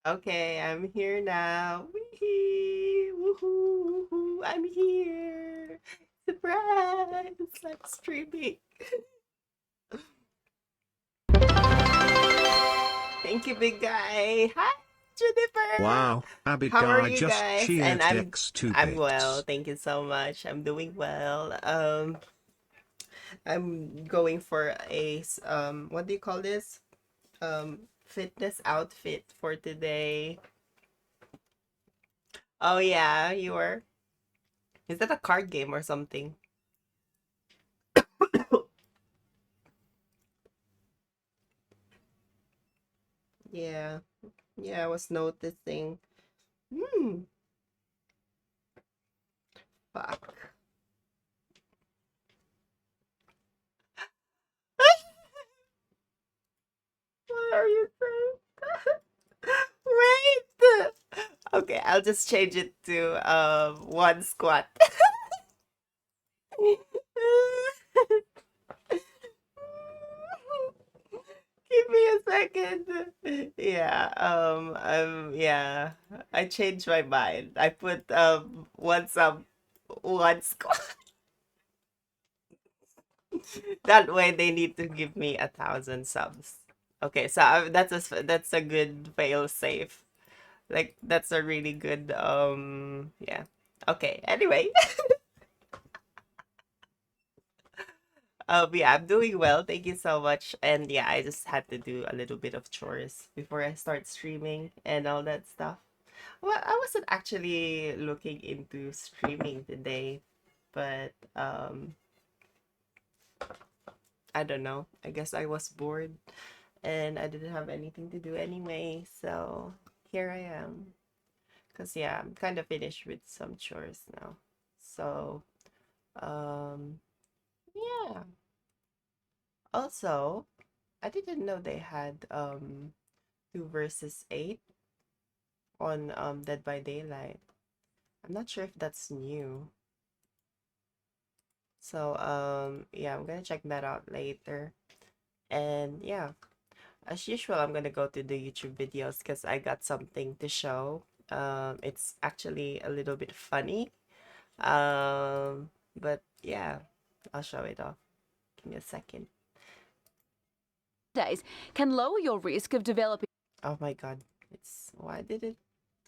Okay, I'm here now. Wee woohoo, woohoo, I'm here. Surprise! I'm streaming. Thank you, big guy. Hi, Jennifer. Wow, Abby How are Guy you just guys? And cheered I'm X 2 I'm well. bits. Thank you so much. I'm doing well. I'm going for what do you call this? Fitness outfit for today. Oh yeah, you were. Is that a card game or something? Yeah. Yeah, I was noticing. Hmm. Fuck. What are you saying? Wait. Okay, I'll just change it to one squat. Give me a second. Yeah. I changed my mind. I put one squat. That way they need to give me 1,000 subs. Okay, so that's a good fail safe. Like that's a really good yeah. Okay. Anyway, yeah, I'm doing well. Thank you so much. And yeah, I just had to do a little bit of chores before I start streaming and all that stuff. Well, I wasn't actually looking into streaming today, but I don't know. I guess I was bored and I didn't have anything to do anyway, so here I am. Cause yeah, I'm kind of finished with some chores now. So, um, yeah. Also, I didn't know they had 2 versus 8 on Dead by Daylight. I'm not sure if that's new. So, yeah, I'm gonna check that out later. And yeah, as usual, I'm gonna go to the YouTube videos because I got something to show. It's actually a little bit funny. But yeah, I'll show it off. Give me a second. Days can lower your risk of developing. Oh my God, why did it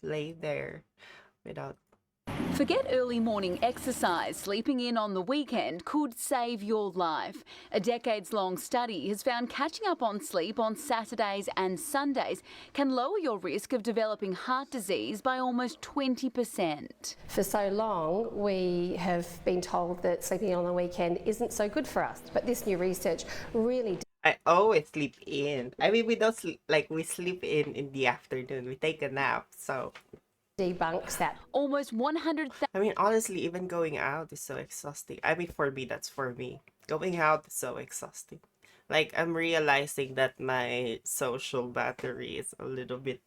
play there without? Forget early morning exercise. Sleeping in on the weekend could save your life. A decades long study has found catching up on sleep on Saturdays and Sundays can lower your risk of developing heart disease by almost 20%. For so long, we have been told that sleeping on the weekend isn't so good for us. But this new research really I always sleep in. I mean, we don't sleep like we sleep in the afternoon. We take a nap. So, debunks that. Almost 100,000. I mean, honestly, even going out is so exhausting. I mean, for me, that's for me. Going out is so exhausting. Like, I'm realizing that my social battery is a little bit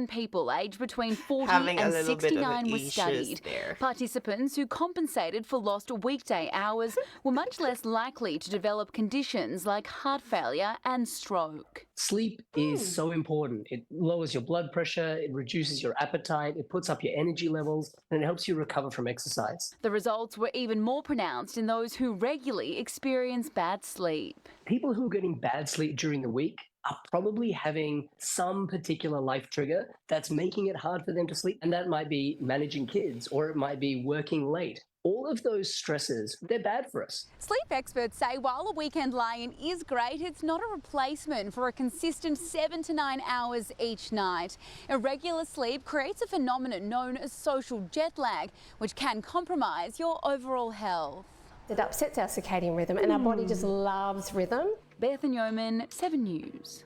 People aged between 40 having a and little bit of 69 were issues studied. there. Participants who compensated for lost weekday hours were much less likely to develop conditions like heart failure and stroke. Sleep is so important. It lowers your blood pressure, it reduces your appetite, it puts up your energy levels, and it helps you recover from exercise. The results were even more pronounced in those who regularly experience bad sleep. People who are getting bad sleep during the week are probably having some particular life trigger that's making it hard for them to sleep. And that might be managing kids, or it might be working late. All of those stresses, they're bad for us. Sleep experts say while a weekend lie-in is great, it's not a replacement for a consistent 7 to 9 hours each night. Irregular sleep creates a phenomenon known as social jet lag, which can compromise your overall health. It upsets our circadian rhythm, and our body just loves rhythm. Bethan Yeoman, 7 News.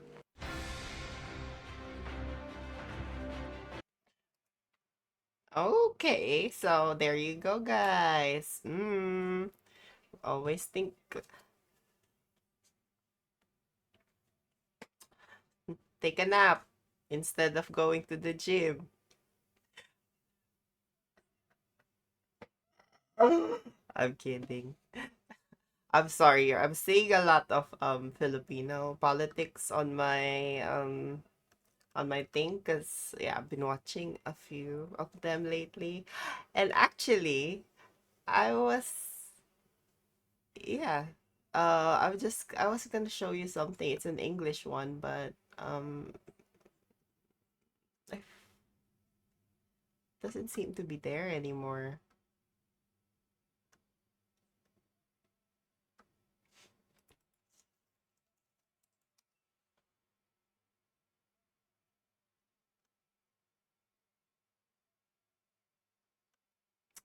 Okay, so there you go, guys. Always think. Take a nap instead of going to the gym. I'm kidding. I'm sorry. I'm seeing a lot of Filipino politics on my on my thing because yeah, I've been watching a few of them lately, and actually, I was yeah. I was gonna show you something. It's an English one, but it doesn't seem to be there anymore.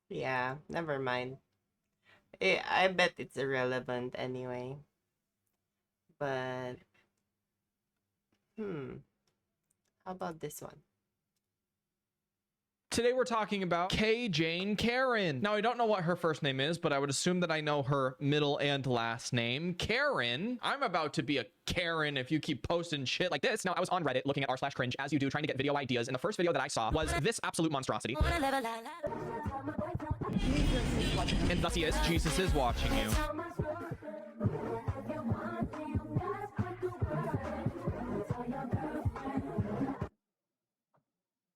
Yeah, never mind. I bet it's irrelevant anyway. But how about this one? Today we're talking about Kay Jane Karen. Now, I don't know what her first name is, but I would assume that I know her middle and last name. Karen. I'm about to be a Karen if you keep posting shit like this. Now, I was on Reddit looking at r/cringe, as you do, trying to get video ideas, and the first video that I saw was this absolute monstrosity. And thus he is. Jesus is watching you.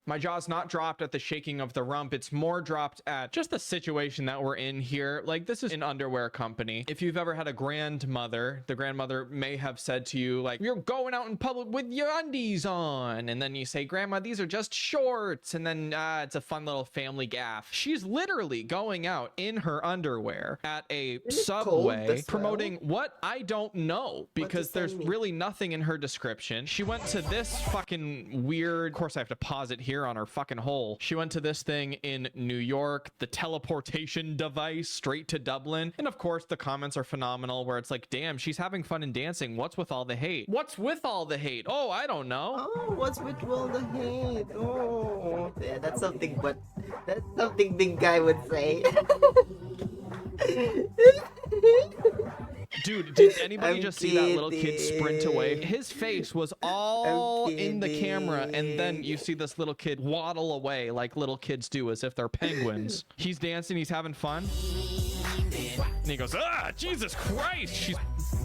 My jaw's not dropped at the shaking of the rump. It's more dropped at just the situation that we're in here. Like, this is an underwear company. If you've ever had a grandmother, the grandmother may have said to you, like, you're going out in public with your undies on. And then you say, Grandma, these are just shorts. And then it's a fun little family gaffe. She's literally going out in her underwear at a Subway as well? promoting what? I don't know, because does that there's mean? really nothing in her description. She went to this fucking weird, of course I have to pause it here on her fucking hole. She went to this thing in New York, the teleportation device straight to Dublin. And of course the comments are phenomenal where it's like, damn, she's having fun and dancing. What's with all the hate? What's with all the hate? Oh, I don't know. Oh, what's with all the hate? Oh, yeah, that's something big guy would say. Dude, did anybody I'm just see that little kid sprint away? kidding. His face was all I'm in the camera, and then kidding. you see this little kid waddle away like little kids do as if they're penguins. He's dancing, he's having fun. And he goes, Jesus Christ, she's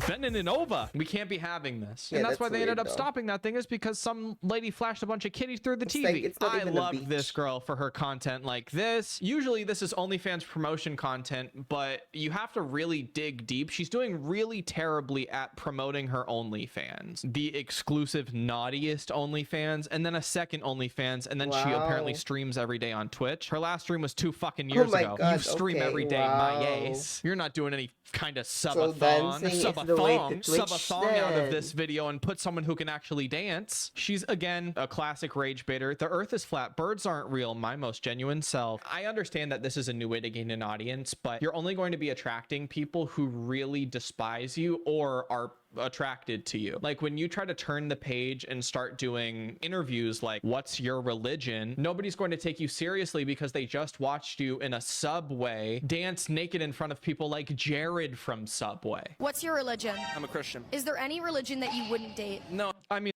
bending it over. We can't be having this. Yeah, And that's why that's they ended weird, up though. stopping that thing, is because some lady flashed a bunch of kitties through the It's TV. like, it's not I even a love this beach. girl for her content like this. Usually this is OnlyFans promotion content, but you have to really dig deep. She's doing really terribly at promoting her OnlyFans. The exclusive naughtiest OnlyFans, and then a second OnlyFans, and then she apparently Wow. streams every day on Twitch. Her last stream was 2 fucking years my ago. You God, stream okay, every day, wow. my ace. You're not doing any kind of So subathon, dancing is the way to subathon Twitch out of then. this video and put someone who can actually dance. She's again a classic rage baiter. The earth is flat, birds aren't real, my most genuine self. I understand that this is a new way to gain an audience, but you're only going to be attracting people who really despise you or are attracted to you. Like when you try to turn the page and start doing interviews like, what's your religion? Nobody's going to take you seriously because they just watched you in a Subway dance naked in front of people like Jared from Subway. What's your religion? I'm a Christian. Is there any religion that you wouldn't date? No, I mean,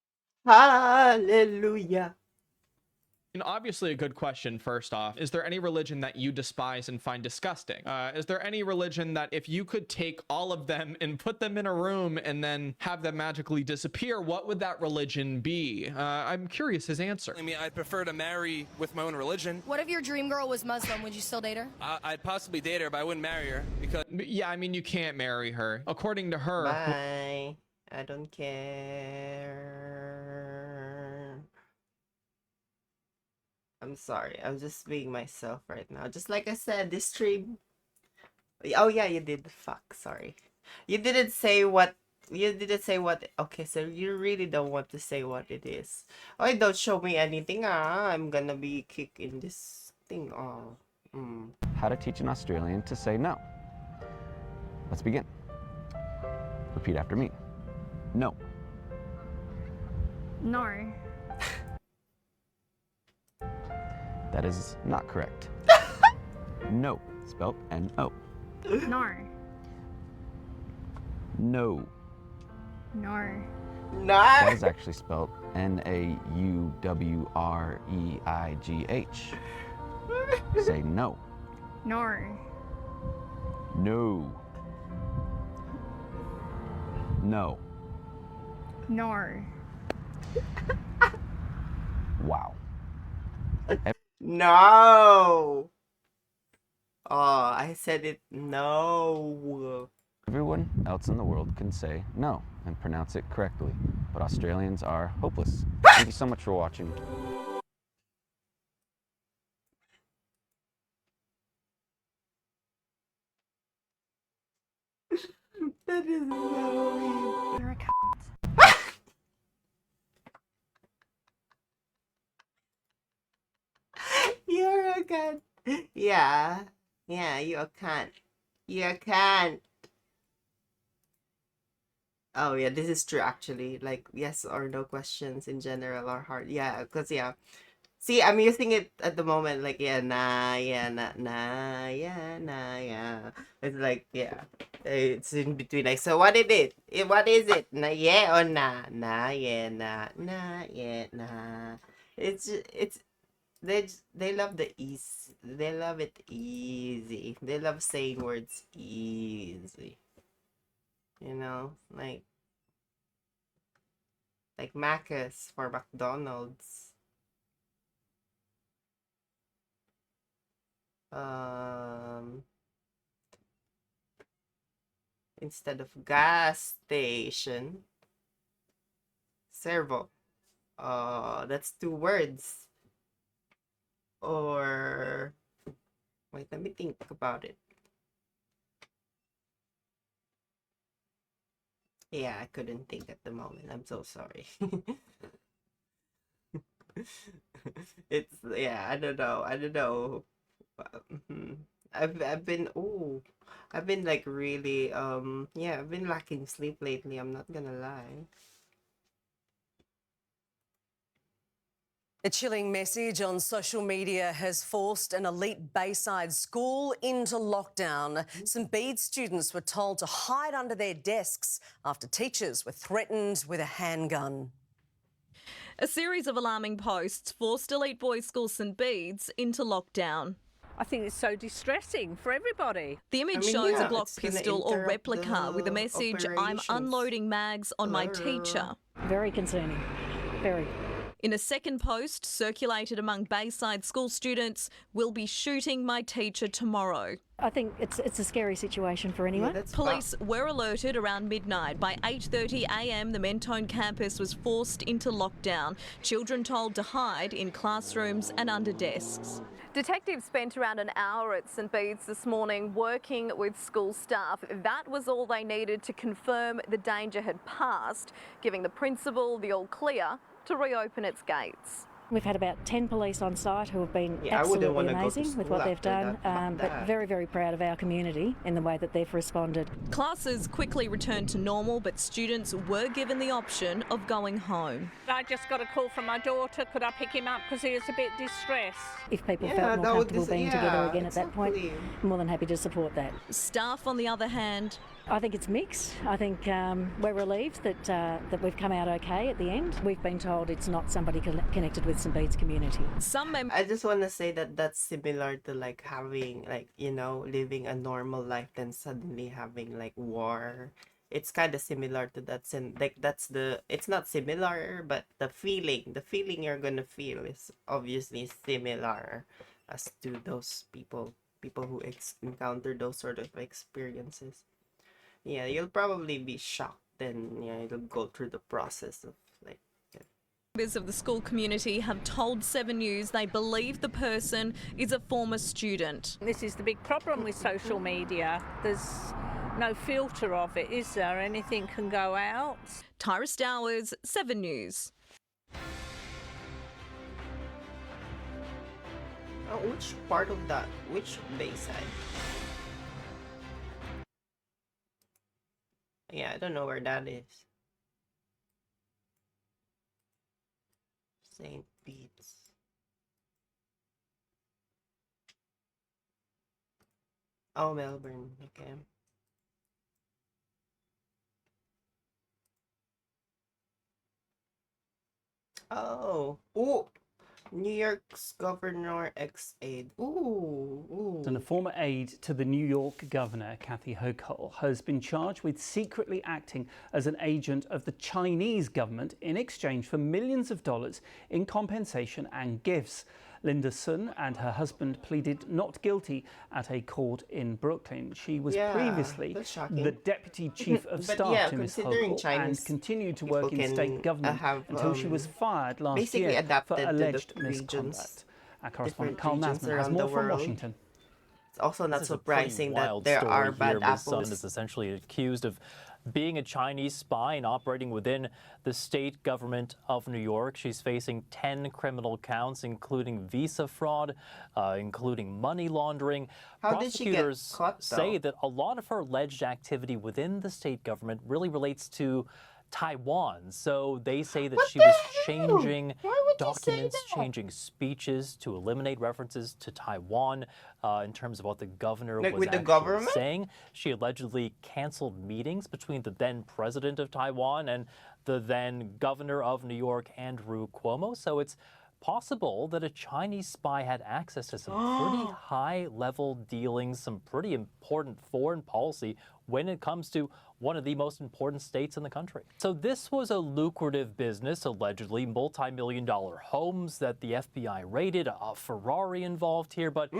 Hallelujah. obviously a good question. First off, is there any religion that you despise and find disgusting? Is there any religion that if you could take all of them and put them in a room and then have them magically disappear, what would that religion be? I'm curious his answer. I mean, I'd prefer to marry with my own religion. What if your dream girl was Muslim? Would you still date her? I'd possibly date her, but I wouldn't marry her because Yeah, I mean, you can't marry her. According to her, Bye. I don't care. I'm sorry. I'm just being myself right now. Just like I said, this stream. Oh yeah, you did. Fuck. Sorry. You didn't say what. You didn't say what. Okay, so you really don't want to say what it is. Oh, don't show me anything. I'm gonna be kicked in this thing. Oh. How to teach an Australian to say no. Let's begin. Repeat after me. No. No. That is not correct. No, spelled N-O. No. No. No. That Nah. is actually spelled N-A-U-W-R-E-I-G-H. Say no. No. No. No. No. Wow. No. Oh, I said it. No. Everyone else in the world can say no and pronounce it correctly, but Australians are hopeless. Thank you so much for watching. That is so You're a cunt. weird. You're a cunt. Yeah. Yeah, you a cunt. You a cunt. Oh yeah, this is true actually. Like yes or no questions in general are hard. Yeah, because yeah. See, I'm using it at the moment like yeah, nah, yeah, nah, nah, yeah, nah, yeah. It's like yeah. It's in between like so what is it? What is it? Nah, yeah or nah? Nah, yeah, nah, nah, yeah, nah. It's they love the ease. They love it easy. They love saying words easy. You know, like Macca's for McDonald's. Um, instead of gas station, servo. That's two words. Or wait, let me think about it. Yeah, I couldn't think at the moment. I'm so sorry. It's yeah, I don't know. I don't know. Mhm. I've been I've been like really yeah, I've been lacking sleep lately, I'm not gonna lie. A chilling message on social media has forced an elite Bayside school into lockdown. St Bede's students were told to hide under their desks after teachers were threatened with a handgun. A series of alarming posts forced elite boys' school St Bede's into lockdown. I think it's so distressing for everybody. The image shows a Glock pistol or replica with the message, "I'm unloading mags on my teacher." Very concerning. Very. In a second post circulated among Bayside school students, "We'll be shooting my teacher tomorrow." I think it's a scary situation for anyone. Police were alerted around midnight. By 8:30 a.m, the Mentone campus was forced into lockdown. Children told to hide in classrooms and under desks. Detectives spent around an hour at St Bede's this morning working with school staff. That was all they needed to confirm the danger had passed, giving the principal the all clear to reopen its gates. We've had about 10 police on site who have been Yeah, I wouldn't absolutely wanna go to amazing with school what they've after done, that. Fuck but that. very, very proud of our community in the way that they've responded. Classes quickly returned to normal, but students were given the option of going home. I just got a call from my daughter. Could I pick him up because he was a bit distressed? If people Yeah, felt more that would comfortable being yeah, together again at that point, exactly. more than happy to support that. Staff, on the other hand, I think it's mixed. I think we're relieved that we've come out okay at the end. We've been told it's not somebody connected with St Bede's community. some members I just want to say that that's similar to like having like living a normal life then suddenly having like war. It's kind of similar to that like it's not similar but the feeling you're gonna feel is obviously similar as to those people who encounter those sort of experiences. Yeah, you'll probably be shocked then you'll go through the process of like Members of the school community have told 7 News they believe the person is a former student. This is the big problem with social media. There's no filter of it, is there? Anything can go out. Tyra Stowers, 7 News. oh, which part of that? Which Bayside? Yeah, I don't know where that is. St. Bede's. Oh, Melbourne. Okay. Oh. Oh. New York's governor ex-aide. Ooh. And a former aide to the New York governor, Kathy Hochul, has been charged with secretly acting as an agent of the Chinese government in exchange for millions of dollars in compensation and gifts. Linda Sun and her husband pleaded not guilty at a court in Brooklyn. She was previously the deputy chief of staff to Ms. Hochul and continued to work in state government until she was fired last year for alleged misconduct. Our correspondent Carl Nasman has more from Washington. It's also not surprising that there are bad apples. Ms. Sun is essentially accused of being a Chinese spy and operating within the state government of New York. She's facing 10 criminal counts, including visa fraud, including money laundering. How did she get caught, though? Say that a lot of her alleged activity within the state government really relates to Taiwan. So they say that she was changing documents, changing speeches to eliminate references to Taiwan in terms of what the governor was with the actually government? saying. She allegedly canceled meetings between the then president of Taiwan and the then governor of New York, Andrew Cuomo. So it's possible that a Chinese spy had access to some pretty high-level dealings, some pretty important foreign policy when it comes to one of the most important states in the country. So this was a lucrative business, allegedly, multi-million-dollar homes that the FBI raided, a Ferrari involved here, but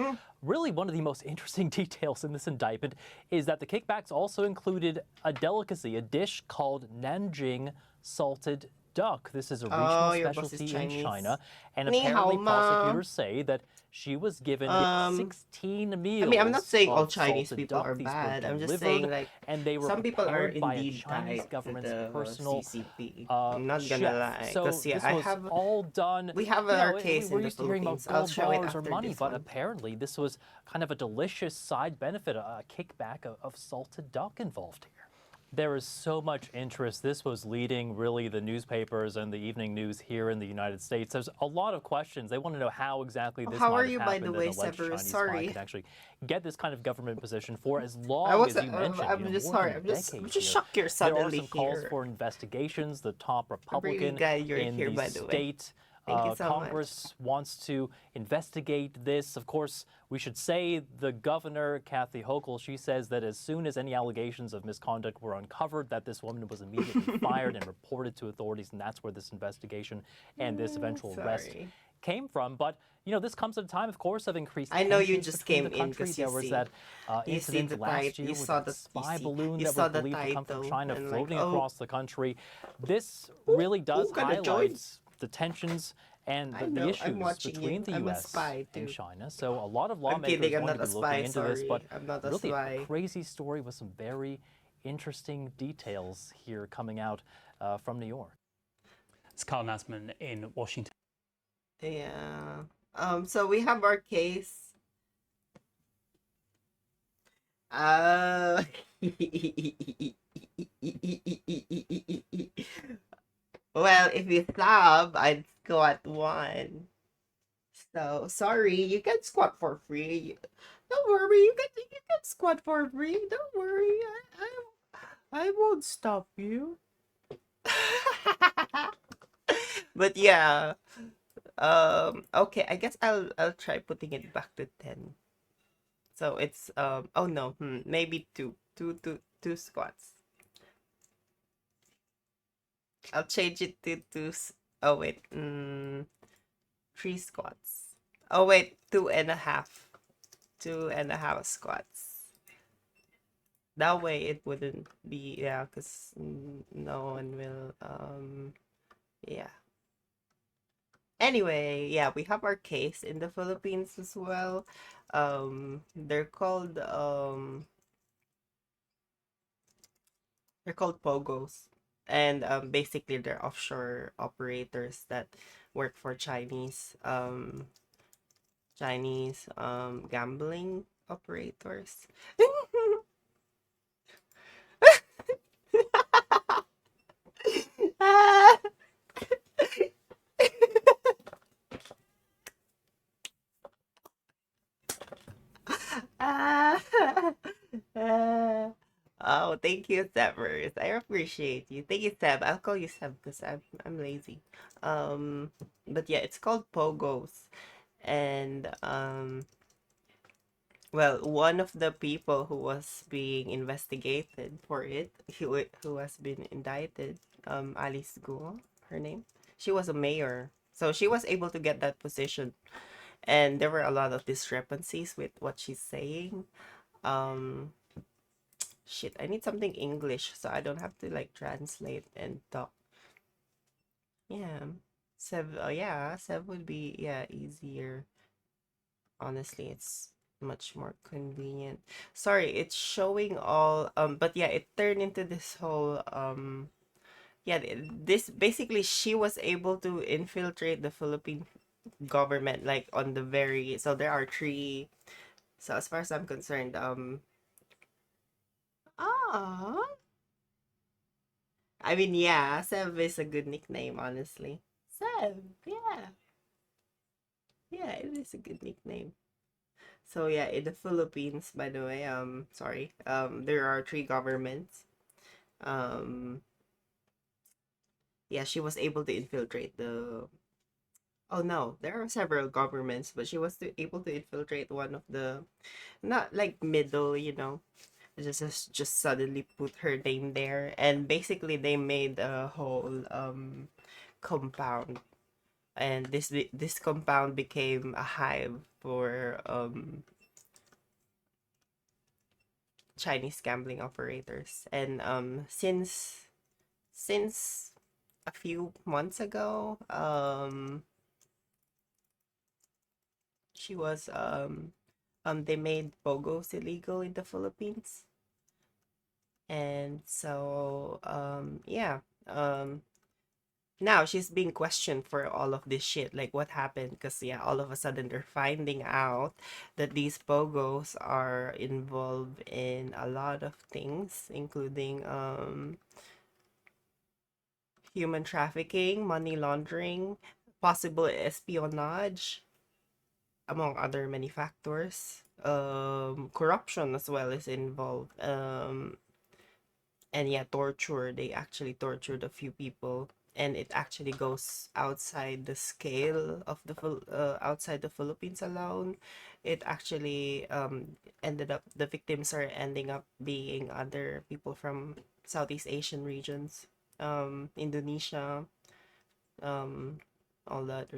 really one of the most interesting details in this indictment is that the kickbacks also included a delicacy, a dish called Nanjing salted duck. This is a regional specialty in China, and apparently prosecutors say that she was given 16 meals. I mean, I'm not saying all of Chinese salted people duck. are These were bad. I'm just delivered, saying, like, and they were some people are prepared by a indeed Chinese tied to government's the personal CCP. I'm not gonna chef. lie, So because this I was have all done. we have you know, our case we're in the used to hearing about Philippines. I'll gold show it bars or after money, this but one. apparently this was kind of a delicious side benefit, a kickback of salted duck involved here. There is so much interest. This was leading really the newspapers and the evening news here in the United States. There's a lot of questions. They want to know how exactly this How might are have you, by happened, the and way, an alleged Severus? Chinese spy Sorry. could actually get this kind of government position for as long I was, as you mentioned. I'm just more sorry. than I'm a just decade just here. shocked you're suddenly There are some calls here. for investigations. The top really Republican glad you're in here, the by the way. state Thank you so much. Congress wants to investigate this. Of course, we should say the governor, Kathy Hochul, she says that as soon as any allegations of misconduct were uncovered, that this woman was immediately fired and reported to authorities, and that's where this investigation and this eventual arrest came from. But you know, this comes at a time, of course, of increased I know you tensions just between came the in country. because There you was see, that you see incident the last type, year you with saw that the spy balloon you that saw was the believed to come from title, China and floating like, across the country. This really does gonna join? highlight the tensions and I the know, I'm issues watching between it. the I'm a U.S. spy, and too. China. So a lot of I'm lawmakers kidding, I'm want not to a be looking spy, into this, sorry. but I'm not a really spy. a crazy story with some very interesting details here coming out from New York. It's Carl Nasman in Washington. Yeah. So we have our case. Well, if you sub, I'd squat 1. So sorry, you can squat for free. Don't worry, you can squat for free. Don't worry, I won't stop you. But yeah. Okay, I guess I'll try putting it back to 10. So it's oh no, maybe two squats. I'll change it to 2. Oh wait, 3 squats. Oh wait, 2.5. 2.5 squats. That way it wouldn't be, yeah, because no one will yeah. Anyway, yeah, we have our case in the Philippines as well. They're called POGOs, and basically they're offshore operators that work for Chinese gambling operators. Oh, thank you, Severs. I appreciate you. Thank you, Seb. I'll call you Seb because I'm lazy. But yeah, it's called Pogos, and well, one of the people who was being investigated for it, who has been indicted, Alice Guo, her name. She was a mayor, so she was able to get that position, and there were a lot of discrepancies with what she's saying. Um, Shit, I need something English so I don't have to like translate and talk. Yeah, Sev would be easier. Honestly, it's much more convenient. Sorry, it's showing all but yeah, it turned into this whole this basically she was able to infiltrate the Philippine government like on the very so there are three. So as far as I'm concerned, I mean, yeah, Sev is a good nickname, honestly. Sev, yeah. Yeah, it is a good nickname. So yeah, in the Philippines, by the way, there are three governments. Yeah, she was able to infiltrate the. Oh no, there are several governments, but she was able to infiltrate one of the, not like middle, just suddenly put her name there, and basically they made a whole compound, and this compound became a hive for Chinese gambling operators. And since a few months ago, she was they made pogos illegal in the Philippines. And so now she's being questioned for all of this shit, like what happened, because yeah, all of a sudden they're finding out that these pogos are involved in a lot of things, including human trafficking, money laundering, possible espionage, among other many factors. Corruption as well is involved. And yeah, torture. They actually tortured a few people, and it actually goes outside the scale of outside the Philippines alone. It actually ended up, the victims are ending up being other people from Southeast Asian regions, Indonesia, all that,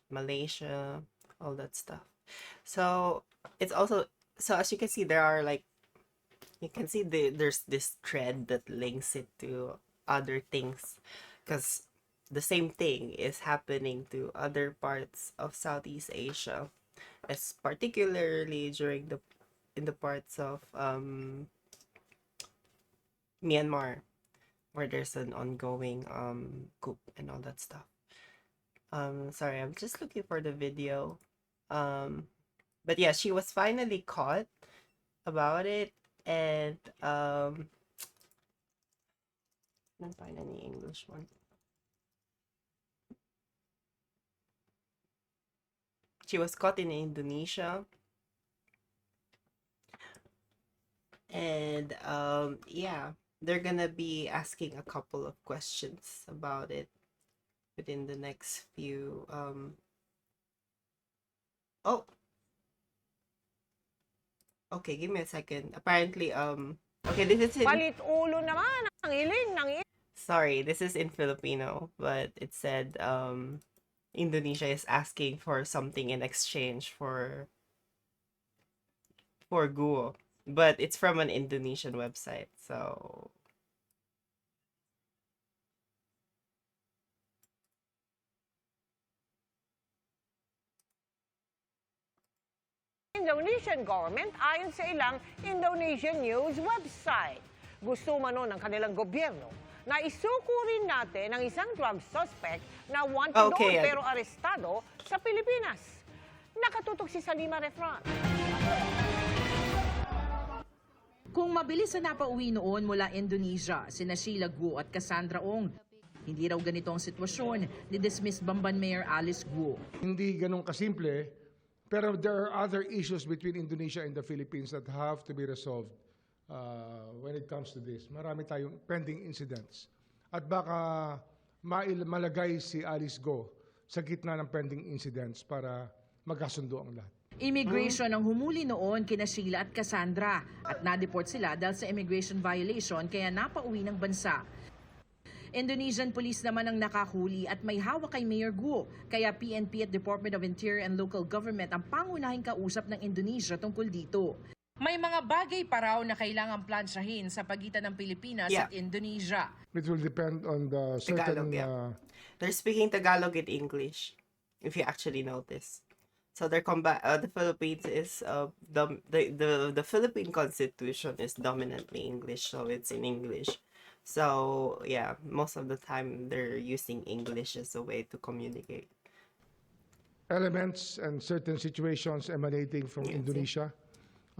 Malaysia, all that stuff. So it's also, so as you can see, there are like, you can see there's this thread that links it to other things, because the same thing is happening to other parts of Southeast Asia, as particularly in the parts of Myanmar, where there's an ongoing coup and all that stuff. Sorry, I'm just looking for the video. But yeah, she was finally caught about it, and I didn't find any English one. She was caught in Indonesia, and yeah, they're gonna be asking a couple of questions about it within the next few oh, okay, give me a second. Apparently okay, this is in Palit-ulo naman ang iling ng sorry, this is in Filipino, but it said Indonesia is asking for something in exchange for guo, but it's from an Indonesian website, so Indonesian government ayon sa ilang Indonesian news website. Gusto umano ng kanilang gobyerno na isuko rin natin ang isang drug suspect na wanted doon pero arestado sa Pilipinas. Nakatutok si Salima Refran. Kung mabilis na napauwi noon mula Indonesia, sina Sheila Guo at Cassandra Ong, hindi raw ganito ang sitwasyon ni dismissed Bamban Mayor Alice Guo. Hindi ganun kasimple, pero there are other issues between Indonesia and the Philippines that have to be resolved when it comes to this. Marami tayong pending incidents. At baka malagay si Alice Go sa gitna ng pending incidents para magkasundo ang lahat. Immigration ang humuli noon kina Sheila at Cassandra at na-deport sila dahil sa immigration violation kaya napauwi ng bansa. Indonesian police naman ang nakahuli at may hawak kay Mayor Guo, kaya PNP at Department of Interior and Local Government ang pangunahing kausap ng Indonesia tungkol dito. May mga bagay pa raw na kailangang plansyahin sa pagitan ng Pilipinas at Indonesia. It will depend on the certain... Tagalog, they're speaking Tagalog and English, if you actually notice. So their the Philippines is the Philippine Constitution is dominantly English, so it's in English. So yeah, most of the time they're using English as a way to communicate. Elements and certain situations emanating from Indonesia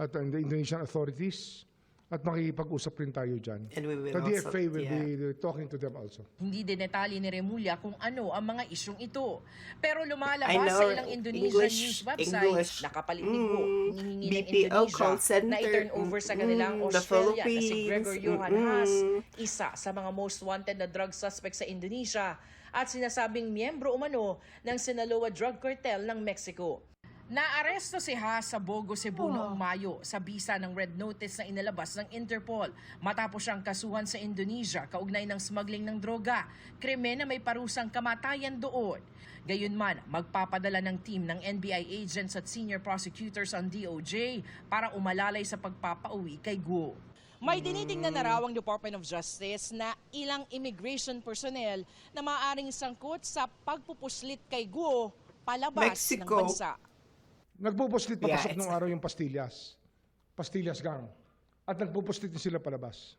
at the Indonesian authorities at makikipag-usap rin tayo dyan. And we will The also, DFA will be talking to them also. Hindi din detalye ni Remulla kung ano ang mga isyong ito. Pero lumalabas I know, sa ilang Indonesian news websites na kapalit ni Guo, hinihingi ng BPO call Indonesia center, na i-turn over sa kanilang the Australia na si Philippines, Gregor Johan Haas, isa sa mga most wanted na drug suspect sa Indonesia at sinasabing miyembro umano ng Sinaloa drug cartel ng Mexico. Naaresto si Haas sa Bogo, Cebu noong Mayo sa bisa ng red notice na inalabas ng Interpol matapos siyang kasuhan sa Indonesia kaugnay ng smuggling ng droga, krimen na may parusang kamatayan doon. Gayunman, magpapadala ng team ng NBI agents at senior prosecutors ang DOJ para umalalay sa pagpapauwi kay Guo. May tinitingnan na raw ang Department of Justice na ilang immigration personnel na maaaring sangkot sa pagpupuslit kay Guo palabas ng bansa. Nagpupuslit papasok nung araw yung Pastillas gang. At nagpupuslit din sila palabas.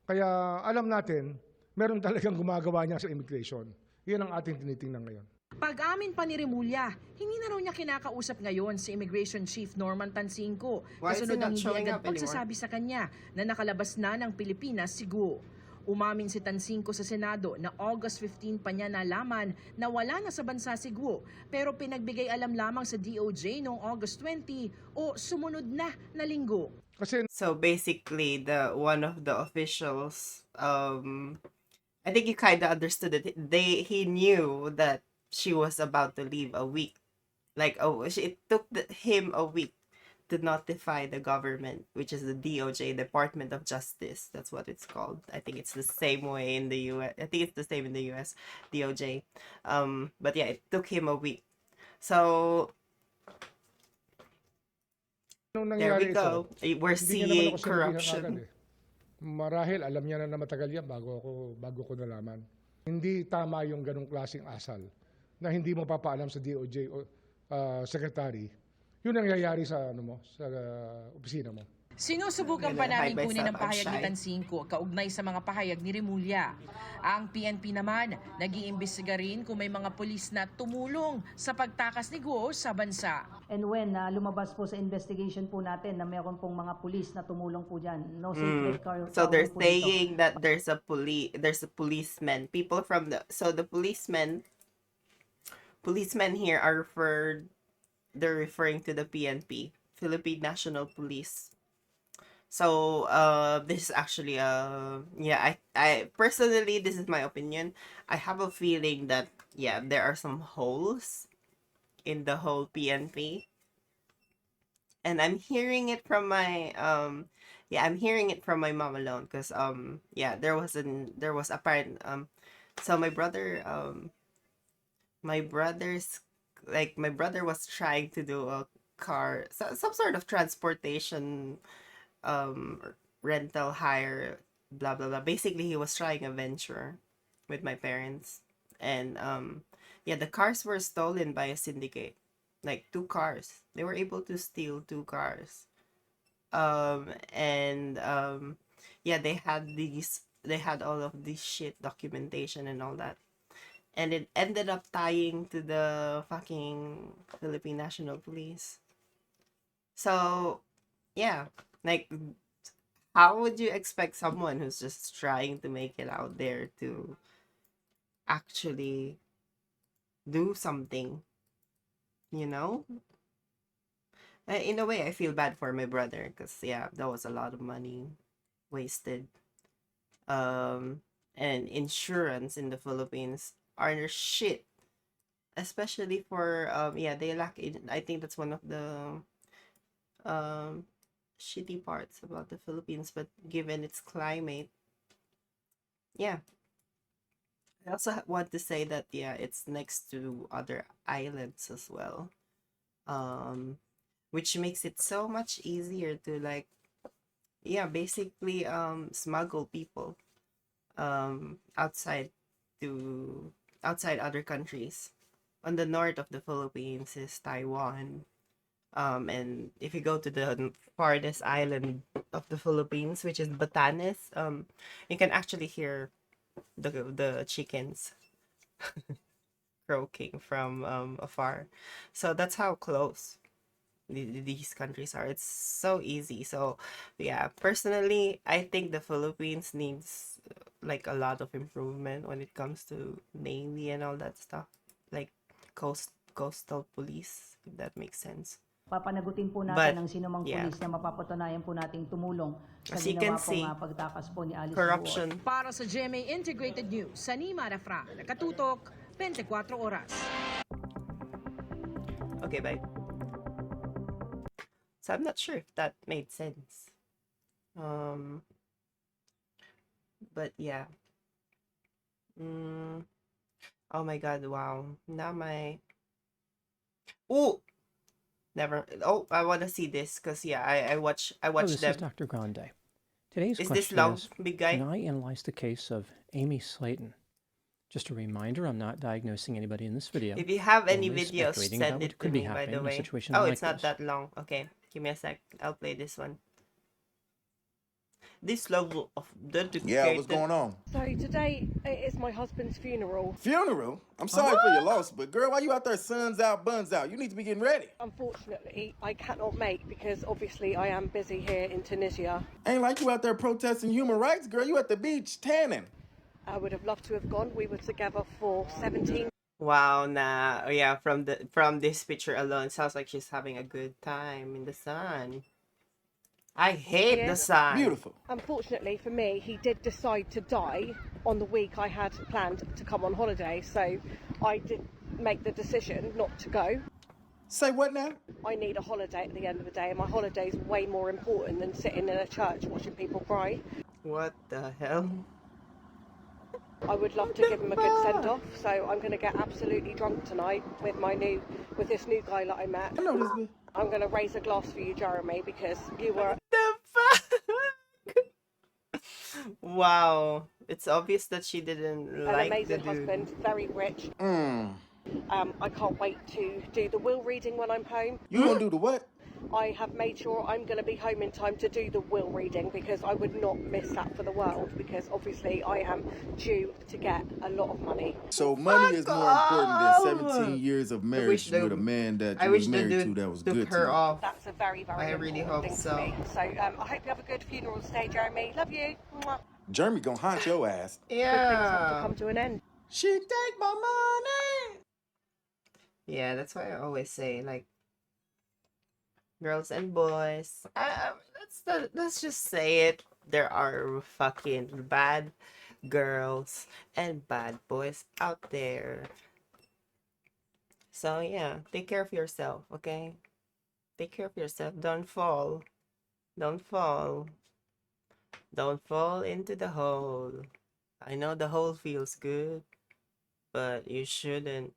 Kaya alam natin, meron talagang gumagawa niya sa immigration. Yan ang ating tinitingnan ngayon. Pag-amin pa ni Remulla, hindi na raw niya kinakausap ngayon si Immigration Chief Norman Tansinco. Why is he Kasunod not ng hindi showing agad up anymore? pagsasabi sa kanya na nakalabas na ng Pilipinas si Guo. Umamin si Tansinco sa Senado na August 15 pa niya nalaman na wala na sa bansa si Guo, pero pinagbigay alam lamang sa DOJ noong August 20 o sumunod na linggo. So basically, one of the officials, I think you kind of understood it. He knew that she was about to leave a week. It took him a week to notify the government, which is the DOJ, Department of Justice. That's what it's called. I think it's the same way in the US. I think it's the same in the US, DOJ. But yeah, it took him a week. So there we go. We're seeing corruption. Marahil alam niya na matagal yan bago ko nalaman. Hindi tama yung ganong klaseng asal na hindi mo papaalam sa DOJ o secretary. Yun ang nangyayari sa opisina mo. Sinusubukan pa namin kunin ang pahayag ni Tansinco kaugnay sa mga pahayag ni Remulla. Ang PNP naman, nag-iimbestiga rin kung may mga pulis na tumulong sa pagtakas ni Guo sa bansa. And when lumabas po sa investigation po natin na meron pong mga pulis na tumulong po dyan, no secret car. So they're saying that there's a policeman. People from the policemen here are they're referring to the PNP, Philippine National Police. So this is actually I personally, this is my opinion. I have a feeling that there are some holes in the whole PNP, and I'm hearing it from my I'm hearing it from my mom alone, because there was apparent so my brother was trying to do a car, some sort of transportation rental hire, blah blah blah. Basically, he was trying a venture with my parents, and the cars were stolen by a syndicate, like 2 cars. They were able to steal 2 cars, they had all of this shit documentation and all that. And it ended up tying to the fucking Philippine National Police. So, how would you expect someone who's just trying to make it out there to actually do something? You know? In a way, I feel bad for my brother, because, that was a lot of money. wasted. And insurance in the Philippines are shit, especially for yeah, they lack it. I think that's one of the shitty parts about the Philippines, but given its climate, yeah. I also want to say that yeah, it's next to other islands as well, which makes it so much easier to like, yeah, basically smuggle people outside other countries. On the north of the Philippines is Taiwan. And if you go to the farthest island of the Philippines, which is Batanes, you can actually hear the chickens croaking from afar. So that's how close these countries are. It's so easy. So yeah, personally, I think the Philippines needs like a lot of improvement when it comes to Navy and all that stuff, like coastal police, if that makes sense. Papanagutin po natin But ang sinumang yeah, pulis na mapapatunayan po nating tumulong sa as you ginawa can see, pong pagtakas po ni Alice corruption. Para sa GMA Integrated News, Sanima Rafra, nakatutok 24 oras. Okay, bye. So I'm not sure if that made sense. But yeah. Oh my god, wow. Now my... Ooh! Never... Oh, I want to see this, because yeah, I watched this them. is Dr. Grande. Today's Is question this long, is, big guy? can I analyze the case of Amy Slayton? Just a reminder, I'm not diagnosing anybody in this video. If you have any only videos, speculating send about what it to could be me, by happening the in a way. situation Oh, like it's not this. that long. Okay, give me a sec. I'll play this one. This level of dedicated... Yeah, what's going on? So today is my husband's funeral. Funeral? I'm sorry for your loss, but girl, why you out there suns out, buns out? You need to be getting ready. Unfortunately, I cannot make because obviously I am busy here in Tunisia. Ain't like you out there protesting human rights, girl. You at the beach tanning. I would have loved to have gone. We were together for 17. Wow, nah. Yeah, from this picture alone, it sounds like she's having a good time in the sun. I hate the sun. Beautiful. Unfortunately for me, he did decide to die on the week I had planned to come on holiday, so I did make the decision not to go. Say what now? I need a holiday at the end of the day, and my holiday is way more important than sitting in a church watching people cry. What the hell? I would love to give him a good send-off, so I'm going to get absolutely drunk tonight with this new guy that I met. I know this bit. I'm going to raise a glass for you, Jeremy, because you were... Wow, it's obvious that she didn't an like amazing the dude. husband, very rich. I can't wait to do the will reading when I'm home. You gonna do the what? I have made sure I'm going to be home in time to do the will reading because I would not miss that for the world, because obviously I am due to get a lot of money. So money is more important than 17 years of marriage with a man that you was married to that was good to you. Off. That's a very, very I really important hope thing so. to me. So I hope you have a good funeral stay, Jeremy. Love you. Mwah. Jeremy gonna haunt your ass. Good things have to Yeah. come to an end. She take my money. Yeah, that's why I always say, like, girls and boys. Let's just say it. There are fucking bad girls and bad boys out there. So yeah, take care of yourself, okay? Take care of yourself. Don't fall. Don't fall. Don't fall into the hole. I know the hole feels good, but you shouldn't.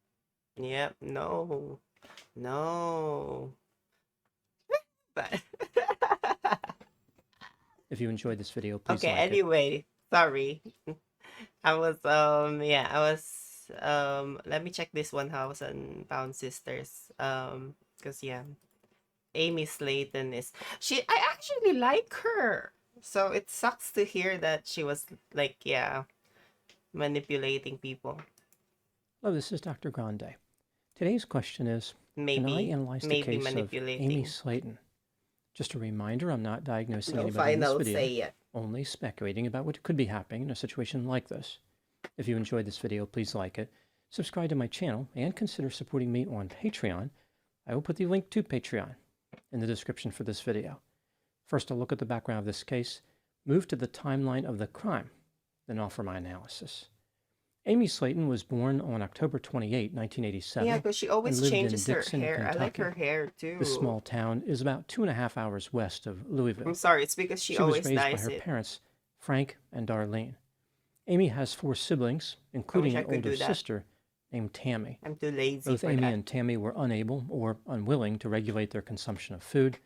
Yep, no. No. But If you enjoyed this video, please okay, like it. anyway, sorry. I was let me check this 1,000 Pound Sisters. Because yeah, Amy Slayton I actually like her. So it sucks to hear that she was like, yeah, manipulating people. Hello, this is Dr. Grande. Today's question is, can I Maybe analyze the case of manipulating. Amy Slayton? Just a reminder, I'm not diagnosing No anybody in this final video, say yet. only speculating about what could be happening in a situation like this. If you enjoyed this video, please like it, subscribe to my channel, and consider supporting me on Patreon. I will put the link to Patreon in the description for this video. First, a look at the background of this case. move to the timeline of the crime, then offer my analysis. Amy Slayton was born on October 28, 1987. Yeah, because she always and lived changes in her Dixon, hair. I like Kentucky. her hair too. This small town is about 2.5 hours west of Louisville. I'm sorry, it's because she was always raised by dyes her it. parents, Frank and Darlene. Amy has 4 siblings, including I an could older do that. sister named Tammy. I'm too lazy Both for Amy that. and Tammy were unable or unwilling to regulate their consumption of food.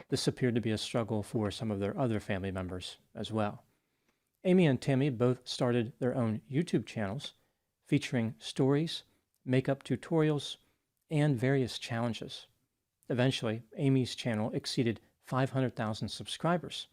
This appeared to be a struggle for some of their other family members as well. Amy and Tammy both started their own YouTube channels featuring stories, makeup tutorials, and various challenges. Eventually, Amy's channel exceeded 500,000 subscribers,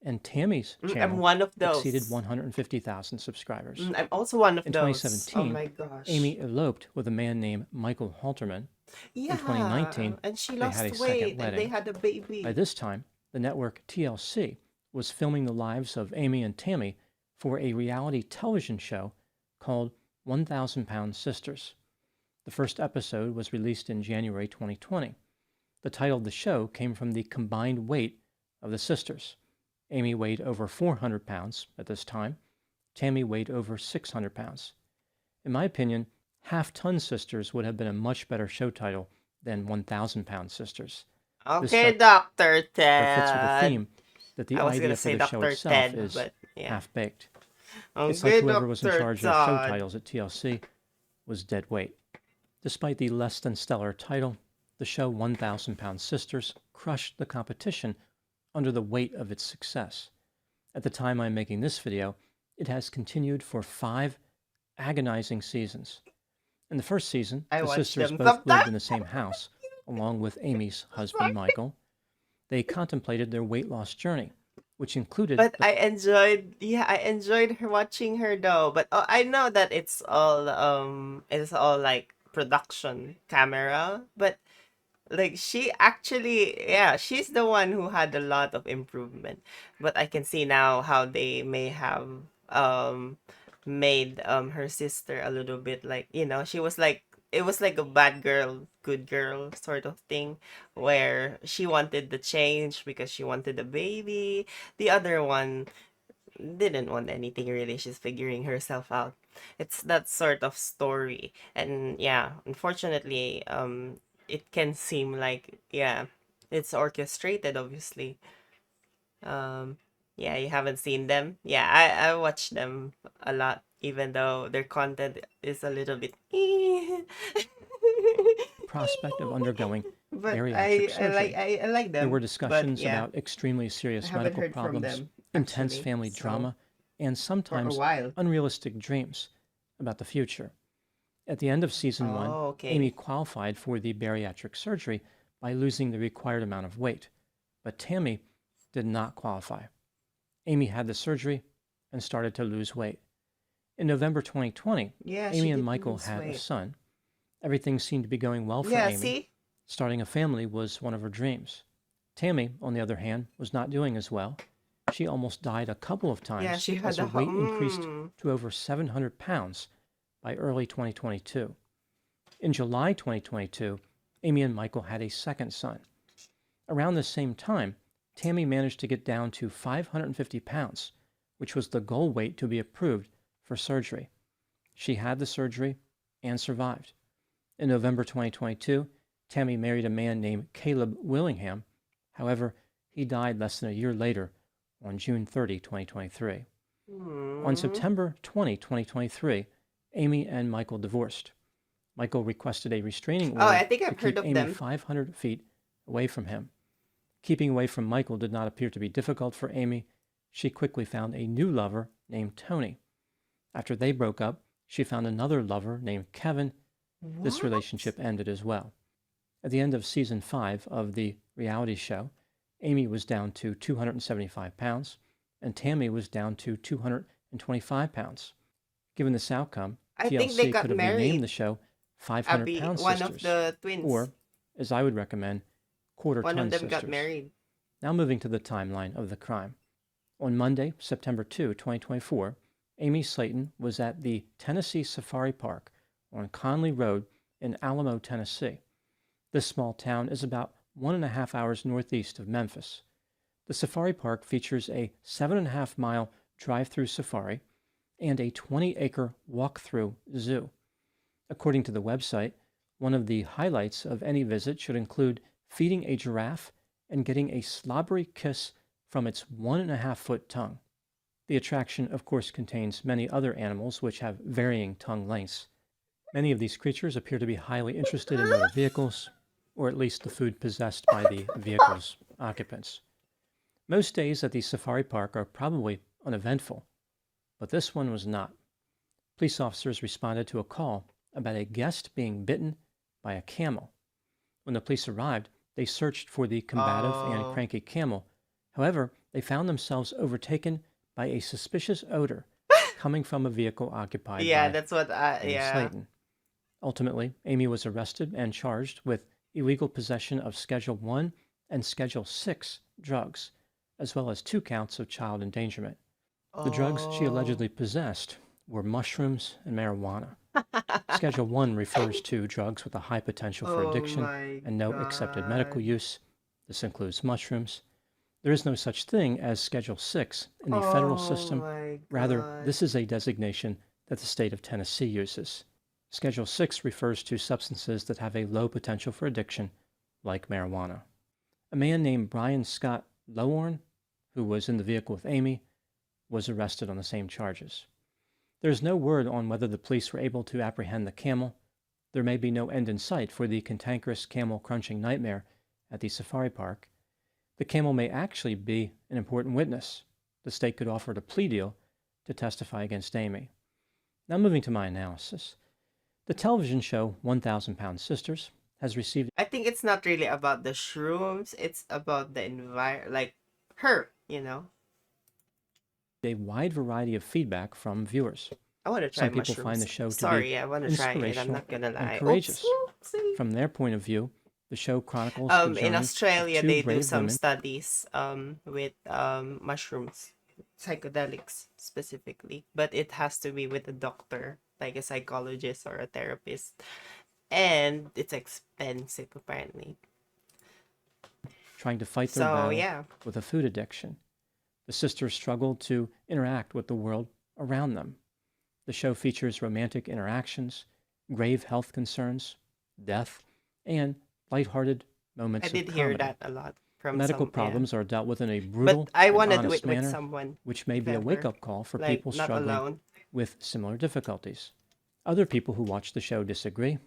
and Tammy's channel I'm one of those. exceeded 150,000 subscribers. I'm also one of In those. 2017, Oh my gosh. Amy eloped with a man named Michael Halterman. Yeah, In 2019, and she they lost had a weight second and wedding. they had a baby. By this time, the network TLC was filming the lives of Amy and Tammy for a reality television show called 1,000 Pound Sisters. The first episode was released in January 2020. The title of the show came from the combined weight of the sisters. Amy weighed over 400 pounds at this time. Tammy weighed over 600 pounds. In my opinion, Half-Ton Sisters would have been a much better show title than 1,000 Pound Sisters. This Okay, stuff Dr. fits with the Ted. theme that the I was idea gonna for say the show Dr. itself Ted, is but yeah. half-baked. Okay, It's like whoever was in Dr. charge of show Todd. titles at TLC was dead weight. Despite the less than stellar title, the show 1,000 Pound Sisters crushed the competition under the weight of its success. At the time I'm making this video, it has continued for 5 agonizing seasons. In the first season, I the watched sisters them both lived sometimes. in the same house, along with Amy's husband, Michael. They contemplated their weight loss journey, which included But I enjoyed her watching her though. But I know that it's all like production camera. But like she actually, yeah, she's the one who had a lot of improvement. But I can see now how they may have made her sister a little bit like, she was like, it was like a bad girl, good girl sort of thing, where she wanted the change because she wanted a baby. The other one didn't want anything really. She's figuring herself out. It's that sort of story. And yeah, unfortunately, it can seem like, yeah, it's orchestrated, obviously. Yeah, you haven't seen them. Yeah, I watch them a lot, even though their content is a little bit prospect of undergoing but bariatric surgery. I like them. There were but discussions yeah, about extremely serious I haven't medical heard from problems, them, intense actually, family so drama, and sometimes while. unrealistic dreams about the future. At the end of season 1, Oh, okay. Amy qualified for the bariatric surgery by losing the required amount of weight, but Tammy did not qualify. Amy had the surgery and started to lose weight. In November 2020, Yeah, she Amy and did Michael lose had a weight. son. Everything seemed to be going well for Yeah, Amy. see? Starting a family was one of her dreams. Tammy, on the other hand, was not doing as well. She almost died a couple of times Yeah, she had as her a weight increased to over 700 pounds by early 2022. In July 2022, Amy and Michael had a second son. Around the same time, Tammy managed to get down to 550 pounds, which was the goal weight to be approved for surgery. She had the surgery and survived. In November 2022, Tammy married a man named Caleb Willingham. However, he died less than a year later on June 30, 2023. On September 20, 2023, Amy and Michael divorced. Michael requested a restraining order I think to I've heard keep of Amy them. 500 feet away from him. Keeping away from Michael did not appear to be difficult for Amy. She quickly found a new lover named Tony. After they broke up, she found another lover named Kevin. This relationship ended as well. At the end of season 5 of the reality show, Amy was down to 275 pounds, and Tammy was down to 225 pounds. Given this outcome, I think they TLC got could have married. renamed the show 500 Abby, Pound one Sisters, of the twins. or, as I would recommend, Quarter One Ton of them Sisters. got married. Now moving to the timeline of the crime. On Monday, September 2, 2024, Amy Slayton was at the Tennessee Safari Park on Conley Road in Alamo, Tennessee. This small town is about 1.5 hours northeast of Memphis. The safari park features a 7.5-mile drive-through safari and a 20-acre walk-through zoo. According to the website, one of the highlights of any visit should include feeding a giraffe and getting a slobbery kiss from its 1.5-foot tongue. The attraction, of course, contains many other animals which have varying tongue lengths. Many of these creatures appear to be highly interested in motor vehicles, or at least the food possessed by the vehicle's occupants. Most days at the safari park are probably uneventful, but this one was not. Police officers responded to a call about a guest being bitten by a camel. When the police arrived, they searched for the combative and cranky camel. However, they found themselves overtaken by a suspicious odor coming from a vehicle occupied by that's what Amy Slayton. Ultimately, Amy was arrested and charged with illegal possession of Schedule 1 and Schedule 6 drugs, as well as 2 counts of child endangerment. The drugs she allegedly possessed were mushrooms and marijuana. Schedule 1 refers to drugs with a high potential for addiction and no accepted medical use. This includes mushrooms. There is no such thing as Schedule 6 in the federal system. Rather, this is a designation that the state of Tennessee uses. Schedule 6 refers to substances that have a low potential for addiction, like marijuana. A man named Brian Scott Lowhorn, who was in the vehicle with Amy, was arrested on the same charges. There is no word on whether the police were able to apprehend the camel. There may be no end in sight for the cantankerous camel-crunching nightmare at the safari park. The camel may actually be an important witness. The state could offer a plea deal to testify against Amy. Now moving to my analysis. The television show 1,000 Pound Sisters has received... I think it's not really about the shrooms. It's about the environment, like her, you know. ...a wide variety of feedback from viewers. I want to try Some people mushrooms. find the show to Sorry, be I want to try it. I'm inspirational not gonna lie. and courageous. Oopsie. From their point of view, the show chronicles the journey In Australia, of 2 they do brave some women studies with mushrooms, psychedelics specifically, but it has to be with a doctor, like a psychologist or a therapist, and it's expensive apparently. trying to fight their So, battle yeah. with a food addiction. The sisters struggle to interact with the world around them. The show features romantic interactions, grave health concerns, death, and lighthearted moments I of did comedy. hear that a lot from Medical some, problems are dealt with in a brutal I and want to do honest it with manner, someone, which may if be a ever. wake-up call for Like, people not struggling alone. with similar difficulties. Other people who watch the show disagree.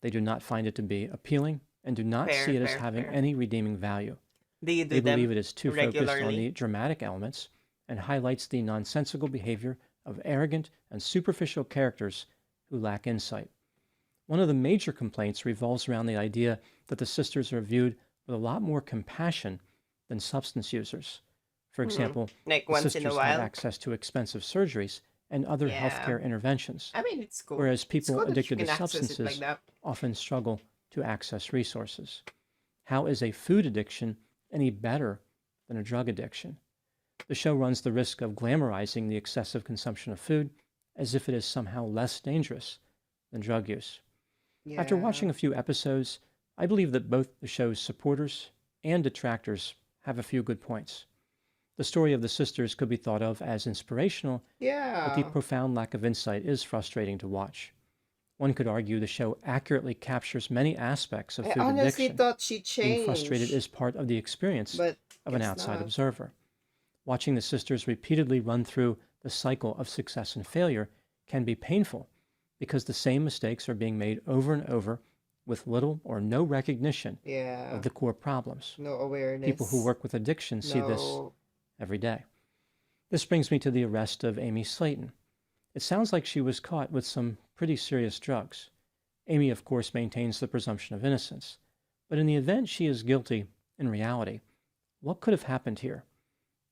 They do not find it to be appealing and do not Fair, see it as fair, having fair. any redeeming value. Do you They do them believe it is too focused on regularly? the dramatic elements and highlights the nonsensical behavior of arrogant and superficial characters who lack insight. One of the major complaints revolves around the idea that the sisters are viewed with a lot more compassion than substance users. For Mhm. example, Like the once in a sisters have while. access to expensive surgeries and other Yeah. healthcare interventions, I mean, it's cool. whereas It's people cool that you addicted to can access it like substances that. often struggle to access resources. How is a food addiction any better than a drug addiction? The show runs the risk of glamorizing the excessive consumption of food as if it is somehow less dangerous than drug use. After watching a few episodes, I believe that both the show's supporters and detractors have a few good points. The story of the sisters could be thought of as inspirational, but the Yeah. profound lack of insight is frustrating to watch. One could argue the show accurately captures many aspects of I food honestly addiction. thought she Being frustrated changed. is part of the experience But of an guess outside not. observer. Watching the sisters repeatedly run through the cycle of success and failure can be painful because the same mistakes are being made over and over with little or no recognition Yeah. of the core problems. No awareness. People who work with addiction see this No. every day. This brings me to the arrest of Amy Slayton. It sounds like she was caught with some pretty serious drugs. Amy, of course, maintains the presumption of innocence. But in the event she is guilty, in reality, what could have happened here?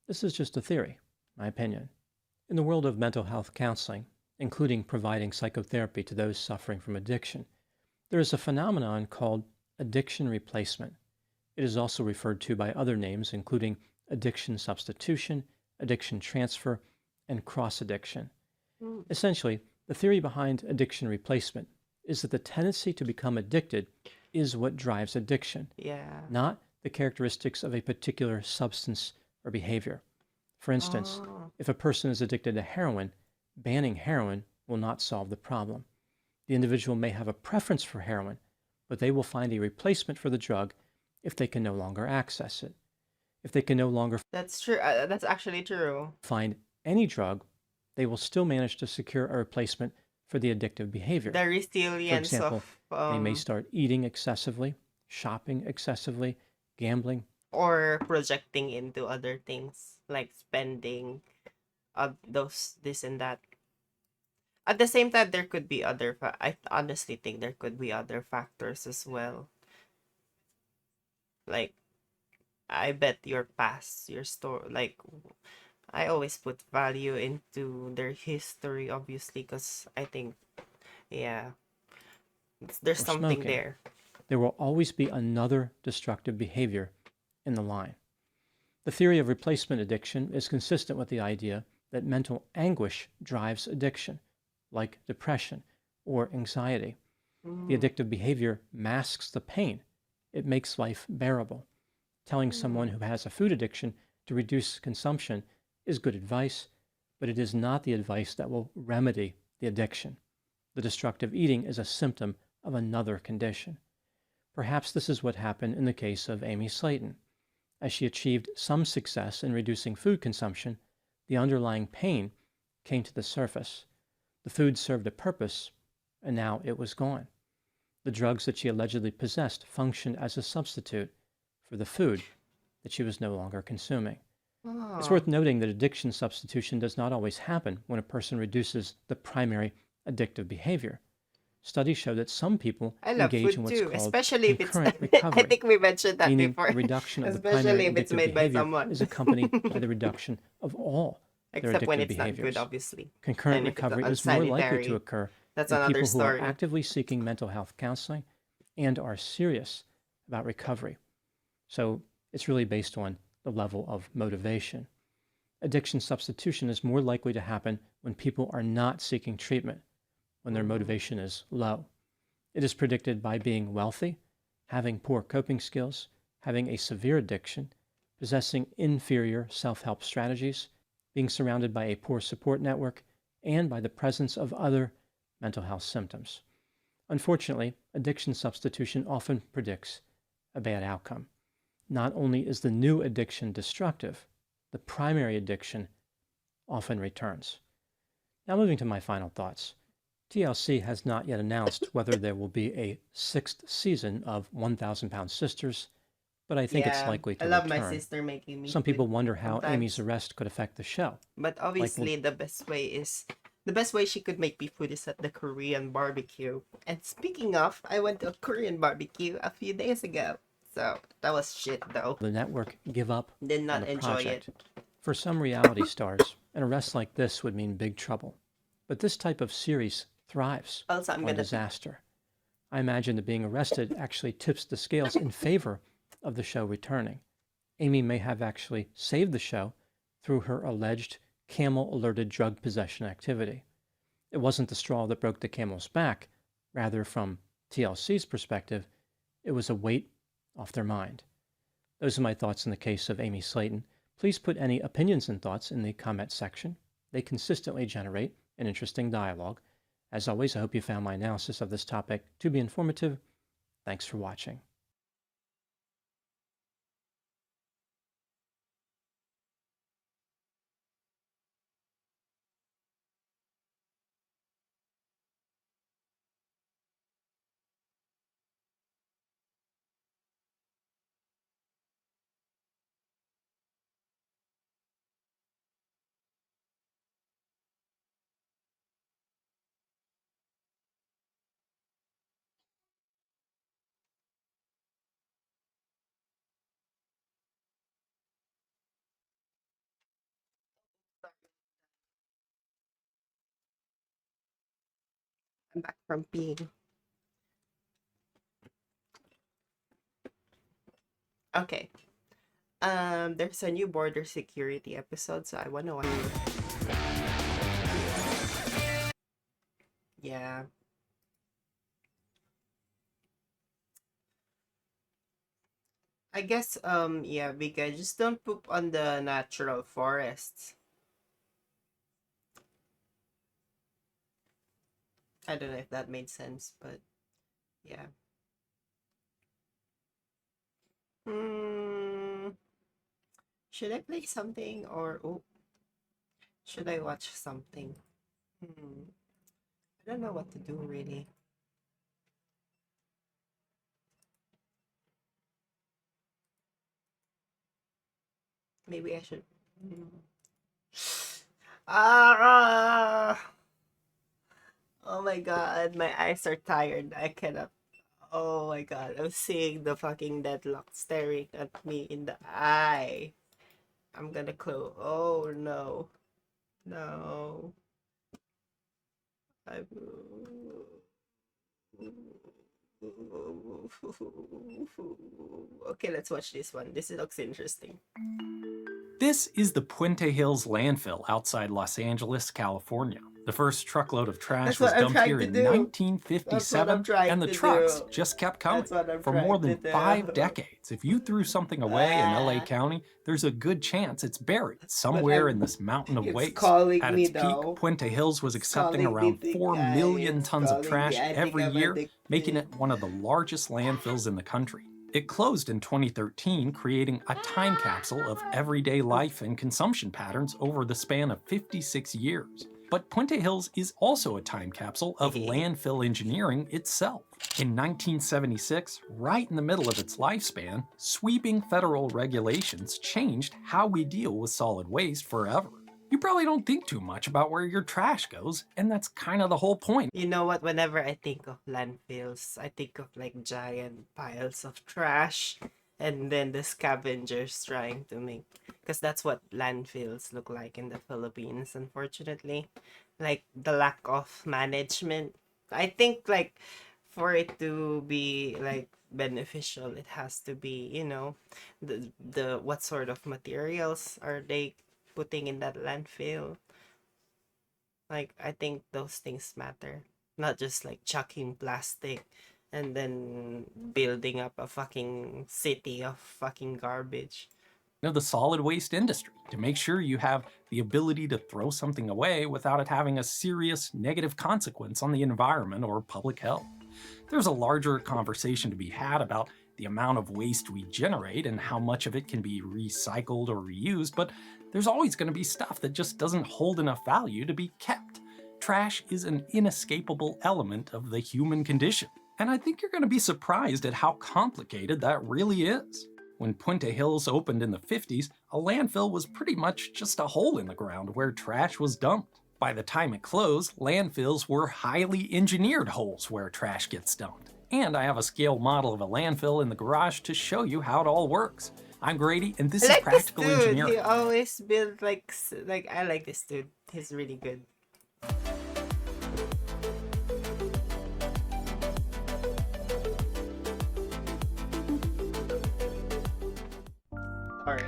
This is just a theory, my opinion. In the world of mental health counseling, including providing psychotherapy to those suffering from addiction, there is a phenomenon called addiction replacement. It is also referred to by other names, including addiction substitution, addiction transfer, and cross-addiction. Essentially, the theory behind addiction replacement is that the tendency to become addicted is what drives addiction, Yeah. not the characteristics of a particular substance or behavior. For instance, Oh. if a person is addicted to heroin, banning heroin will not solve the problem. The individual may have a preference for heroin, but they will find a replacement for the drug if they can no longer access it. If they can no longer That's true. That's actually true. find any drug, they will still manage to secure a replacement for the addictive behavior. The For resilience example, of they may start eating excessively, shopping excessively, gambling, or projecting into other things like spending this and that. At the same time, there could be I honestly think there could be other factors as well. Like, I bet your past, your story, like, I always put value into their history, obviously, because I think, yeah, there's or something smoking. there. There will always be another destructive behavior in the line. The theory of replacement addiction is consistent with the idea that mental anguish drives addiction, like depression or anxiety. The addictive behavior masks the pain. It makes life bearable. Telling someone who has a food addiction to reduce consumption is good advice, but it is not the advice that will remedy the addiction. The destructive eating is a symptom of another condition. Perhaps this is what happened in the case of Amy Slayton. As she achieved some success in reducing food consumption, the underlying pain came to the surface. The food served a purpose, and now it was gone. The drugs that she allegedly possessed functioned as a substitute for the food that she was no longer consuming. It's worth noting that addiction substitution does not always happen when a person reduces the primary addictive behavior. Studies show that some people I love engage food in what's too, called especially if it's. concurrent I recovery, think we mentioned that meaning before. the reduction of the Especially primary if it's addictive made by behavior someone. is accompanied by the reduction of all their Except when addictive it's not behaviors. good, obviously. Concurrent And if it's recovery is more likely unsanitary, to occur that's in another people who are story. actively seeking mental health counseling and are serious about recovery. So it's really based on the level of motivation. Addiction substitution is more likely to happen when people are not seeking treatment, when their motivation is low. It is predicted by being wealthy, having poor coping skills, having a severe addiction, possessing inferior self-help strategies, being surrounded by a poor support network, and by the presence of other mental health symptoms. Unfortunately, addiction substitution often predicts a bad outcome. Not only is the new addiction destructive, the primary addiction often returns. Now moving to my final thoughts. TLC has not yet announced whether there will be a 6th season of 1,000 Pound Sisters, but I think it's Yeah, likely to I love return. my sister making me Some food people wonder how sometimes. Amy's arrest could affect the show. But obviously, the best way she could make me food is at the Korean barbecue. And speaking of, I went to a Korean barbecue a few days ago. So that was shit though. The network give up Did on not the enjoy project. it. For some reality stars, an arrest like this would mean big trouble. But this type of series thrives Also, I'm on gonna disaster. I imagine that being arrested actually tips the scales in favor of the show returning. Amy may have actually saved the show through her alleged camel-alerted drug possession activity. It wasn't the straw that broke the camel's back. Rather, from TLC's perspective, it was a weight off their mind. Those are my thoughts in the case of Amy Slayton. Please put any opinions and thoughts in the comment section. They consistently generate an interesting dialogue. As always, I hope you found my analysis of this topic to be informative. Thanks for watching. I'm back from peeing. Okay. There's a new border security episode, so I wanna watch it. Yeah. I guess, yeah, because just don't poop on the natural forests. I don't know if that made sense, but yeah. Should I play something or should I watch something? I don't know what to do really. Maybe I should. Oh my god, my eyes are tired. I cannot. Oh my god, I'm seeing the fucking deadlock staring at me in the eye. I'm gonna close. Oh no. No. Okay, let's watch this one. This looks interesting. This is the Puente Hills landfill outside Los Angeles, California. The first truckload of trash was dumped here in 1957, and the trucks just kept coming for more than 5 decades. If you threw something away in LA County, there's a good chance it's buried somewhere in this mountain of waste. At its peak, Puente Hills was accepting around 4 million tons of trash every year, making it one of the largest landfills in the country. It closed in 2013, creating a time capsule of everyday life and consumption patterns over the span of 56 years. But Puente Hills is also a time capsule of landfill engineering itself. In 1976, right in the middle of its lifespan, sweeping federal regulations changed how we deal with solid waste forever. You probably don't think too much about where your trash goes, and that's kind of the whole point. You know what? Whenever I think of landfills, I think of like giant piles of trash and then the scavengers trying to make, because that's what landfills look like in the Philippines, unfortunately. Like the lack of management. I think like for it to be like beneficial, it has to be, you know, the what sort of materials are they putting in that landfill. Like, I think those things matter. Not just like chucking plastic and then building up a fucking city of fucking garbage. The solid waste industry to make sure you have the ability to throw something away without it having a serious negative consequence on the environment or public health. There's a larger conversation to be had about the amount of waste we generate and how much of it can be recycled or reused, but there's always going to be stuff that just doesn't hold enough value to be kept. Trash is an inescapable element of the human condition, and I think you're going to be surprised at how complicated that really is. When Puente Hills opened in the 50s, a landfill was pretty much just a hole in the ground where trash was dumped. By the time it closed, landfills were highly engineered holes where trash gets dumped. And I have a scale model of a landfill in the garage to show you how it all works. I'm Grady, and this is Practical Engineering. He always builds like I like this dude. He's really good. Sorry.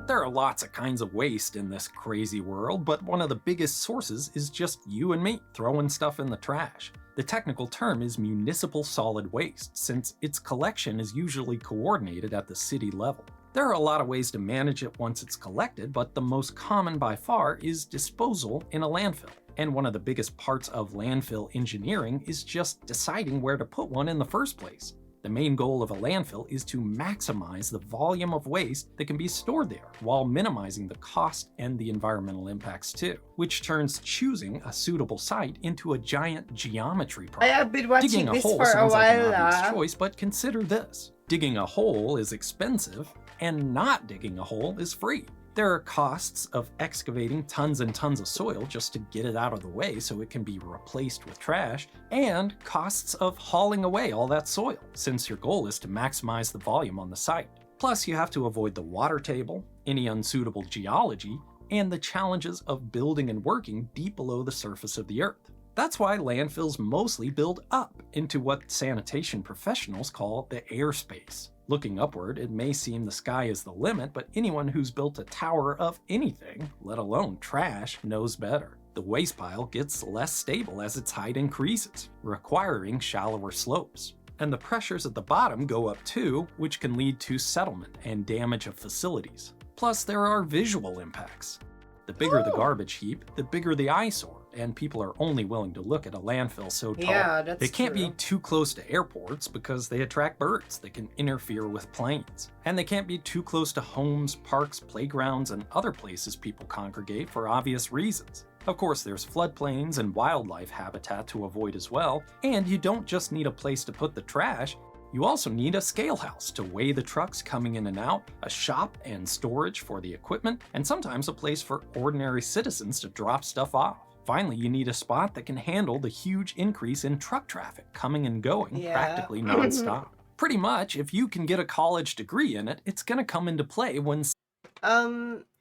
There are lots of kinds of waste in this crazy world, but one of the biggest sources is just you and me throwing stuff in the trash. The technical term is municipal solid waste, since its collection is usually coordinated at the city level. There are a lot of ways to manage it once it's collected, but the most common by far is disposal in a landfill. And one of the biggest parts of landfill engineering is just deciding where to put one in the first place. The main goal of a landfill is to maximize the volume of waste that can be stored there, while minimizing the cost and the environmental impacts too, which turns choosing a suitable site into a giant geometry problem. I have been watching Digging a this hole for a sounds like an while. obvious choice, but consider this. Digging a hole is expensive, and not digging a hole is free. There are costs of excavating tons and tons of soil just to get it out of the way so it can be replaced with trash, and costs of hauling away all that soil, since your goal is to maximize the volume on the site. Plus, you have to avoid the water table, any unsuitable geology, and the challenges of building and working deep below the surface of the earth. That's why landfills mostly build up into what sanitation professionals call the airspace. Looking upward, it may seem the sky is the limit, but anyone who's built a tower of anything, let alone trash, knows better. The waste pile gets less stable as its height increases, requiring shallower slopes. And the pressures at the bottom go up too, which can lead to settlement and damage of facilities. Plus, there are visual impacts. The bigger the garbage heap, the bigger the eyesore, and people are only willing to look at a landfill so tall. Yeah, that's They can't true. be too close to airports because they attract birds that can interfere with planes. And they can't be too close to homes, parks, playgrounds, and other places people congregate for obvious reasons. Of course, there's floodplains and wildlife habitat to avoid as well, and you don't just need a place to put the trash, you also need a scale house to weigh the trucks coming in and out, a shop and storage for the equipment, and sometimes a place for ordinary citizens to drop stuff off. Finally, you need a spot that can handle the huge increase in truck traffic coming and going practically nonstop. Pretty much, if you can get a college degree in it, it's gonna come into play when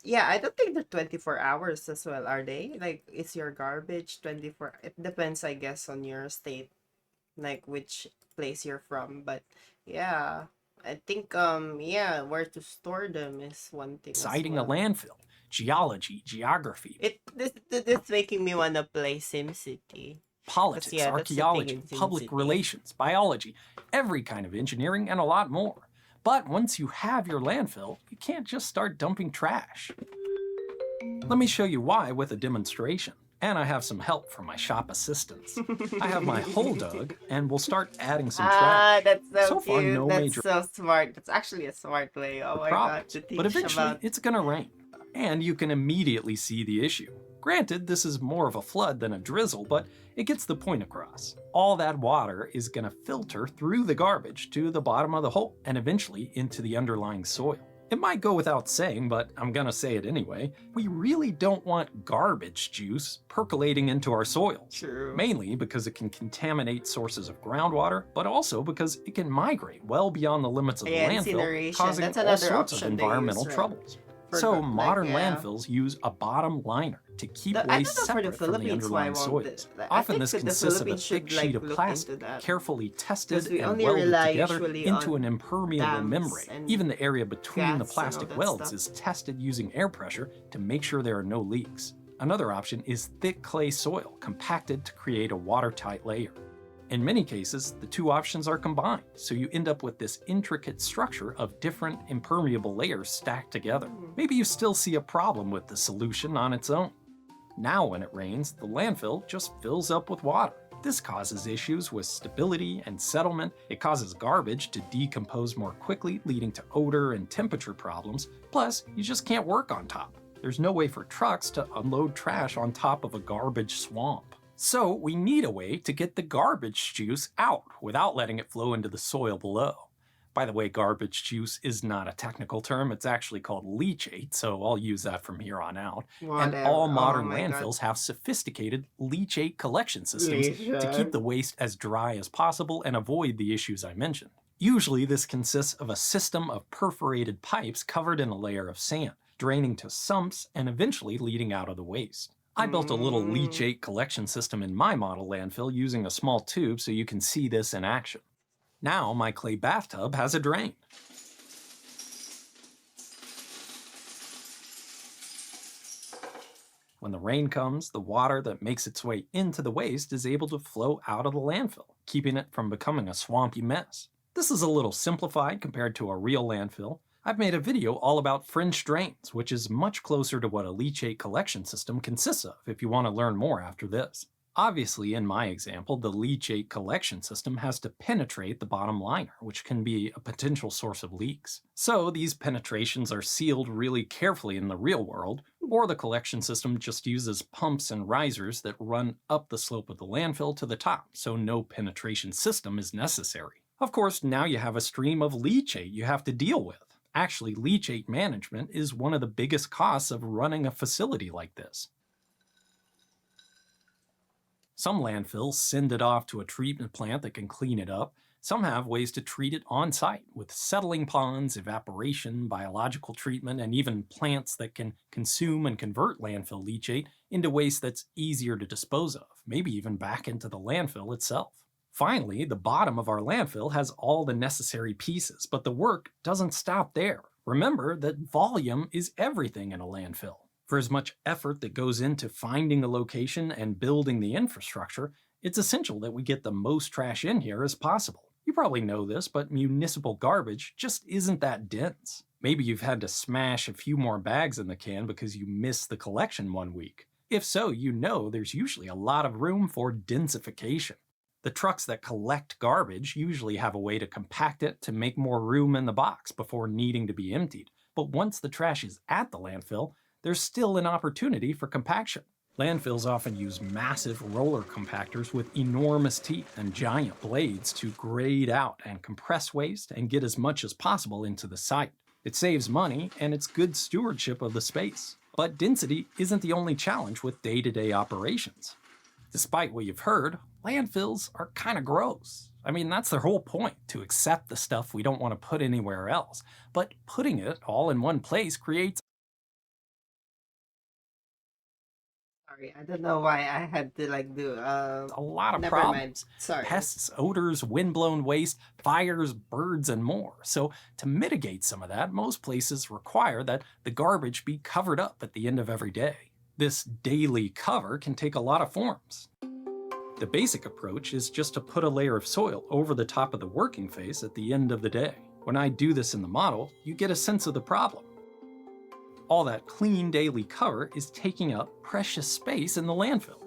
Yeah, I don't think they're 24 hours as well, are they? Like, is your garbage 24? It depends, I guess, on your state, like which place you're from. But yeah, I think yeah, where to store them is one thing. citing a landfill, geology, geography, It's making me wanna play SimCity. politics, yeah, that's the thing archaeology, in public SimCity. relations, biology, every kind of engineering, and a lot more. But once you have your landfill, you can't just start dumping trash. Let me show you why with a demonstration. And I have some help from my shop assistants. I have my hole dug, and we'll start adding some trash. That's so, So far, cute. no That's major so smart. That's actually a smart way. Oh my god, problems. to teach But eventually, about. it's gonna rain. And you can immediately see the issue. Granted, this is more of a flood than a drizzle, but it gets the point across. All that water is gonna filter through the garbage to the bottom of the hole and eventually into the underlying soil. It might go without saying, but I'm gonna say it anyway. We really don't want garbage juice percolating into our soils. True. Mainly because it can contaminate sources of groundwater, but also because it can migrate well beyond the limits of the Yeah, landfill, incineration. causing That's all another sorts of option they use, environmental right? troubles. For So the- modern yeah. landfills use a bottom liner to keep I don't waste know for the separate from the Philippines why underlying won't soils. I Often think this that the consists of a Philippines should, thick sheet of look plastic, into that. carefully tested we and only welded rely together usually into on an impermeable dams membrane. and Even the area between the gas and all plastic that welds stuff. is tested using air pressure to make sure there are no leaks. Another option is thick clay soil compacted to create a watertight layer. In many cases, the two options are combined, so you end up with this intricate structure of different impermeable layers stacked together. Maybe you still see a problem with the solution on its own. Now when it rains, the landfill just fills up with water. This causes issues with stability and settlement. It causes garbage to decompose more quickly, leading to odor and temperature problems. Plus, you just can't work on top. There's no way for trucks to unload trash on top of a garbage swamp. So we need a way to get the garbage juice out without letting it flow into the soil below. By the way, garbage juice is not a technical term. It's actually called leachate, so I'll use that from here on out. And Whatever. all Oh modern my God. landfills have sophisticated leachate collection systems to Leachate. keep the waste as dry as possible and avoid the issues I mentioned. Usually this consists of a system of perforated pipes covered in a layer of sand, draining to sumps and eventually leading out of the waste. I built a little leachate collection system in my model landfill using a small tube so you can see this in action. Now my clay bathtub has a drain. When the rain comes, the water that makes its way into the waste is able to flow out of the landfill, keeping it from becoming a swampy mess. This is a little simplified compared to a real landfill. I've made a video all about French drains, which is much closer to what a leachate collection system consists of if you want to learn more after this. Obviously, in my example, the leachate collection system has to penetrate the bottom liner, which can be a potential source of leaks. So these penetrations are sealed really carefully in the real world, or the collection system just uses pumps and risers that run up the slope of the landfill to the top, so no penetration system is necessary. Of course, now you have a stream of leachate you have to deal with. Actually, leachate management is one of the biggest costs of running a facility like this. Some landfills send it off to a treatment plant that can clean it up. Some have ways to treat it on site with settling ponds, evaporation, biological treatment, and even plants that can consume and convert landfill leachate into waste that's easier to dispose of, maybe even back into the landfill itself. Finally, the bottom of our landfill has all the necessary pieces, but the work doesn't stop there. Remember that volume is everything in a landfill. For as much effort that goes into finding a location and building the infrastructure, it's essential that we get the most trash in here as possible. You probably know this, but municipal garbage just isn't that dense. Maybe you've had to smash a few more bags in the can because you missed the collection one week. If so, you know there's usually a lot of room for densification. The trucks that collect garbage usually have a way to compact it to make more room in the box before needing to be emptied. But once the trash is at the landfill, there's still an opportunity for compaction. Landfills often use massive roller compactors with enormous teeth and giant blades to grade out and compress waste and get as much as possible into the site. It saves money and it's good stewardship of the space. But density isn't the only challenge with day-to-day operations. Despite what you've heard, landfills are kind of gross. I mean, that's their whole point, to accept the stuff we don't want to put anywhere else. But putting it all in one place creates... Sorry, I don't know why I had to do a lot of never problems. mind. Sorry. Pests, odors, windblown waste, fires, birds, and more. So to mitigate some of that, most places require that the garbage be covered up at the end of every day. This daily cover can take a lot of forms. The basic approach is just to put a layer of soil over the top of the working face at the end of the day. When I do this in the model, you get a sense of the problem. All that clean daily cover is taking up precious space in the landfill.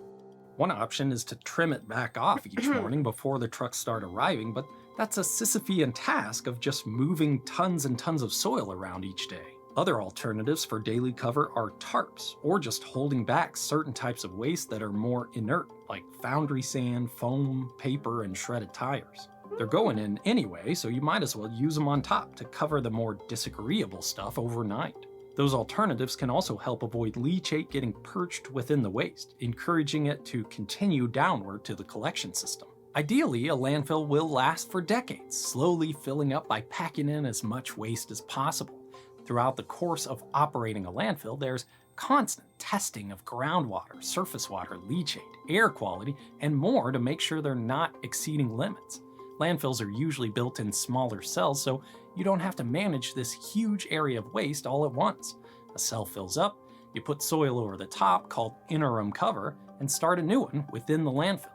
One option is to trim it back off each morning before the trucks start arriving, but that's a Sisyphean task of just moving tons and tons of soil around each day. Other alternatives for daily cover are tarps, or just holding back certain types of waste that are more inert, like foundry sand, foam, paper, and shredded tires. They're going in anyway, so you might as well use them on top to cover the more disagreeable stuff overnight. Those alternatives can also help avoid leachate getting perched within the waste, encouraging it to continue downward to the collection system. Ideally, a landfill will last for decades, slowly filling up by packing in as much waste as possible. Throughout the course of operating a landfill, there's constant testing of groundwater, surface water, leachate, air quality, and more to make sure they're not exceeding limits. Landfills are usually built in smaller cells, so you don't have to manage this huge area of waste all at once. A cell fills up, you put soil over the top, called interim cover, and start a new one within the landfill.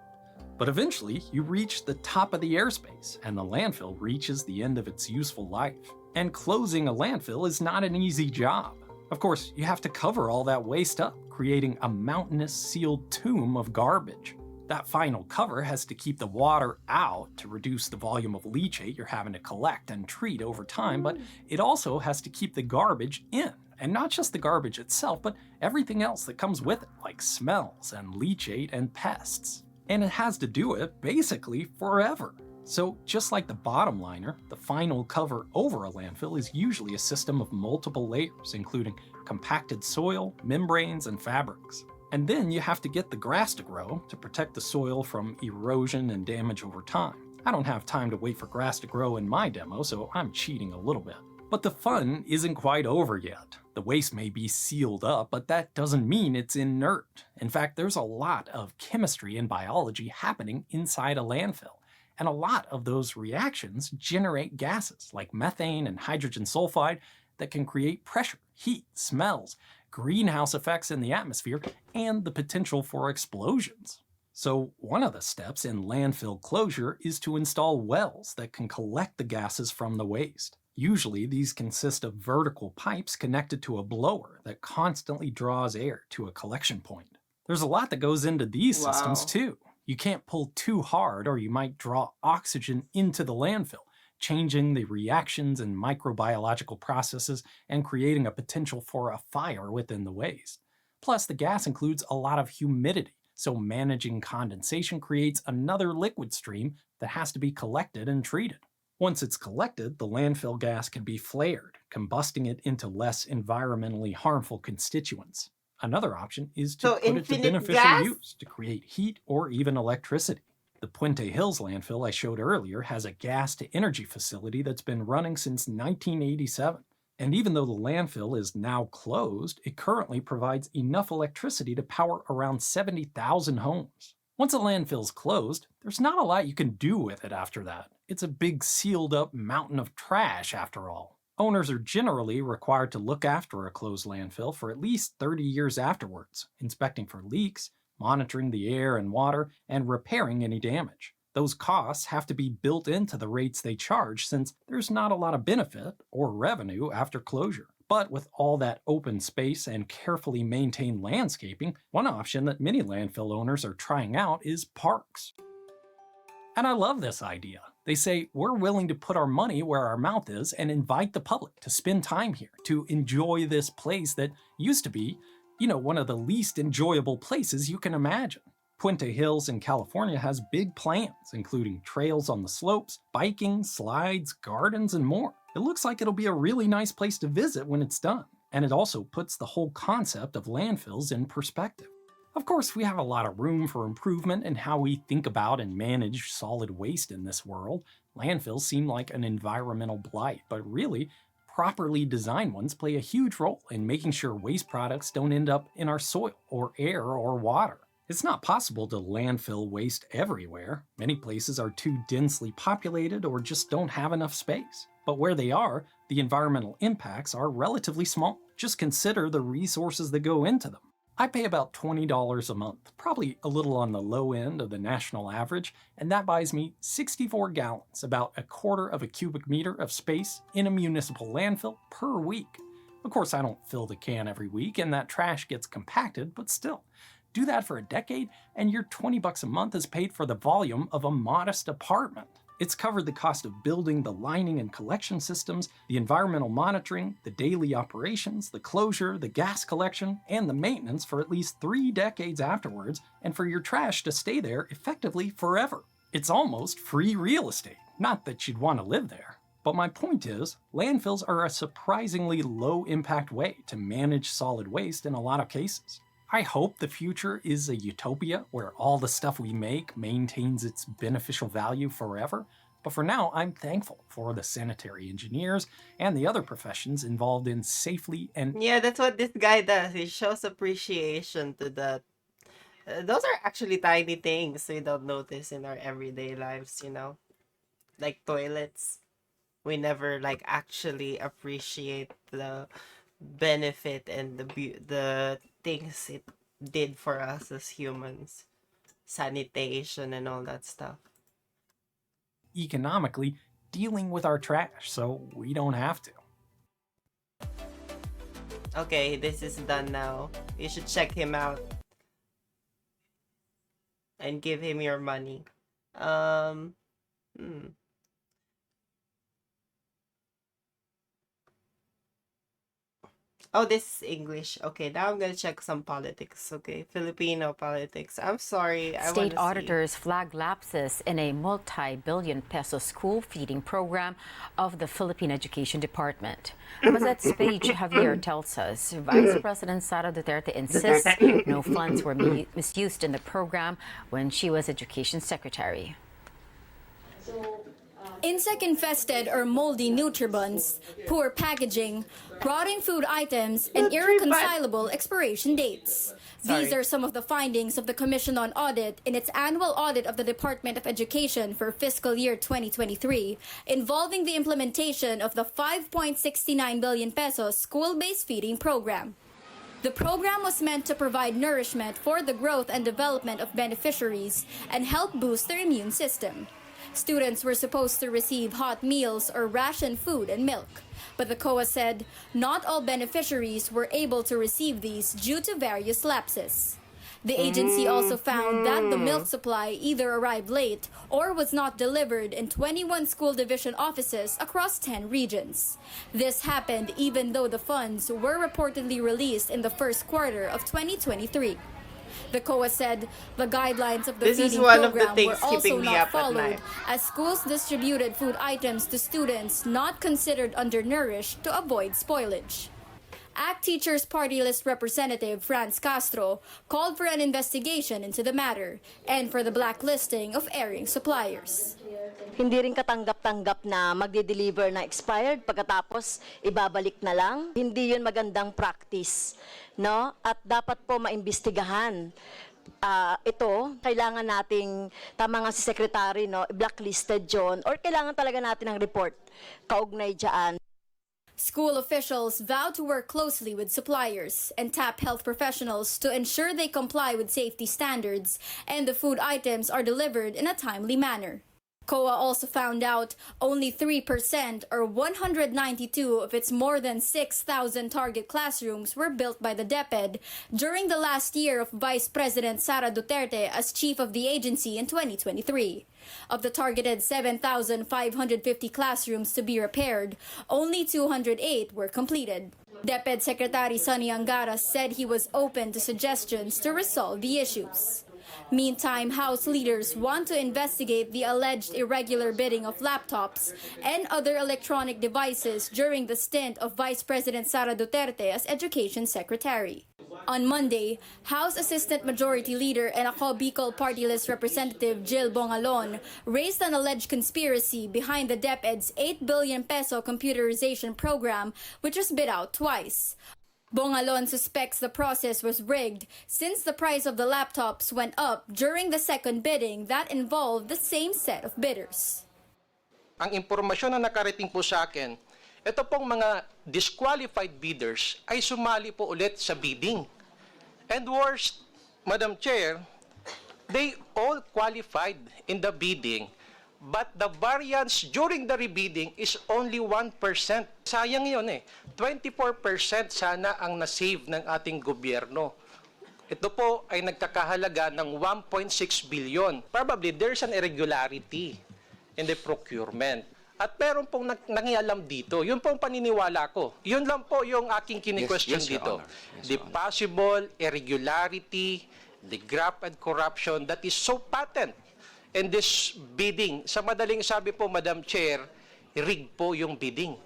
But eventually, you reach the top of the airspace, and the landfill reaches the end of its useful life. And closing a landfill is not an easy job. Of course, you have to cover all that waste up, creating a mountainous sealed tomb of garbage. That final cover has to keep the water out to reduce the volume of leachate you're having to collect and treat over time, but it also has to keep the garbage in. And not just the garbage itself, but everything else that comes with it, like smells and leachate and pests. And it has to do it basically forever. So just like the bottom liner, the final cover over a landfill is usually a system of multiple layers, including compacted soil, membranes, and fabrics. And then you have to get the grass to grow to protect the soil from erosion and damage over time. I don't have time to wait for grass to grow in my demo, so I'm cheating a little bit. But the fun isn't quite over yet. The waste may be sealed up, but that doesn't mean it's inert. In fact, there's a lot of chemistry and biology happening inside a landfill. And a lot of those reactions generate gases like methane and hydrogen sulfide that can create pressure, heat, smells, greenhouse effects in the atmosphere, and the potential for explosions. So one of the steps in landfill closure is to install wells that can collect the gases from the waste. Usually these consist of vertical pipes connected to a blower that constantly draws air to a collection point. There's a lot that goes into these systems too. You can't pull too hard or you might draw oxygen into the landfill, changing the reactions and microbiological processes and creating a potential for a fire within the waste. Plus, the gas includes a lot of humidity, so managing condensation creates another liquid stream that has to be collected and treated. Once it's collected, the landfill gas can be flared, combusting it into less environmentally harmful constituents. Another option is to put it to beneficial use to create heat or even electricity. The Puente Hills landfill I showed earlier has a gas-to-energy facility that's been running since 1987. And even though the landfill is now closed, it currently provides enough electricity to power around 70,000 homes. Once a landfill's closed, there's not a lot you can do with it after that. It's a big sealed-up mountain of trash after all. Owners are generally required to look after a closed landfill for at least 30 years afterwards, inspecting for leaks, monitoring the air and water, and repairing any damage. Those costs have to be built into the rates they charge since there's not a lot of benefit or revenue after closure. But with all that open space and carefully maintained landscaping, one option that many landfill owners are trying out is parks. And I love this idea. They say, we're willing to put our money where our mouth is and invite the public to spend time here, to enjoy this place that used to be, one of the least enjoyable places you can imagine. Puente Hills in California has big plans, including trails on the slopes, biking, slides, gardens, and more. It looks like it'll be a really nice place to visit when it's done, and it also puts the whole concept of landfills in perspective. Of course, we have a lot of room for improvement in how we think about and manage solid waste in this world. Landfills seem like an environmental blight, but really, properly designed ones play a huge role in making sure waste products don't end up in our soil or air or water. It's not possible to landfill waste everywhere. Many places are too densely populated or just don't have enough space. But where they are, the environmental impacts are relatively small. Just consider the resources that go into them. I pay about $20 a month, probably a little on the low end of the national average, and that buys me 64 gallons, about a quarter of a cubic meter of space in a municipal landfill per week. Of course, I don't fill the can every week, and that trash gets compacted, but still. Do that for a decade, and your $20 a month is paid for the volume of a modest apartment. It's covered the cost of building the lining and collection systems, the environmental monitoring, the daily operations, the closure, the gas collection, and the maintenance for at least 3 decades afterwards, and for your trash to stay there effectively forever. It's almost free real estate. Not that you'd want to live there. But my point is, landfills are a surprisingly low-impact way to manage solid waste in a lot of cases. I hope the future is a utopia where all the stuff we make maintains its beneficial value forever, but for now I'm thankful for the sanitary engineers and the other professions involved in safely and... Yeah, that's what this guy does. He shows appreciation to that. Those are actually tiny things we don't notice in our everyday lives, Like toilets. We never actually appreciate the benefit and the things it did for us as humans. Sanitation and all that stuff. Economically dealing with our trash, so we don't have to. Okay, this is done now. You should check him out. And give him your money. Oh, this is English. Okay, now I'm gonna check some politics. Okay, Filipino politics. I'm sorry. State auditors flagged lapses in a multi-billion peso school feeding program of the Philippine Education Department. Gazette's Paige Javier tells us Vice President Sara Duterte insists no funds were misused in the program when she was Education Secretary. Insect-infested or moldy Nutribuns, poor packaging, rotting food items, and irreconcilable expiration dates. These are some of the findings of the Commission on Audit in its annual audit of the Department of Education for fiscal year 2023, involving the implementation of the 5.69 billion pesos school-based feeding program. The program was meant to provide nourishment for the growth and development of beneficiaries and help boost their immune system. Students were supposed to receive hot meals or ration food and milk, but the COA said not all beneficiaries were able to receive these due to various lapses. The agency also found that the milk supply either arrived late or was not delivered in 21 school division offices across 10 regions. This happened even though the funds were reportedly released in the first quarter of 2023. The COA said the guidelines of the feeding program were also not followed as schools distributed food items to students not considered undernourished to avoid spoilage. ACT Teachers Party List Representative Franz Castro called for an investigation into the matter and for the blacklisting of erring suppliers. Hindi rin katanggap-tanggap na magde-deliver na expired pagkatapos ibabalik na lang. Hindi yun magandang practice, no? At dapat po maimbestigahan. Ito, kailangan nating, tama nga si Secretary, no, blacklisted yun, or kailangan talaga natin ng report kaugnay dyan. School officials vow to work closely with suppliers and tap health professionals to ensure they comply with safety standards and the food items are delivered in a timely manner. COA also found out only 3% or 192 of its more than 6,000 target classrooms were built by the DepEd during the last year of Vice President Sara Duterte as chief of the agency in 2023. Of the targeted 7,550 classrooms to be repaired, only 208 were completed. DepEd Secretary Sonny Angara said he was open to suggestions to resolve the issues. Meantime, House leaders want to investigate the alleged irregular bidding of laptops and other electronic devices during the stint of Vice President Sara Duterte as Education Secretary. On Monday, House Assistant Majority Leader and Ako Bicol Party List Representative Jill Bongalon raised an alleged conspiracy behind the DepEd's 8 billion peso computerization program, which was bid out twice. Bongalon suspects the process was rigged since the price of the laptops went up during the second bidding that involved the same set of bidders. Ang impormasyon na nakarating po sa akin, ito pong mga disqualified bidders ay sumali po ulit sa bidding. And worst, Madam Chair, they all qualified in the bidding, but the variance during the rebidding is only 1%. Sayang yun eh. 24% sana ang nasave ng ating gobyerno. Ito po ay nagkakahalaga ng 1.6 billion. Probably there's an irregularity in the procurement. At meron pong nangialam dito. Yun pong paniniwala ko. Yun lang po yung aking kini-question dito. The possible irregularity, the graft and corruption that is so patent in this bidding. Sa madaling sabi po, Madam Chair, rig po yung bidding.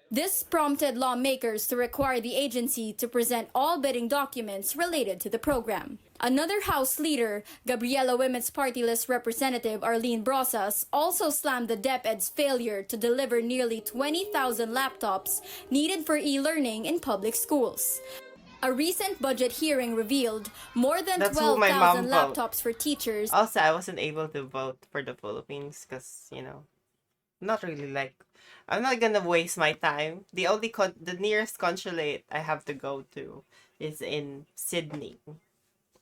This prompted lawmakers to require the agency to present all bidding documents related to the program. Another House leader, Gabriela Women's Party List Representative Arlene Brosas, also slammed the DepEd's failure to deliver nearly 20,000 laptops needed for e-learning in public schools. A recent budget hearing revealed more than 12,000 laptops for teachers. Also, I wasn't able to vote for the Philippines because, not really I'm not gonna waste my time. The nearest consulate I have to go to is in Sydney.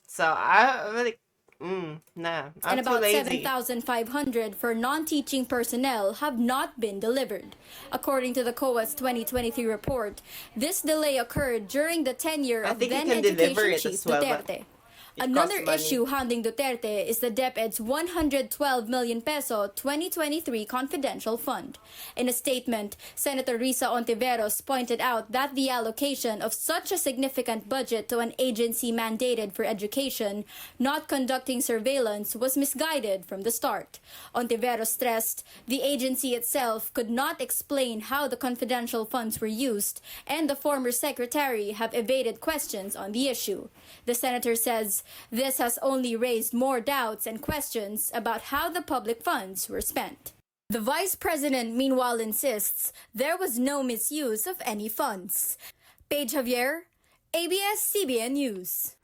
So I'm and about 7,500 for non-teaching personnel have not been delivered. According to the COA's 2023 report, this delay occurred during the tenure of then Education Chief Duterte. Another issue hounding Duterte is the DepEd's 112 million peso 2023 confidential fund. In a statement, Senator Risa Ontiveros pointed out that the allocation of such a significant budget to an agency mandated for education, not conducting surveillance, was misguided from the start. Ontiveros stressed the agency itself could not explain how the confidential funds were used, and the former secretary have evaded questions on the issue. The senator says this has only raised more doubts and questions about how the public funds were spent. The vice president meanwhile insists there was no misuse of any funds. Paige Javier, ABS-CBN News.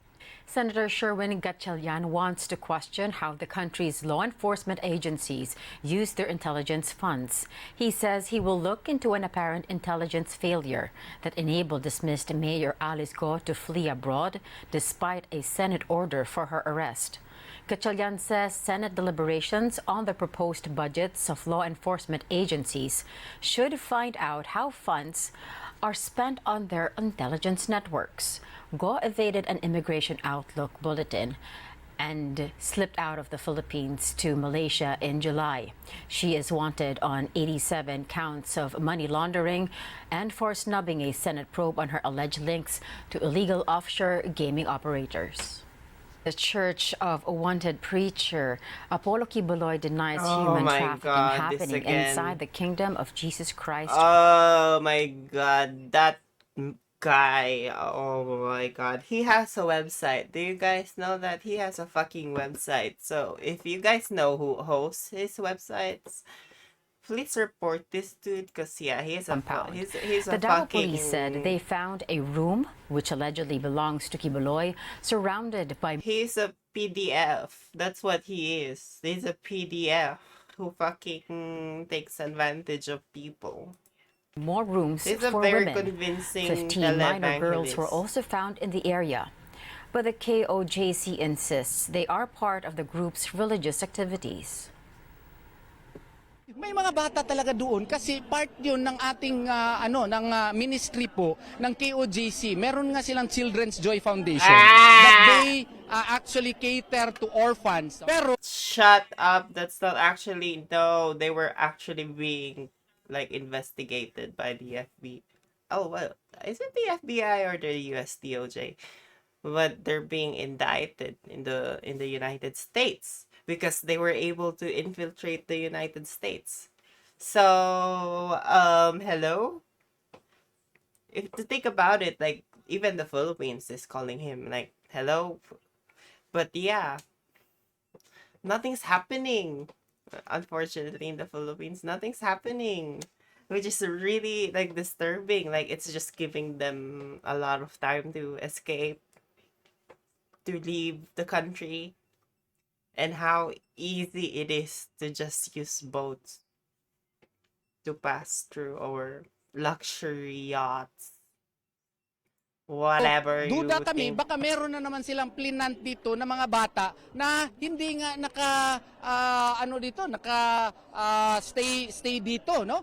Senator Sherwin Gatchalian wants to question how the country's law enforcement agencies use their intelligence funds. He says he will look into an apparent intelligence failure that enabled dismissed Mayor Alice Go to flee abroad despite a Senate order for her arrest. Gatchalian says Senate deliberations on the proposed budgets of law enforcement agencies should find out how funds are spent on their intelligence networks. Go evaded an immigration outlook bulletin and slipped out of the Philippines to Malaysia in July. She is wanted on 87 counts of money laundering and for snubbing a Senate probe on her alleged links to illegal offshore gaming operators. The Church of a Wanted Preacher, Apollo Kibuloy, denies human trafficking happening inside the kingdom of Jesus Christ. Oh my God, that guy. Oh my God, he has a website. Do you guys know that he has a fucking website? So if you guys know who hosts his websites, please report this dude, because he's a he's the a Davao fucking... police said they found a room which allegedly belongs to Kibuloy surrounded by... He's a PDF. That's what he is. He's a PDF who fucking takes advantage of people. More rooms It's a for very women. convincing 15 minor girls were televangelist. also found in the area. But the KOJC insists they are part of the group's religious activities. May mga bata talaga doon kasi part 'yun ng ating ministry po ng KOJC. Meron nga silang Children's Joy Foundation that they actually cater to orphans. Pero Shut up. That's not actually, no, they were actually being like investigated by the FBI. Oh, well, is it the FBI or the US DOJ? But they're being indicted in the United States because they were able to infiltrate the United States. So, hello? If to think about it, like, even the Philippines is calling him, like, hello? But yeah, nothing's happening. Unfortunately, in the Philippines, nothing's happening. Which is really, like, disturbing. Like, it's just giving them a lot of time to escape, to leave the country, and how easy it is to just use boats to pass through, or luxury yachts, whatever you duda kami, think. baka meron na naman silang plinant dito na mga bata na hindi nga stay dito, no?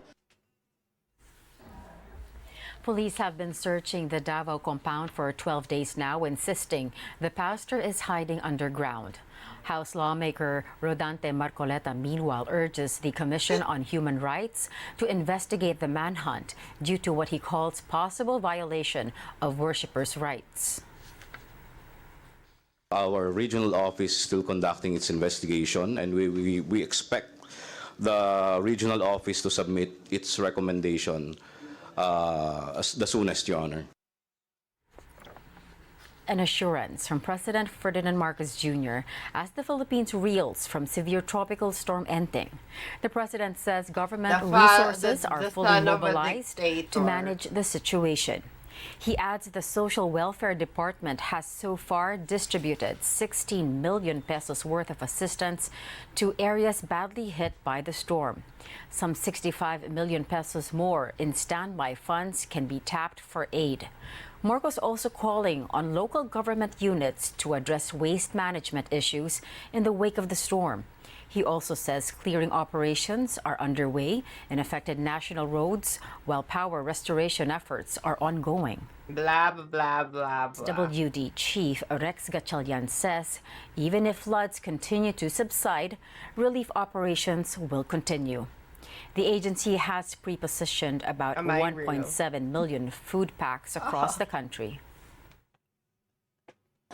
Police have been searching the Davao compound for 12 days now, insisting the pastor is hiding underground. House lawmaker Rodante Marcoleta, meanwhile, urges the Commission on Human Rights to investigate the manhunt due to what he calls possible violation of worshippers' rights. Our regional office is still conducting its investigation, and we expect the regional office to submit its recommendation the soonest, Your Honor. An assurance from President Ferdinand Marcos Jr. as the Philippines reels from severe tropical storm Enteng. The president says government resources are fully mobilized to manage the situation. He adds the Social Welfare Department has so far distributed 16 million pesos worth of assistance to areas badly hit by the storm. Some 65 million pesos more in standby funds can be tapped for aid. Marcos also calling on local government units to address waste management issues in the wake of the storm. He also says clearing operations are underway in affected national roads while power restoration efforts are ongoing. Blah, blah, blah, blah. WD Chief Rex Gatchalian says even if floods continue to subside, relief operations will continue. The agency has pre-positioned about 1.7 million food packs across the country.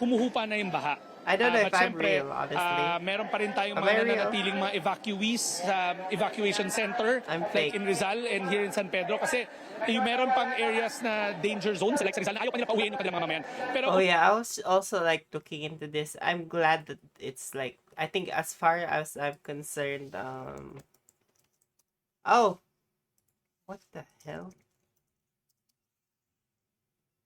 Humuhupa na yung baha. I don't know if I'm Siyempre, real, honestly. Meron pa rin tayong Am I mga real? nananatiling mga evacuees sa evacuation center like in Rizal and here in San Pedro kasi meron pang areas na danger zones like sa Rizal na ayaw pa nila pauwiin yung kanilang mga mamayan. Pero Oh yeah, I was also like looking into this. I'm glad that it's like, I think as far as I'm concerned, oh, what the hell?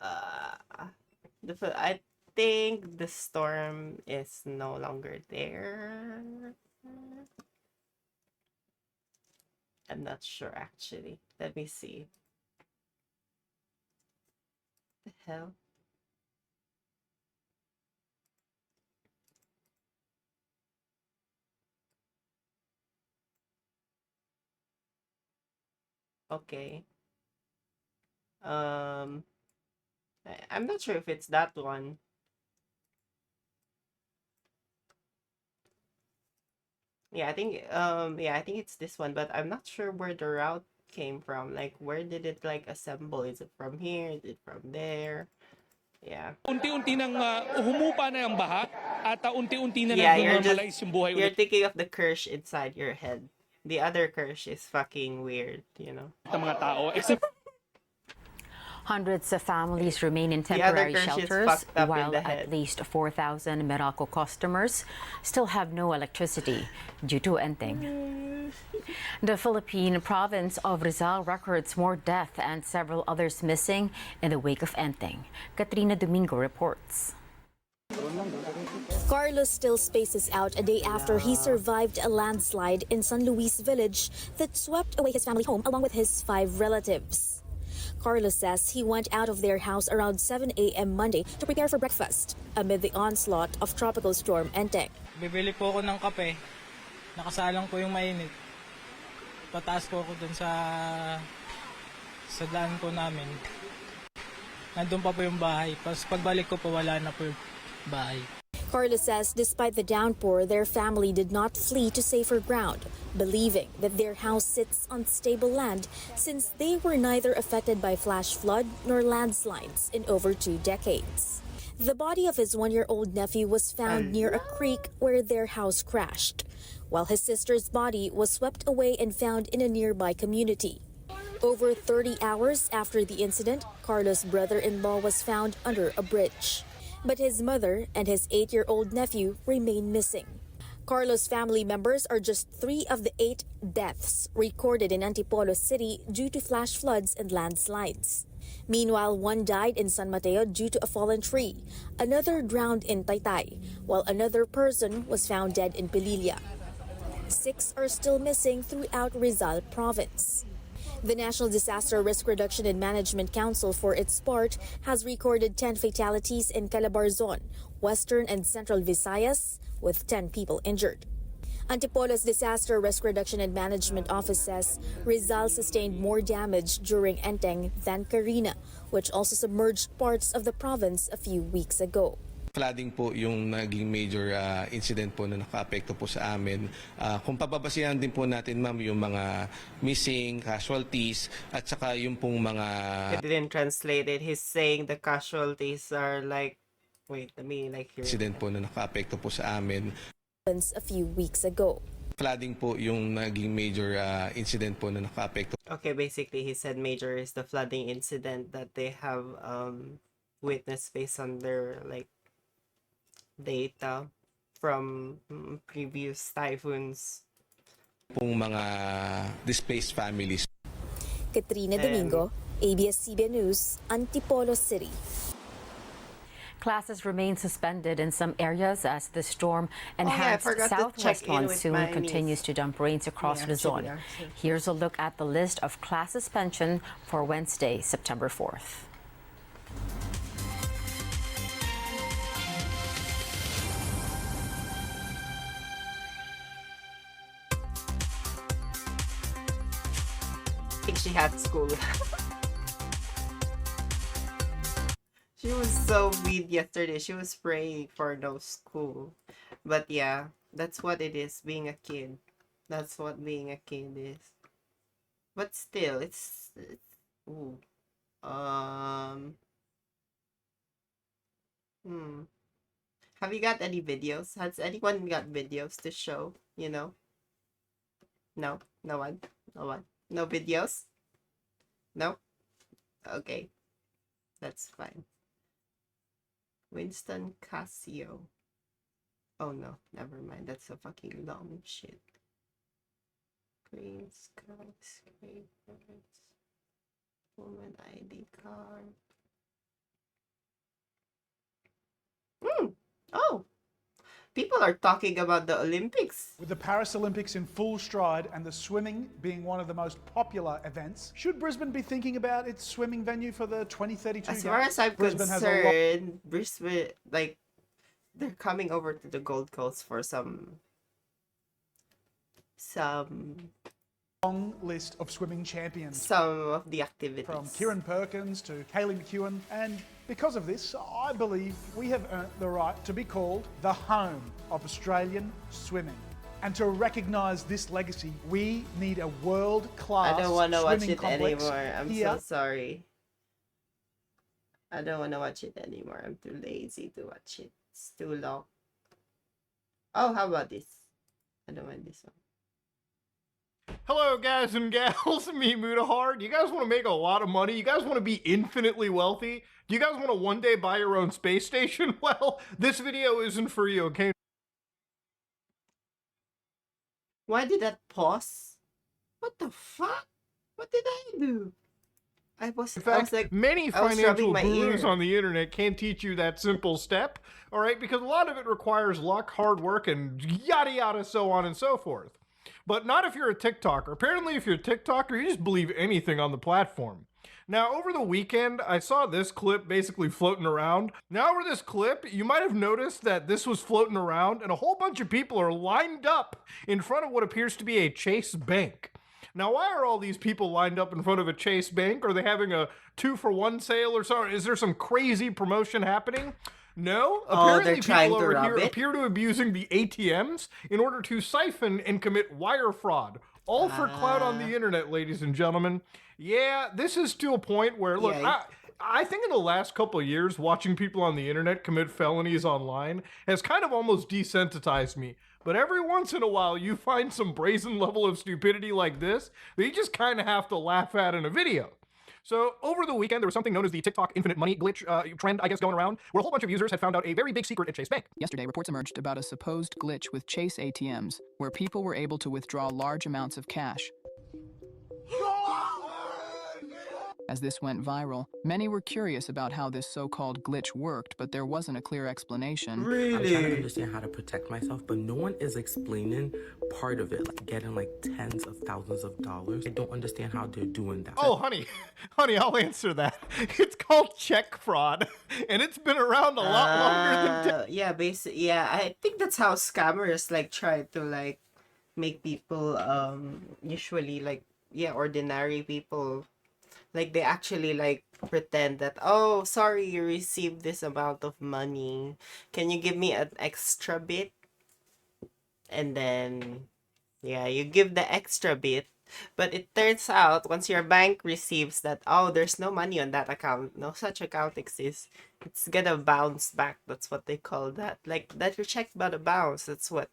I think the storm is no longer there. I'm not sure actually. Let me see. The hell? Okay. I'm not sure if it's that one. Yeah, I think it's this one, but I'm not sure where the route came from. Like, where did it like assemble? Is it from here? Is it from there? Yeah. unti-unti nang humupa na ang baha at unti-unti na Yeah, nag-normalize yung buhay you're ulit thinking of the Kirsch inside your head. The other Kirsch is fucking weird, you know. ng mga tao. Except Hundreds of families remain in The other temporary Kirsch is shelters, fucked up in while the at head. least 4,000 Meralco customers still have no electricity due to Enteng. The Philippine province of Rizal records more death and several others missing in the wake of Enteng. Katrina Domingo reports. Cars Carlos still spaces out a day after he survived a landslide in San Luis Village that swept away his family home along with his 5 relatives. Carlos says he went out of their house around 7 a.m. Monday to prepare for breakfast amid the onslaught of Tropical Storm Enteng. Bibili po ako ng kape. Nakasalang po yung mainit. Pataas po ako dun sa daan po namin. Nandun pa po yung bahay. Tapos pagbalik ko po wala na po yung bahay. Carlos says despite the downpour, their family did not flee to safer ground, believing that their house sits on stable land since they were neither affected by flash flood nor landslides in over 2 decades. The body of his 1-year-old nephew was found near a creek where their house crashed, while his sister's body was swept away and found in a nearby community. Over 30 hours after the incident, Carlos' brother-in-law was found under a bridge. But his mother and his 8-year-old nephew remain missing. Carlos' family members are just 3 of the 8 deaths recorded in Antipolo City due to flash floods and landslides. Meanwhile, 1 died in San Mateo due to a fallen tree, another drowned in Taytay, while another person was found dead in Pililla. 6 are still missing throughout Rizal Province. The National Disaster Risk Reduction and Management Council, for its part, has recorded 10 fatalities in Calabarzon, Western and Central Visayas, with 10 people injured. Antipolo's Disaster Risk Reduction and Management Office says Rizal sustained more damage during Enteng than Carina, which also submerged parts of the province a few weeks ago. Flooding po yung naging major incident po na naka-apekto po sa amin. Kung papabasihan din po natin, ma'am, yung mga missing, casualties, at saka yung pong mga... I didn't translate it. He's saying the casualties are like... Wait, let me like hear incident po na naka-apekto po sa amin. A few weeks ago. Flooding po yung naging major incident po na naka-apekto. Okay, basically he said major is the flooding incident that they have witnessed based on their like data from previous typhoons. Pong mga displaced families. Katrina Domingo, ABS-CBN News, Antipolo City. Classes remain suspended in some areas as the storm-enhanced southwest monsoon continues to dump rains across Luzon. Here's a look at the list of class suspension for Wednesday, September 4th. I think she had school. She was so weird yesterday. She was praying for no school. But yeah, that's what it is, being a kid. That's what being a kid is. But still, it's ooh. Have you got any videos? Has anyone got videos to show, you know? No? No one? No one? No videos? No? Okay. That's fine. Winston Casio. Oh no, never mind. That's a fucking long shit. Green skyscrapers. Woman ID card. Oh! People are talking about the Olympics. With the Paris Olympics in full stride and the swimming being one of the most popular events, should Brisbane be thinking about its swimming venue for the 2032 As far as I'm concerned, Brisbane, like, they're coming over to the Gold Coast for some long list of swimming champions. Some of the activities. From Kieran Perkins to Kaylee McEwen. And because of this, I believe we have earned the right to be called the home of Australian swimming. And to recognise this legacy, we need a world-class I don't want to watch swimming it complex anymore. I'm here. so sorry. I don't want to watch it anymore. I'm too lazy to watch it. It's too long. Oh, how about this? I don't want this one. Hello guys and gals, me Mutahar. Do you guys want to make a lot of money? You guys want to be infinitely wealthy? Do you guys want to one day buy your own space station? Well, this video isn't for you, okay? Why did that pause? What the fuck? What did I do? I was, In I fact, was like, many I was financial rubbing my gurus ear. on the internet can't teach you that simple step, all right? Because a lot of it requires luck, hard work, and yada yada, so on and so forth. But not if you're a TikToker. Apparently, if you're a TikToker, you just believe anything on the platform. Now, over the weekend, I saw this clip basically floating around. Now, over this clip, you might have noticed that this was floating around, and a whole bunch of people are lined up in front of what appears to be a Chase Bank. Now, why are all these people lined up in front of a Chase Bank? Are they having a 2-for-1 sale or something? Is there some crazy promotion happening? No. They're Apparently, trying people to over rob here it? appear to be using the ATMs in order to siphon and commit wire fraud. All for clout on the internet, ladies and gentlemen. Yeah, this is to a point where, look, Yeah. I think in the last couple of years, watching people on the internet commit felonies online has kind of almost desensitized me. But every once in a while, you find some brazen level of stupidity like this that you just kind of have to laugh at in a video. So over the weekend, there was something known as the TikTok infinite money glitch trend, I guess, going around, where a whole bunch of users had found out a very big secret at Chase Bank. Yesterday, reports emerged about a supposed glitch with Chase ATMs, where people were able to withdraw large amounts of cash. As this went viral, many were curious about how this so-called glitch worked, but there wasn't a clear explanation. I'm trying to understand how to protect myself, but no one is explaining part of it, like getting like tens of thousands of dollars. I don't understand how they're doing that. Oh, honey, I'll answer that. It's called check fraud, and it's been around a lot longer than... Yeah, basically, yeah, I think that's how scammers like try to like make people usually like, yeah, ordinary people, like they actually like pretend that, oh, sorry, you received this amount of money, can you give me an extra bit? And then yeah, you give the extra bit, but it turns out once your bank receives that, oh, there's no money on that account, no such account exists, it's gonna bounce back. That's what they call that, like that your check but a bounce. That's what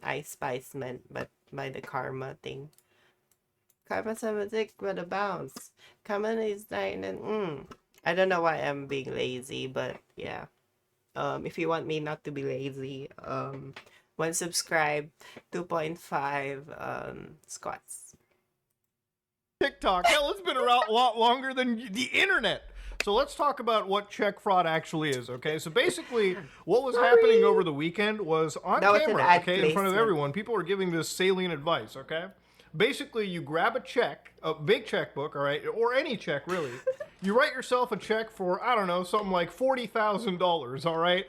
Ice Spice meant, but by the karma thing. Karma Samatic but a bounce. Karma is like, I don't know why I'm being lazy, but yeah. If you want me not to be lazy, 1 subscribe, 2.5 squats. TikTok, hell, it's been around a lot longer than the internet. So let's talk about what check fraud actually is, okay? So basically, what was happening over the weekend was on That was an camera, ad okay, in front of placement. everyone, people were giving this salient advice, okay? Basically, you grab a check, a big checkbook, all right, or any check, really. You write yourself a check for, I don't know, something like $40,000, all right?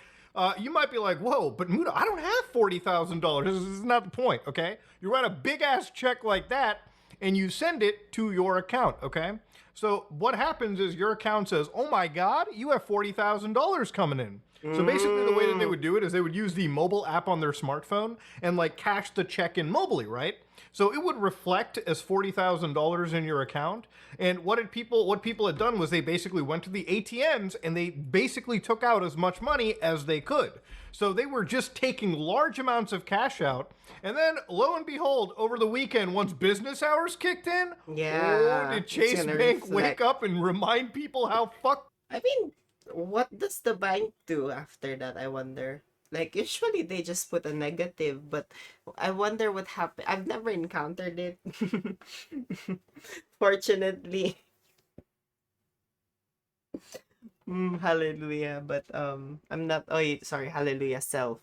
You might be like, whoa, but Muda, I don't have $40,000. This is not the point, okay? You write a big-ass check like that, and you send it to your account, okay? So what happens is your account says, oh my God, you have $40,000 coming in. So basically the way that they would do it is they would use the mobile app on their smartphone and like cash the check in mobily, right? So it would reflect as $40,000 in your account. And what people had done was they basically went to the ATMs and they basically took out as much money as they could. So they were just taking large amounts of cash out. And then lo and behold, over the weekend, once business hours kicked in, Yeah, did it's Chase gonna Bank reflect. wake up and remind people how fucked. I mean, what does the bank do after that, I wonder? Like, usually they just put a negative, but I wonder what happened. I've never encountered it. Fortunately. Hallelujah. But I'm not, sorry, hallelujah, self.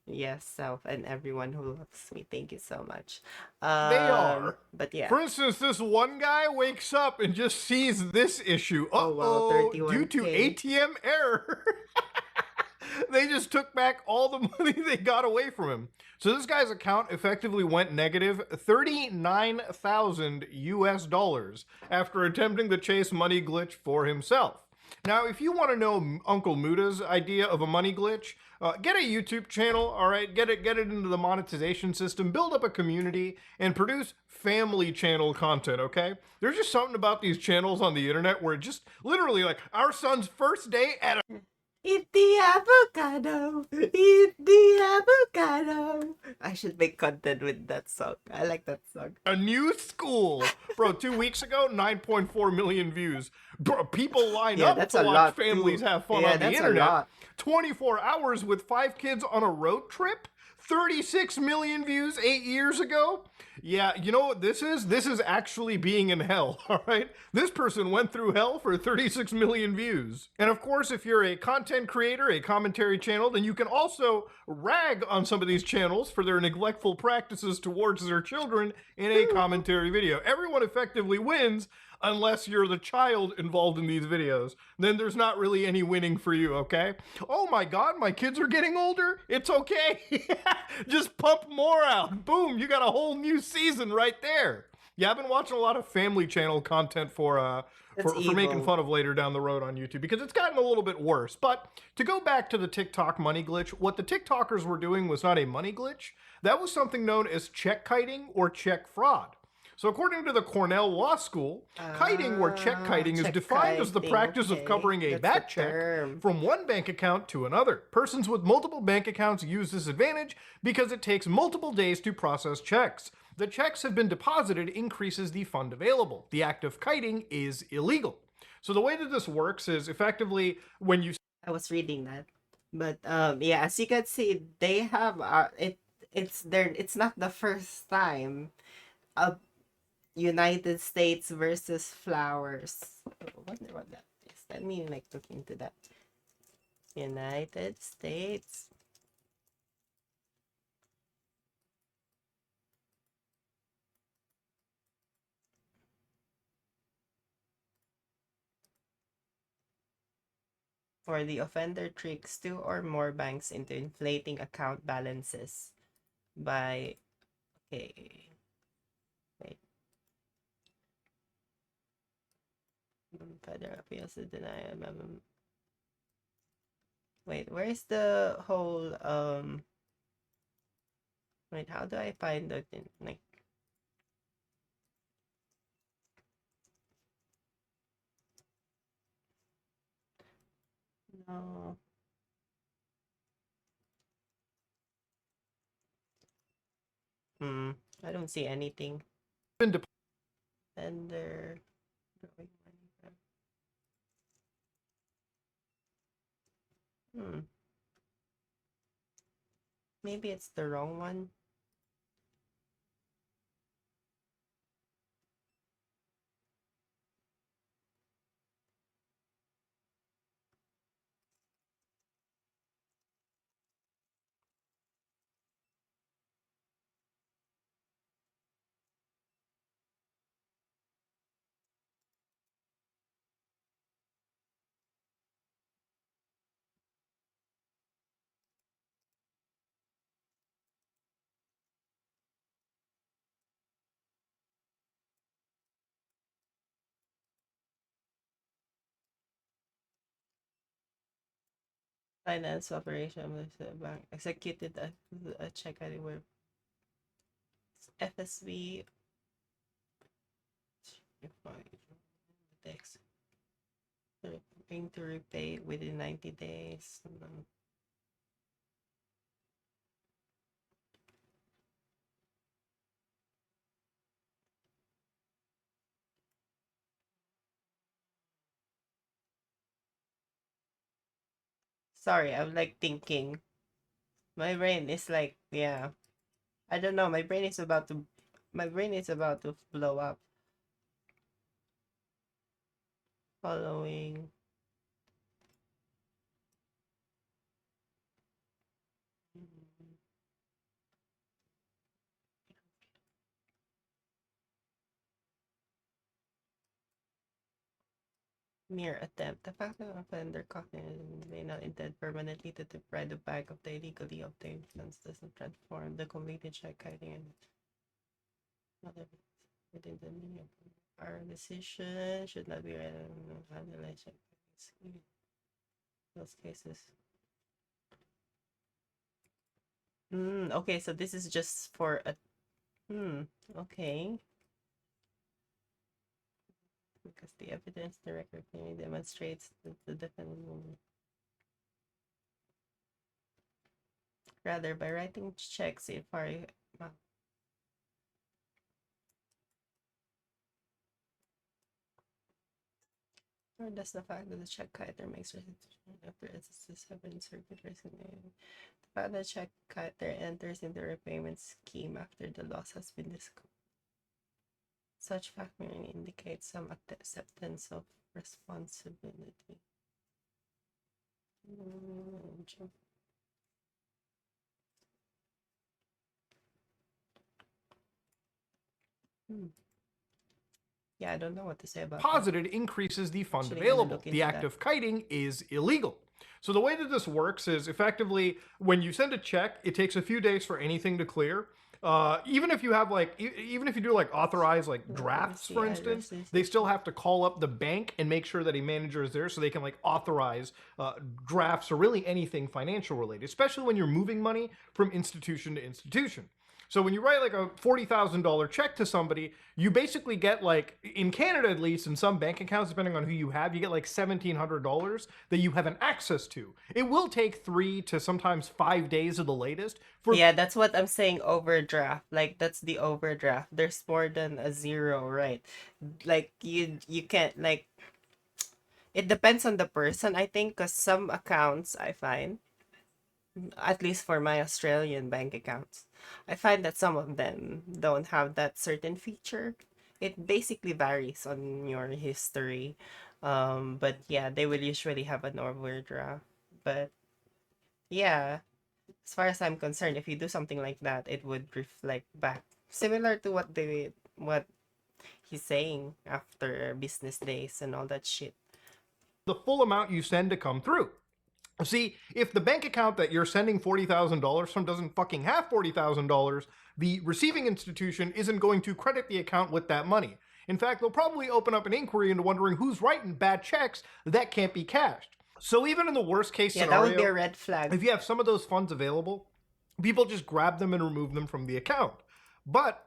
Yes, self and everyone who loves me. Thank you so much. They are. But yeah. For instance, this one guy wakes up and just sees this issue. Oh, wow, Due to 31K. ATM error. They just took back all the money they got away from him. So this guy's account effectively went negative $39,000 US after attempting the Chase money glitch for himself. Now, if you want to know Uncle Muda's idea of a money glitch, get a YouTube channel, all right? Get it into the monetization system, build up a community, and produce family channel content, okay? There's just something about these channels on the internet where it just literally like our son's first day at a... Eat the avocado. Eat the avocado. I should make content with that song. I like that song. A new school. Bro, 2 weeks ago, 9.4 million views. Bro, people line Yeah, up that's to a watch lot, families too. have fun Yeah, on the that's a internet. lot. 24 hours with 5 kids on a road trip? 36 million views 8 years ago? Yeah, you know what this is? This is actually being in hell, all right? This person went through hell for 36 million views. And of course, if you're a content creator, a commentary channel, then you can also rag on some of these channels for their neglectful practices towards their children in a commentary video. Everyone effectively wins unless you're the child involved in these videos. Then there's not really any winning for you, okay? Oh my God, my kids are getting older? It's okay. Just pump more out. Boom, you got a whole new season right there. Yeah, I've been watching a lot of Family Channel content for making fun of later down the road on YouTube because it's gotten a little bit worse. But to go back to the TikTok money glitch, what the TikTokers were doing was not a money glitch. That was something known as check kiting or check fraud. So according to the Cornell Law School, kiting or check kiting is defined as the practice of covering a back check from one bank account to another. Persons with multiple bank accounts use this advantage because it takes multiple days to process checks. The checks have been deposited increases the fund available. The act of kiting is illegal. So the way that this works is effectively when you... I was reading that. But yeah, as you can see, they have it's not the first time United States versus Flowers. I wonder what that is. Let me like look into that. United States. Or the offender tricks two or more banks into inflating account balances by okay. Wait. Federal appeals to deny wait, where's the whole wait, how do I find the like no I don't see anything. Offender maybe it's the wrong one. Finance operation with the bank executed a check anywhere. FSB going to repay within 90 days. Sorry, I'm like thinking. My brain is like, yeah. I don't know, my brain is about to blow up. Following. Mere attempt. The fact that an offender cognizant may not intend permanently to deprive the bank of the illegally obtained funds doesn't transform the completed check kiting and within the meaning of our decision should not be handled check those cases. Okay, so this is just for a okay. Because the evidence the record clearly demonstrates that the defendant will rather by writing checks if our Or does the fact that the check kiter makes after SSS have been circuit recently? The fact that check kiter enters into the repayment scheme after the loss has been discovered. Such fact merely indicates some acceptance of responsibility. Yeah, I don't know what to say about that. Posited increases the fund Actually, gonna available. look The into act that. of kiting is illegal. So the way that this works is effectively when you send a check, it takes a few days for anything to clear. Even if you have even if you do like authorized like drafts, for instance, they still have to call up the bank and make sure that a manager is there so they can like authorize drafts or really anything financial related, especially when you're moving money from institution to institution. So when you write like a $40,000 check to somebody, you basically get like, in Canada at least, in some bank accounts, depending on who you have, you get like $1,700 that you have an access to. It will take 3 to sometimes 5 days at the latest for Yeah, that's what I'm saying, overdraft. Like, that's the overdraft. There's more than a zero, right? Like, you can't, like, it depends on the person, I think, because some accounts I find, at least for my Australian bank accounts, I find that some of them don't have that certain feature. It basically varies on your history. But yeah, they will usually have an overdraft. But yeah, as far as I'm concerned, if you do something like that, it would reflect back. Similar to what he's saying after business days and all that shit. the full amount you send to come through. See, if the bank account that you're sending $40,000 from doesn't fucking have $40,000, the receiving institution isn't going to credit the account with that money. In fact, they'll probably open up an inquiry into wondering who's writing bad checks that can't be cashed. So even in the worst case Yeah, scenario, that would be a red flag. if you have some of those funds available, people just grab them and remove them from the account. But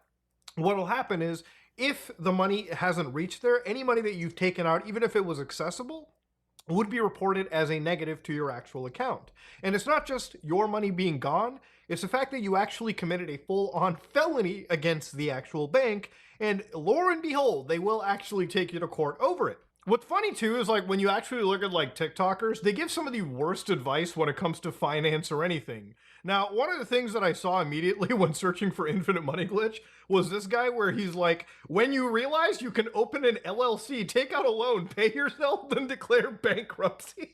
what will happen is, if the money hasn't reached there, any money that you've taken out, even if it was accessible, would be reported as a negative to your actual account. And it's not just your money being gone, it's the fact that you actually committed a full-on felony against the actual bank, and lo and behold, they will actually take you to court over it. What's funny too is like when you actually look at like TikTokers, they give some of the worst advice when it comes to finance or anything. Now, one of the things that I saw immediately when searching for Infinite Money Glitch was this guy where he's like, when you realize you can open an LLC, take out a loan, pay yourself, then declare bankruptcy.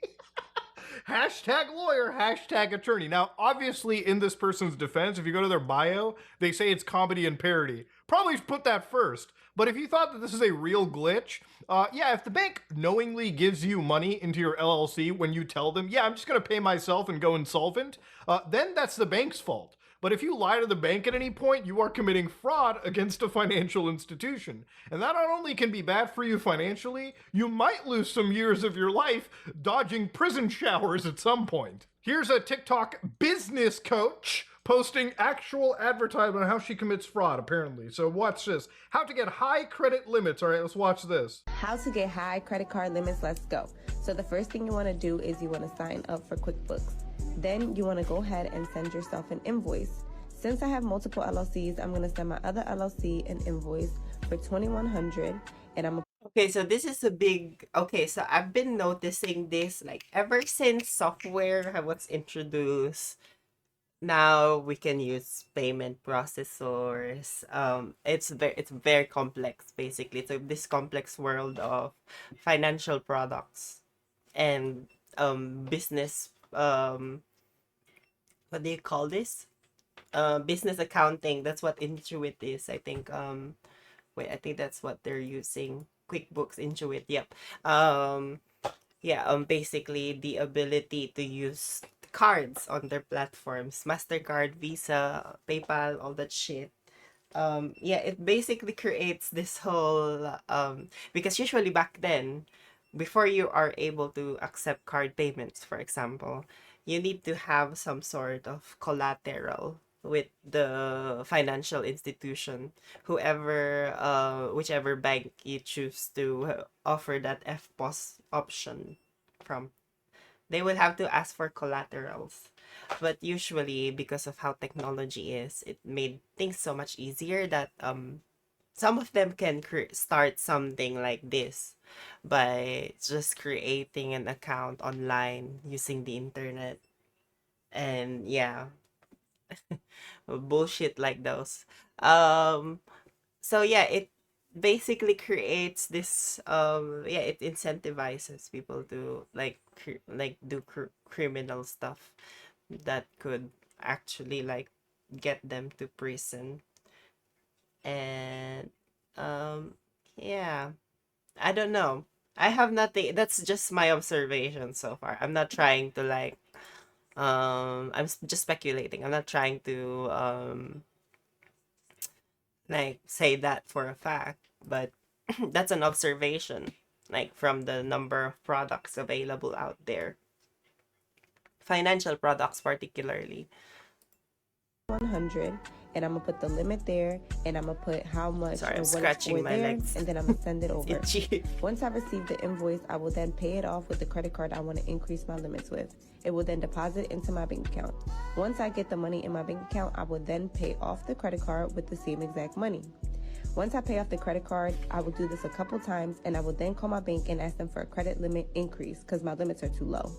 Hashtag lawyer, hashtag attorney. Now, obviously, in this person's defense, if you go to their bio, they say it's comedy and parody. Probably put that first. But if you thought that this is a real glitch, yeah, if the bank knowingly gives you money into your LLC when you tell them, yeah, I'm just going to pay myself and go insolvent, then that's the bank's fault. But if you lie to the bank at any point, you are committing fraud against a financial institution. And that not only can be bad for you financially, you might lose some years of your life dodging prison showers at some point. Here's a TikTok business coach posting actual advertisement on how she commits fraud, apparently. So watch this. How to get high credit limits. All right, let's watch this. How to get high credit card limits, let's go. So the first thing you want to do is you want to sign up for QuickBooks. Then you want to go ahead and send yourself an invoice. Since I have multiple LLCs, I'm going to send my other LLC an invoice for $2,100, and I'm Okay, so this is a big... Okay, so I've been noticing this, like, ever since software was introduced. Now we can use payment processors. It's very complex, basically. It's this complex world of financial products and business... what do you call this? Business accounting. That's what Intuit is, I think. Wait, I think that's what they're using. QuickBooks, Intuit, yep. Basically the ability to use cards on their platforms, MasterCard, Visa, PayPal, all that shit. It basically creates this whole because usually back then, before you are able to accept card payments, for example, you need to have some sort of collateral with the financial institution, whichever bank you choose to offer that FPOS option from. They would have to ask for collaterals. But usually, because of how technology is, it made things so much easier that some of them can start something like this. by just creating an account online using the internet. And yeah, bullshit like those. So yeah, it basically creates this yeah, it incentivizes people to like do criminal stuff that could actually like get them to prison. And yeah, I don't know. I have nothing. That's just my observation so far. I'm not trying to like just speculating. I'm not trying to like say that for a fact, but that's an observation, like from the number of products available out there, financial products particularly. 100, and I'm gonna put the limit there, and I'm gonna put how much Sorry, or I'm what it's scratching for my there, legs. and then I'm gonna send it over. Itchy. Once I receive the invoice, I will then pay it off with the credit card I want to increase my limits with. It will then deposit into my bank account. Once I get the money in my bank account, I will then pay off the credit card with the same exact money. Once I pay off the credit card, I will do this a couple times, and I will then call my bank and ask them for a credit limit increase because my limits are too low.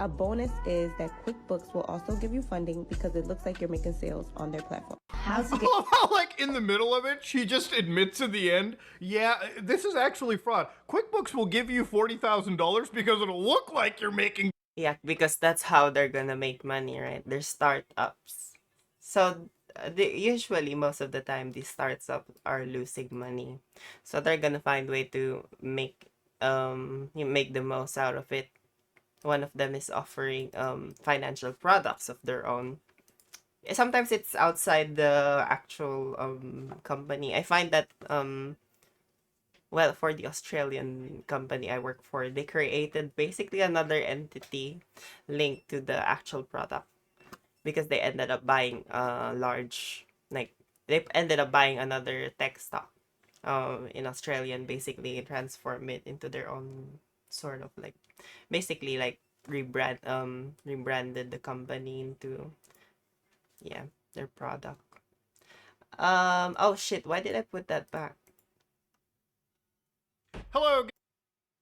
A bonus is that QuickBooks will also give you funding because it looks like you're making sales on their platform. I love how, like, in the middle of it, she just admits at the end, yeah, this is actually fraud. QuickBooks will give you $40,000 because it'll look like you're making. Yeah, because that's how they're gonna make money, right? They're startups. So usually most of the time these startups are losing money. So they're gonna find way to make the most out of it. One of them is offering financial products of their own. Sometimes it's outside the actual company. I find that well, for the Australian company I work for, they created basically another entity linked to the actual product because they ended up buying they ended up buying another tech stock in Australia and basically transform it into their own sort of like basically like rebranded the company into their product. Oh shit, why did I put that back? Hello,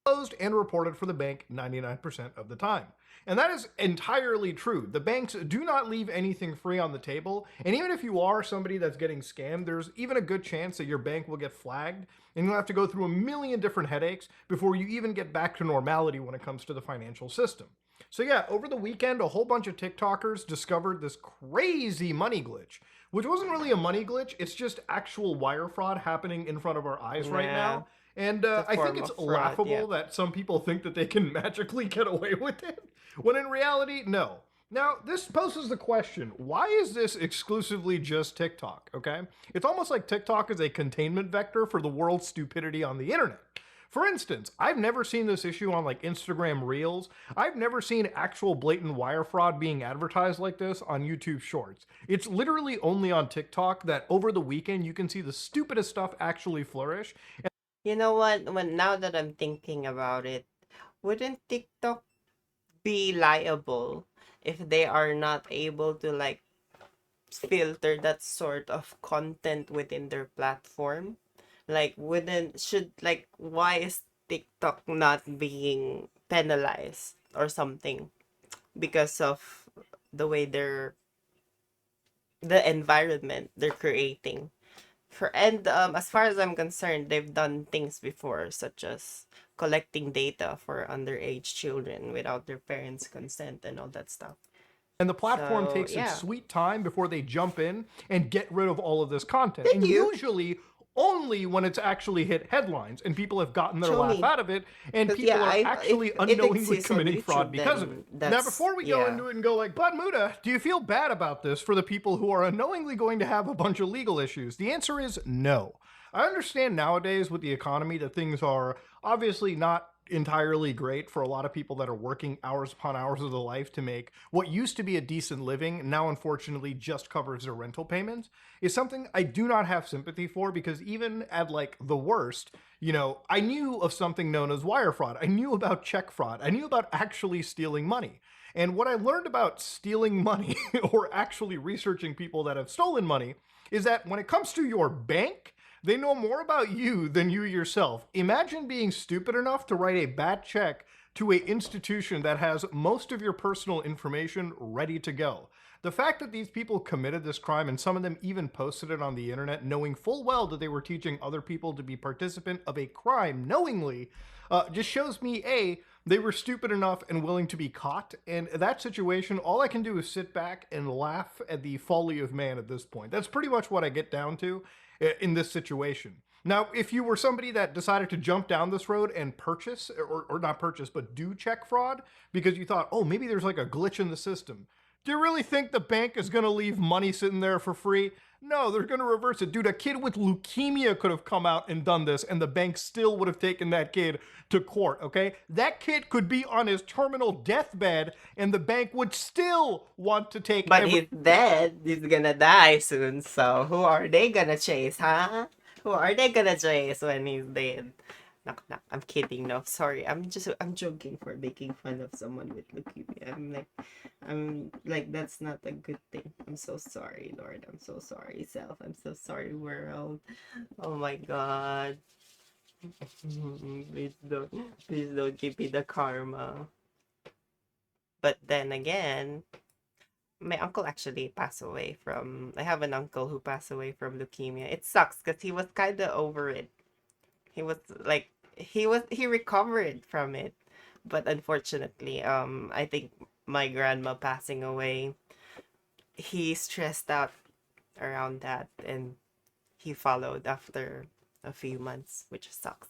closed and reported for the bank 99% of the time. And that is entirely true. The banks do not leave anything free on the table. And even if you are somebody that's getting scammed, there's even a good chance that your bank will get flagged and you'll have to go through a million different headaches before you even get back to normality when it comes to the financial system. So yeah, over the weekend, a whole bunch of TikTokers discovered this crazy money glitch, which wasn't really a money glitch. It's just actual wire fraud happening in front of our eyes right now. And I think it's laughable that some people think that they can magically get away with it, when in reality, no. Now, this poses the question, why is this exclusively just TikTok, okay? It's almost like TikTok is a containment vector for the world's stupidity on the internet. For instance, I've never seen this issue on like Instagram Reels. I've never seen actual blatant wire fraud being advertised like this on YouTube Shorts. It's literally only on TikTok that over the weekend you can see the stupidest stuff actually flourish. You know what? Now that I'm thinking about it, wouldn't TikTok be liable if they are not able to like filter that sort of content within their platform? Like, why is TikTok not being penalized or something because of the way the environment they're creating? As far as I'm concerned, they've done things before, such as collecting data for underage children without their parents' consent and all that stuff. And the platform So, takes yeah. its sweet time before they jump in and get rid of all of this content. Thank and you. usually only when it's actually hit headlines and people have gotten their Show laugh me. out of it and 'Cause, people yeah, are actually it unknowingly exists on committing fraud YouTube, because of then it. Now, that's- before we go yeah. into it and go like, but Muda, do you feel bad about this for the people who are unknowingly going to have a bunch of legal issues? The answer is no. I understand nowadays with the economy that things are obviously not entirely great for a lot of people that are working hours upon hours of their life to make what used to be a decent living, now unfortunately just covers their rental payments, is something I do not have sympathy for, because even at like the worst, you know, I knew of something known as wire fraud. I knew about check fraud. I knew about actually stealing money. And what I learned about stealing money or actually researching people that have stolen money is that when it comes to your bank, They know more about you than you yourself. Imagine being stupid enough to write a bad check to an institution that has most of your personal information ready to go. The fact that these people committed this crime, and some of them even posted it on the internet, knowing full well that they were teaching other people to be participant of a crime knowingly, just shows me, A, they were stupid enough and willing to be caught. And that situation, all I can do is sit back and laugh at the folly of man at this point. That's pretty much what I get down to in this situation. Now, if you were somebody that decided to jump down this road and purchase, or not purchase, but do check fraud because you thought, oh, maybe there's like a glitch in the system. Do you really think the bank is going to leave money sitting there for free? No, they're going to reverse it. Dude, a kid with leukemia could have come out and done this, and the bank still would have taken that kid to court, okay? That kid could be on his terminal deathbed, and the bank would still want to take... But he's dead. He's gonna die soon, so who are they gonna chase, huh? Who are they gonna chase when he's dead? Knock, knock. I'm kidding. No, sorry. I'm joking for making fun of someone with leukemia. I'm like, that's not a good thing. I'm so sorry, Lord. I'm so sorry, self. I'm so sorry, world. Oh my God. Please don't give me the karma. But then again, my uncle actually passed away from, I have an uncle who passed away from leukemia. It sucks because he was kind of over it. He was like, he recovered from it, but unfortunately, I think my grandma passing away, he stressed out around that, and he followed after a few months, which sucks.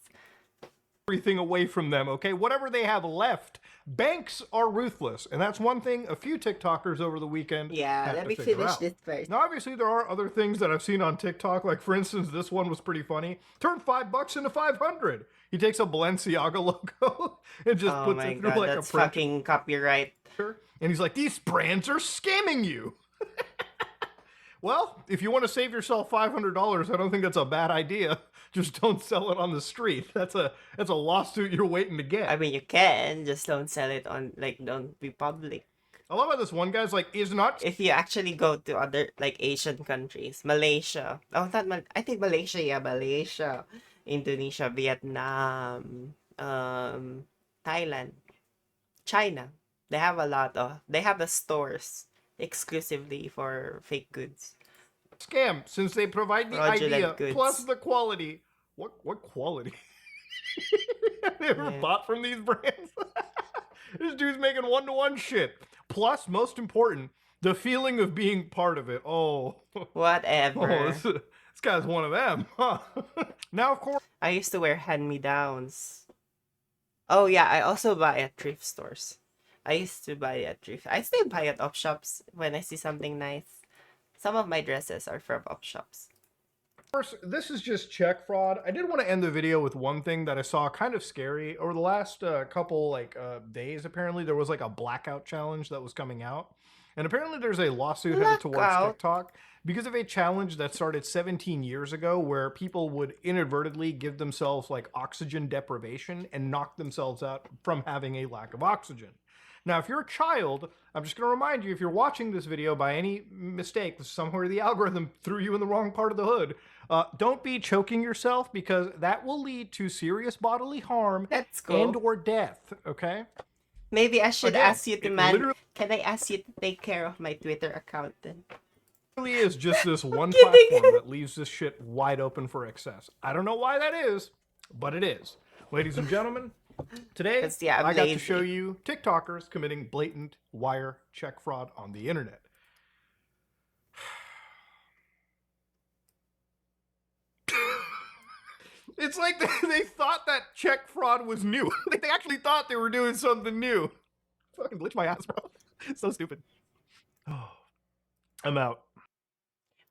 Everything away from them, okay? Whatever they have left. Banks are ruthless, and that's one thing a few TikTokers over the weekend Yeah, let me finish this first. Now, obviously, there are other things that I've seen on TikTok. Like, for instance, this one was pretty funny. Turn $5 into 500. He takes a Balenciaga logo and just puts it through like that's a print. fucking copyright. And he's like, these brands are scamming you. Well, if you want to save yourself $500, I don't think that's a bad idea. Just don't sell it on the street. That's a lawsuit you're waiting to get. I mean, you can, just don't sell it on, like, don't be public. I love how this one guy's like, is not... If you actually go to other, like, Asian countries, Malaysia. Oh, I think Malaysia, yeah, Malaysia. Indonesia, Vietnam, Thailand, China. They have they have the stores exclusively for fake goods. Scam, since they provide the Fraudulent idea goods. plus the quality. What quality? Have you ever bought from these brands? This dude's making one-to-one shit. Plus, most important, the feeling of being part of it. Oh. Whatever. Oh, this guy's one of them, huh? Now, of course... I used to wear hand-me-downs. Oh, yeah, I also buy at thrift stores. I used to buy at thrift. I still buy at op shops when I see something nice. Some of my dresses are from op shops. Of course, this is just check fraud. I did want to end the video with one thing that I saw kind of scary. Over the last couple days, apparently, there was like a blackout challenge that was coming out. And apparently there's a lawsuit headed towards TikTok because of a challenge that started 17 years ago where people would inadvertently give themselves like oxygen deprivation and knock themselves out from having a lack of oxygen. Now, if you're a child, I'm just going to remind you, if you're watching this video by any mistake, somewhere the algorithm threw you in the wrong part of the hood, don't be choking yourself because that will lead to serious bodily harm and or death, okay? Maybe I should ask you to Can I ask you to take care of my Twitter account then? It really is just this one platform that leaves this shit wide open for excess. I don't know why that is, but it is. Ladies and gentlemen, today I got to show you TikTokers committing blatant wire check fraud on the internet. It's like they thought that check fraud was new. They actually thought they were doing something new. Fucking glitch my ass, bro. So stupid. Oh, I'm out.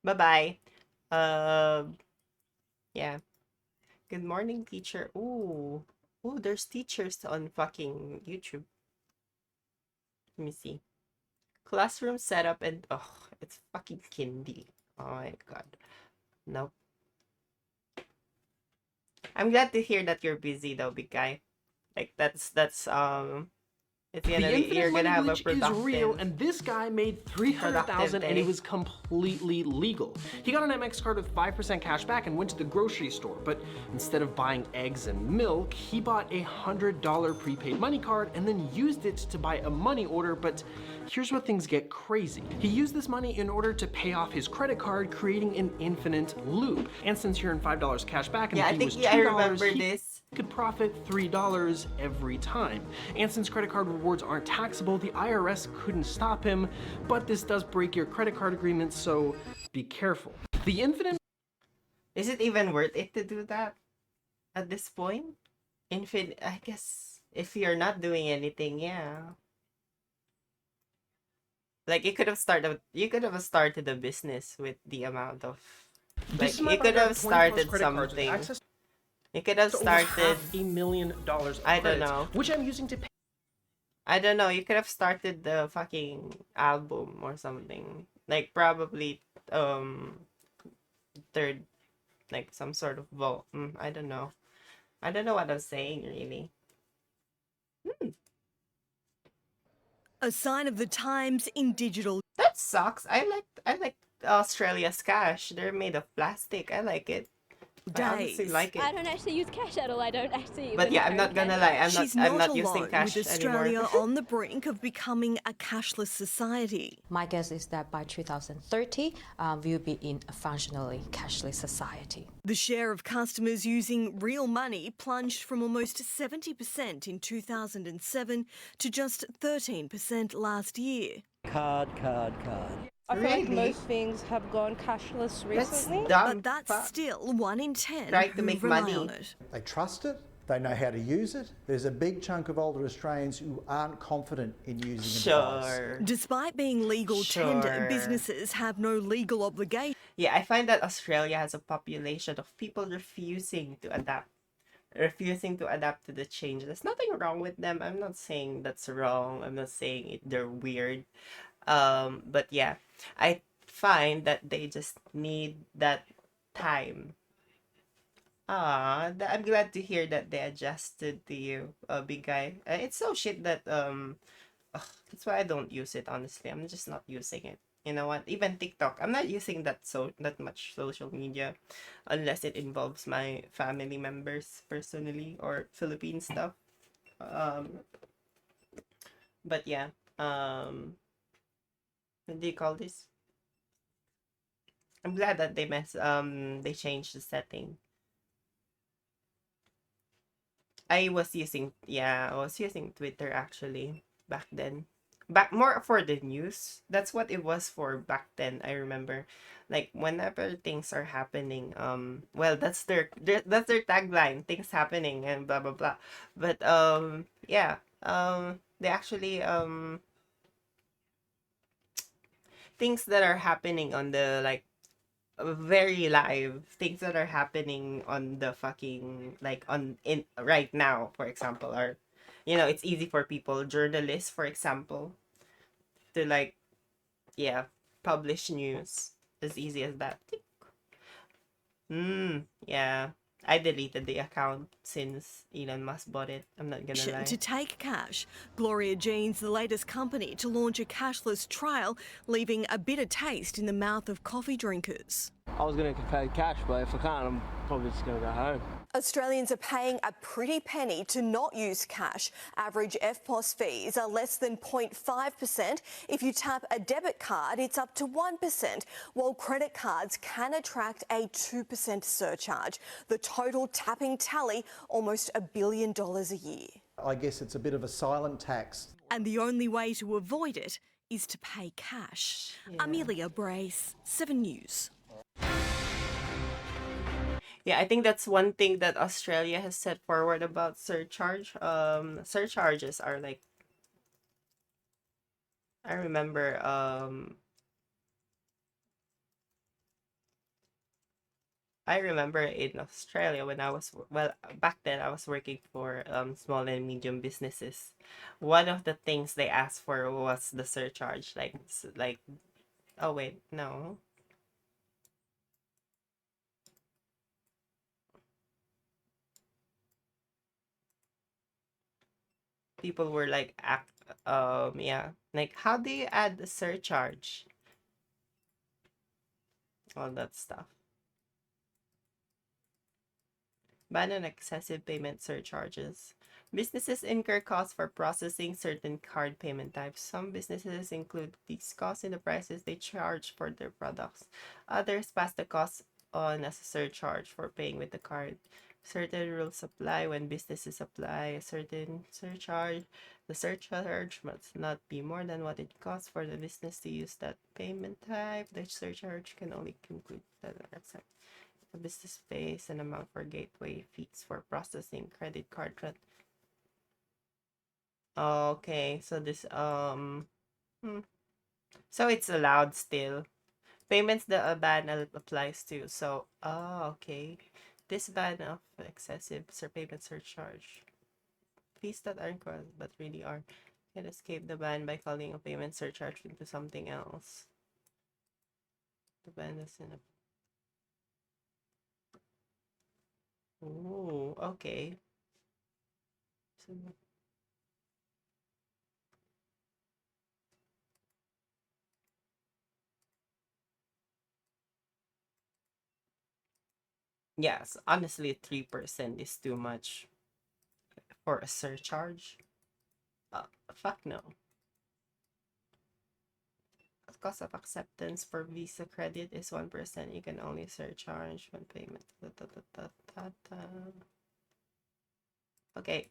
Bye-bye. Yeah. Good morning, teacher. Ooh, there's teachers on fucking YouTube. Let me see. Classroom setup and it's fucking kindy. Oh my god. Nope. I'm glad to hear that you're busy though, big guy. Like that's It's The gonna be, infinite you're money gonna have a glitch is real, productive. and this guy made $300,000 and day. it was completely legal. He got an Amex card with 5% cash back and went to the grocery store, but instead of buying eggs and milk, he bought a $100 prepaid money card and then used it to buy a money order. But here's where things get crazy. He used this money in order to pay off his credit card, creating an infinite loop. And since he earned $5 cash back and Yeah, the I fee think was $2, I remember he this. could profit $3 every time. And since credit card rewards aren't taxable, the IRS couldn't stop him, but this does break your credit card agreement, so be careful. The infinite... Is it even worth it to do that at this point? I guess if you're not doing anything, yeah. Like you could have started a business with the amount of like you could have started something. You could have started $500,000 I don't know. which I'm using to pay. I don't know. You could have started the fucking album or something. Like probably third, like some sort of vote. I don't know. I don't know what I'm saying really. A sign of the times in digital. That sucks. I like Australia's cash. They're made of plastic. I like it. I honestly like it. I don't actually use cash at all. I don't actually. But yeah, I'm not gonna lie. I'm not using alone, cash with Australia anymore. on the brink of becoming a cashless society. My guess is that by 2030, we'll be in a functionally cashless society. The share of customers using real money plunged from almost 70% in 2007 to just 13% last year. Card. I feel like most things have gone cashless recently. But that's still 1 in 10 who rely on it. They trust it, they know how to use it. There's a big chunk of older Australians who aren't confident in using a device. Despite being legal tender, businesses have no legal obligation. Yeah, I find that Australia has a population of people refusing to adapt to the change. There's nothing wrong with them. I'm not saying that's wrong. I'm not saying they're weird. But yeah, I find that they just need that time. I'm glad to hear that they adjusted to you, big guy. It's so shit that that's why I don't use it, honestly. I'm just not using it. You know what? Even TikTok, I'm not using that much social media unless it involves my family members personally or Philippine stuff. But yeah, what do you call this? I'm glad that they changed the setting. I was using Twitter actually back then. Back more for the news. That's what it was for back then. I remember, like whenever things are happening, well that's their tagline, things happening and blah blah blah. But yeah, they actually things that are happening on the like very live, things that are happening on the fucking like in right now, for example, are it's easy for people, journalists for example, to like publish news as easy as that. Yeah, I deleted the account since Elon Musk bought it. I'm not gonna lie. To take cash, Gloria Jean's the latest company to launch a cashless trial, leaving a bitter taste in the mouth of coffee drinkers. I was going to pay cash, but if I can't, I'm probably just going to go home. Australians are paying a pretty penny to not use cash. Average EFTPOS fees are less than 0.5%. If you tap a debit card, it's up to 1%, while credit cards can attract a 2% surcharge. The total tapping tally, almost $1 billion a year. I guess it's a bit of a silent tax. And the only way to avoid it is to pay cash. Amelia Brace, 7 News. Yeah, I think that's one thing that Australia has set forward about surcharge. Surcharges are like, I remember in Australia when I was, back then I was working for small and medium businesses. One of the things they asked for was the surcharge. Like, oh wait, no. People were like Yeah, like how do you add the surcharge? All that stuff. Ban on excessive payment surcharges. Businesses incur costs for processing certain card payment types. Some businesses include these costs in the prices they charge for their products. Others pass the cost on as a surcharge for paying with the card. Certain rules apply when businesses apply a certain surcharge. The surcharge must not be more than what it costs for the business to use that payment type. The surcharge can only include the business pays an amount for gateway fees for processing credit card. Okay, so this so it's allowed still. Payments the ban applies to. So okay. This ban of excessive payment surcharge. Fees that aren't caused but really are can escape the ban by calling a payment surcharge into something else. The ban is in a Ooh, okay. So, yes, honestly, 3% is too much for a surcharge. Fuck no. The cost of acceptance for Visa credit is 1%. You can only surcharge when payment. Okay.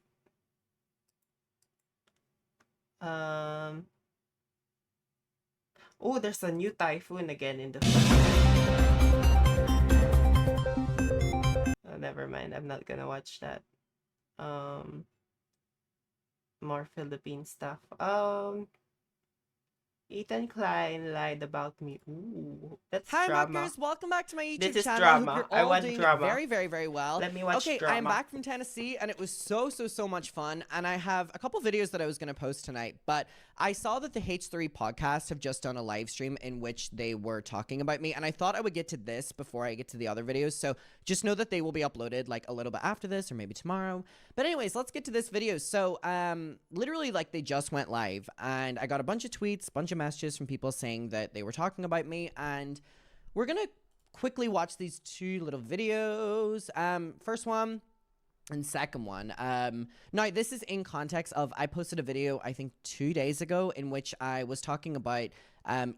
Oh, there's a new typhoon again in the oh, never mind. I'm not gonna watch that. More Philippine stuff. Ethan Klein lied about me. Ooh, that's Hi, drama. Markers. Welcome back to my YouTube This is channel. drama. I hope I you're all want doing drama. very, very, very well. Let me watch okay, drama. I'm back from Tennessee, and it was so much fun. And I have a couple videos that I was going to post tonight, but I saw that the H3 podcast have just done a live stream in which they were talking about me, and I thought I would get to this before I get to the other videos. So just know that they will be uploaded like a little bit after this, or maybe tomorrow. But anyways, let's get to this video. So literally, like, they just went live, and I got a bunch of tweets, bunch of messages from people saying that they were talking about me, and we're gonna quickly watch these two little videos. First one and second one. Now this is in context of, I posted a video I think 2 days ago in which I was talking about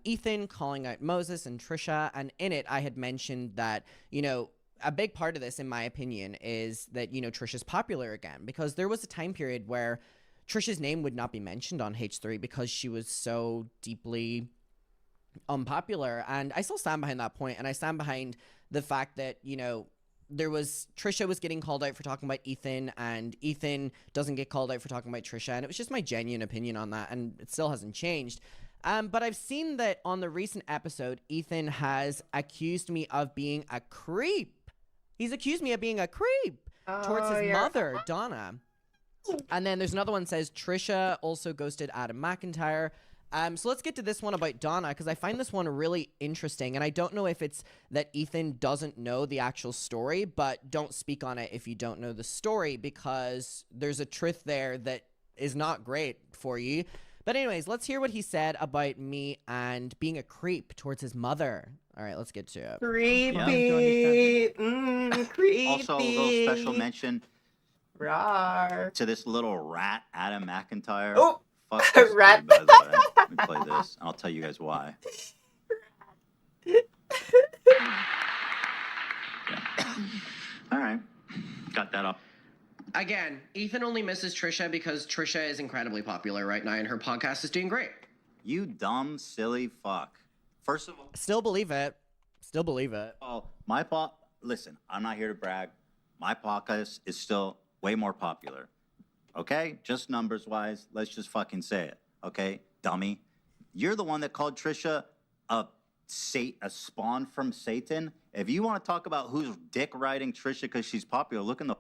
Ethan calling out Moses and Trisha, and in it I had mentioned that, you know, a big part of this, in my opinion, is that, you know, Trisha's popular again, because there was a time period where Trisha's name would not be mentioned on H3 because she was so deeply unpopular. And I still stand behind that point, and I stand behind the fact that, you know, Trisha was getting called out for talking about Ethan, and Ethan doesn't get called out for talking about Trisha, and it was just my genuine opinion on that, and it still hasn't changed. But I've seen that on the recent episode, Ethan has accused me of being a creep. He's accused me of being a creep towards his mother, Donna. And then there's another one that says Trisha also ghosted Adam McIntyre. So let's get to this one about Donna, because I find this one really interesting, and I don't know if it's that Ethan doesn't know the actual story, but don't speak on it if you don't know the story, because there's a truth there that is not great for you. But anyways, let's hear what he said about me and being a creep towards his mother. All right, let's get to it. Creepy. Creepy. Also, a little special mention Rawr. to this little rat, Adam McIntyre. Oh, fuck this rat. dude, by the way. Let me play this, and I'll tell you guys why. Yeah. All right, got that up. Again, Ethan only misses Trisha because Trisha is incredibly popular right now, and her podcast is doing great. You dumb, silly fuck. First of all, still believe it. Still believe it. Oh, listen, I'm not here to brag. My podcast is still way more popular. Okay? Just numbers-wise, let's just fucking say it. Okay? Dummy. You're the one that called Trisha a spawn from Satan. If you want to talk about who's dick riding Trisha because she's popular, look in the...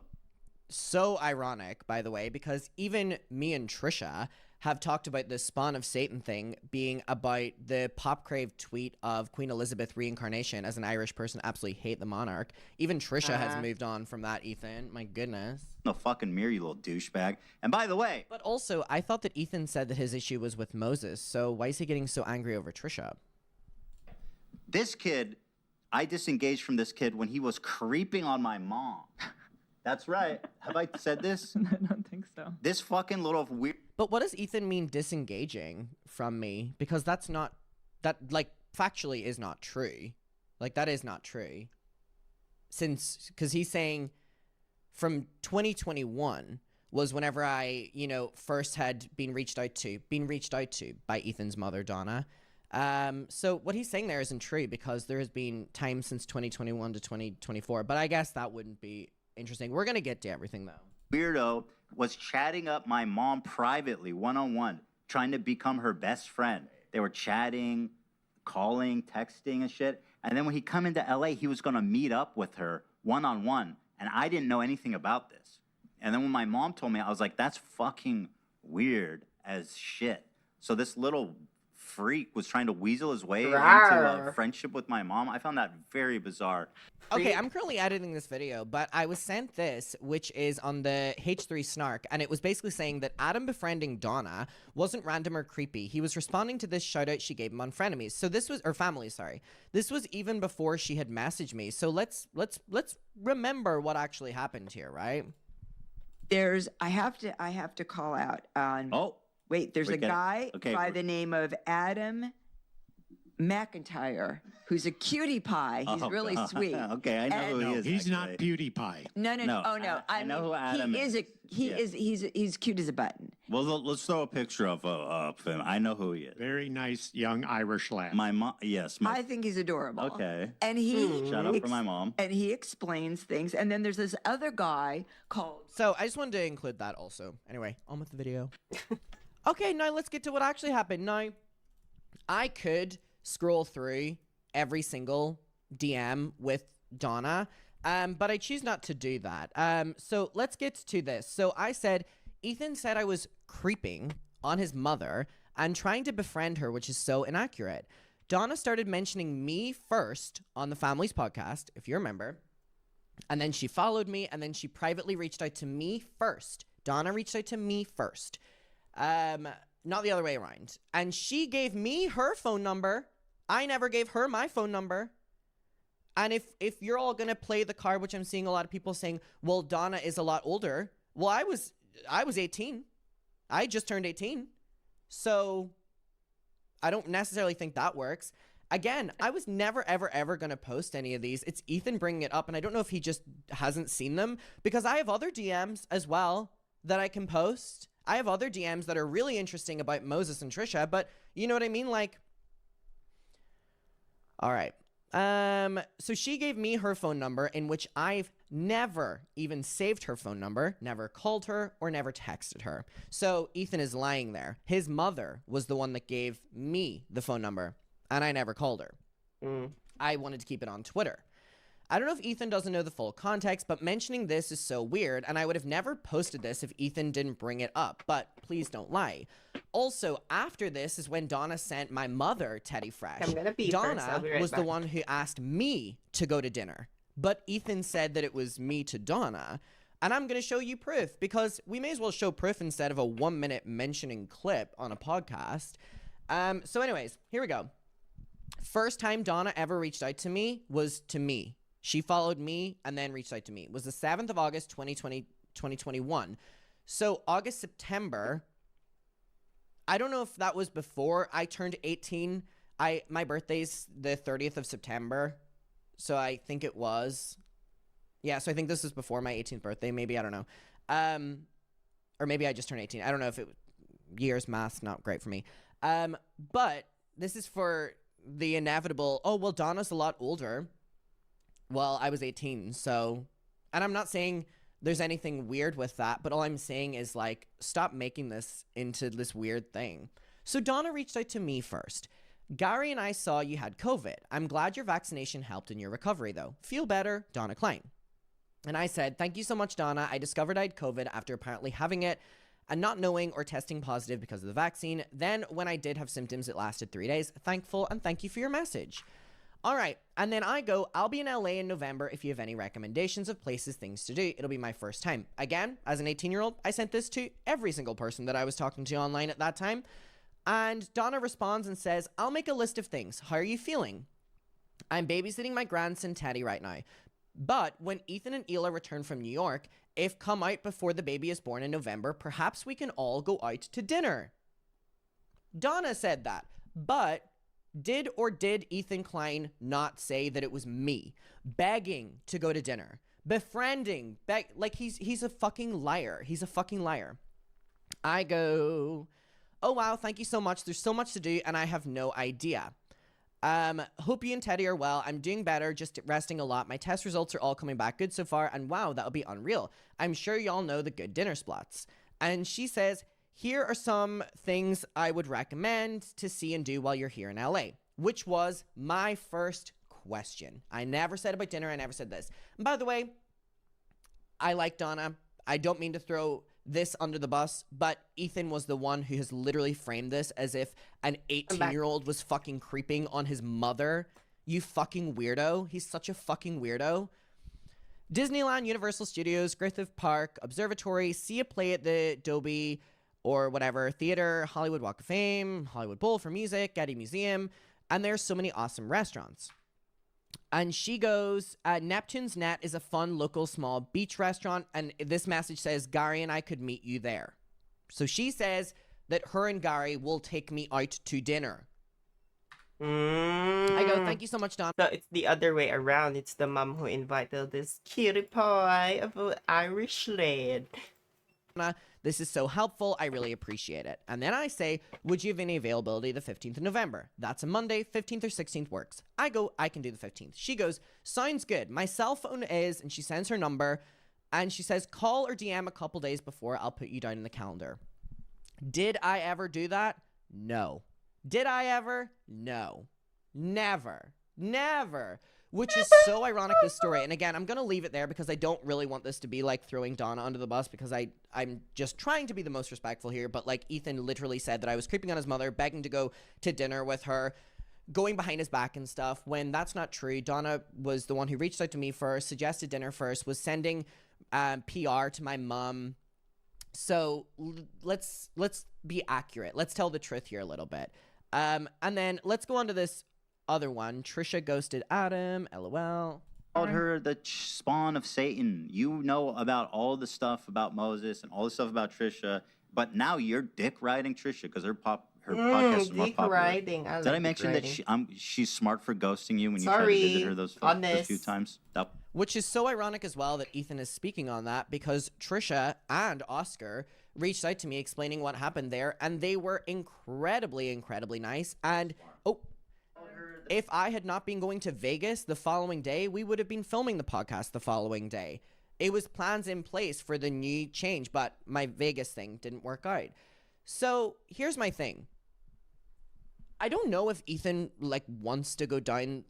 So ironic, by the way, because even me and Trisha have talked about the Spawn of Satan thing being about the pop crave tweet of Queen Elizabeth reincarnation. As an Irish person, absolutely hate the monarch. Even Trisha has moved on from that, Ethan. My goodness. No fucking mirror, you little douchebag. And by the way, But also, I thought that Ethan said that his issue was with Moses, so why is he getting so angry over Trisha? this kid, I disengaged from this kid when he was creeping on my mom. That's right. Have I said this? I don't think so. This fucking little weird. But what does Ethan mean disengaging from me? Because that's not, that, like, factually is not true. Like, that is not true. Because he's saying from 2021 was whenever I, first had been reached out to by Ethan's mother, Donna. So what he's saying there isn't true, because there has been time since 2021 to 2024. But I guess that wouldn't be interesting. We're going to get to everything, though. Weirdo was chatting up my mom privately, one-on-one, trying to become her best friend. They were chatting, calling, texting and shit. And then when he come into LA, he was gonna meet up with her one-on-one. And I didn't know anything about this. And then when my mom told me, I was like, that's fucking weird as shit. So this little freak was trying to weasel his way into a friendship with my mom. I found that very bizarre. Okay, I'm currently editing this video, but I was sent this, which is on the H3 Snark, and it was basically saying that Adam befriending Donna wasn't random or creepy. He was responding to this shout out she gave him on Frenemies. So this was, or Family, sorry. This was even before she had messaged me. So let's remember what actually happened here, right? I have to call out on. There's a Forget it. guy Okay, by we're- the name of Adam McIntyre who's a cutie pie. He's really sweet. Okay, I know who he is. He's not actually. PewDiePie. No. Oh no. I know who Adam he is. He's cute as a button. Well, let's throw a picture of him. I know who he is. Very nice young Irish lad. My mom, yes. I think he's adorable. Okay. And he Shout out for my mom. And he explains things. And then there's this other guy called. So I just wanted to include that also. Anyway, on with the video. Okay, now let's get to what actually happened. Now, I could scroll through every single DM with Donna, but I choose not to do that. So let's get to this. So I said, Ethan said I was creeping on his mother and trying to befriend her, which is so inaccurate. Donna started mentioning me first on the Family's podcast, if you remember. And then she followed me, and then she privately reached out to me first. Donna reached out to me first. Not the other way around. And she gave me her phone number. I never gave her my phone number. And if you're all going to play the card, which I'm seeing a lot of people saying, well, Donna is a lot older. Well, I was 18. I just turned 18. So I don't necessarily think that works. Again, I was never, ever, ever going to post any of these. It's Ethan bringing it up, and I don't know if he just hasn't seen them, because I have other DMs as well that I can post. I have other DMs that are really interesting about Moses and Trisha, but you know what I mean? Like, all right. So she gave me her phone number, in which I've never even saved her phone number, never called her, or never texted her. So Ethan is lying there. His mother was the one that gave me the phone number, and I never called her. I wanted to keep it on Twitter. I don't know if Ethan doesn't know the full context, but mentioning this is so weird, and I would have never posted this if Ethan didn't bring it up, but please don't lie. Also, after this is when Donna sent my mother Teddy Fresh. I'm gonna pee Donna first. I'll be right was the back. one who asked me to go to dinner, but Ethan said that it was me to Donna, and I'm going to show you proof, because we may as well show proof instead of a 1-minute mentioning clip on a podcast. So anyways, here we go. First time Donna ever reached out to me was to me. She followed me and then reached out to me. It was the 7th of August, 2021. So August, September, I don't know if that was before I turned 18. My birthday's the 30th of September. So I think it was. Yeah, so I think this was before my 18th birthday. Maybe, I don't know. Or maybe I just turned 18. I don't know if it years, math's not great for me. But this is for the inevitable, oh, well, Donna's a lot older. Well, I was 18, so, and I'm not saying there's anything weird with that, but all I'm saying is, like, stop making this into this weird thing. So Donna reached out to me first. Gary and I saw you had COVID. I'm glad your vaccination helped in your recovery, though. Feel better, Donna Klein. And I said, thank you so much, Donna. I discovered I had COVID after apparently having it, and not knowing or testing positive because of the vaccine. Then when I did have symptoms, it lasted 3 days. Thankful and thank you for your message. All right, and then I go, I'll be in LA in November if you have any recommendations of places, things to do. It'll be my first time. Again, as an 18-year-old, I sent this to every single person that I was talking to online at that time. And Donna responds and says, I'll make a list of things. How are you feeling? I'm babysitting my grandson Teddy right now. But when Ethan and Hila return from New York, if come out before the baby is born in November, perhaps we can all go out to dinner. Donna said that, but did Ethan Klein not say that it was me begging to go to dinner, befriending, like he's a fucking liar. He's a fucking liar. I go, oh wow, thank you so much. There's so much to do and I have no idea. Hope you and Teddy are well. I'm doing better, just resting a lot. My test results are all coming back good so far, and wow, that'll be unreal. I'm sure y'all know the good dinner spots. And she says, here are some things I would recommend to see and do while you're here in LA, which was my first question. I never said about dinner. I never said this. And by the way, I like Donna. I don't mean to throw this under the bus, but Ethan was the one who has literally framed this as if an 18-year-old was fucking creeping on his mother. You fucking weirdo. He's such a fucking weirdo. Disneyland, Universal Studios, Griffith Park, Observatory, see a play at the Dolby or whatever, theater, Hollywood Walk of Fame, Hollywood Bowl for music, Getty Museum, and there's so many awesome restaurants. And she goes, Neptune's Net is a fun local small beach restaurant, and this message says, Gary and I could meet you there. So she says that her and Gary will take me out to dinner. I go, thank you so much, Don. So it's the other way around. It's the mom who invited this cutie pie of an Irish lad. This is so helpful. I really appreciate it. And then I say, would you have any availability the 15th of November? That's a Monday. 15th or 16th works. I go, I can do the 15th. She goes, sounds good. My cell phone is, and she sends her number, and she says, call or DM a couple days before. I'll put you down in the calendar. Did I ever do that? No. Did I ever? No. Never. Never. Which is so ironic, this story. And again, I'm going to leave it there because I don't really want this to be like throwing Donna under the bus, because I'm just trying to be the most respectful here. But like, Ethan literally said that I was creeping on his mother, begging to go to dinner with her, going behind his back and stuff, when that's not true. Donna was the one who reached out to me first, suggested dinner first, was sending PR to my mom. So let's be accurate. Let's tell the truth here a little bit. And then let's go on to this other one. Trisha ghosted Adam. LOL. Called her the spawn of Satan. You know about all the stuff about Moses and all the stuff about Trisha, but now you're dick riding Trisha because her podcast is more popular. Riding. Did I mention that she's smart for ghosting you when you tried to visit her those few times? Nope. Which is so ironic as well that Ethan is speaking on that, because Trisha and Oscar reached out to me explaining what happened there, and they were incredibly, incredibly nice. And if I had not been going to Vegas the following day, we would have been filming the podcast the following day. It was plans in place for the new change, but my Vegas thing didn't work out. So here's my thing. I don't know if Ethan wants to go down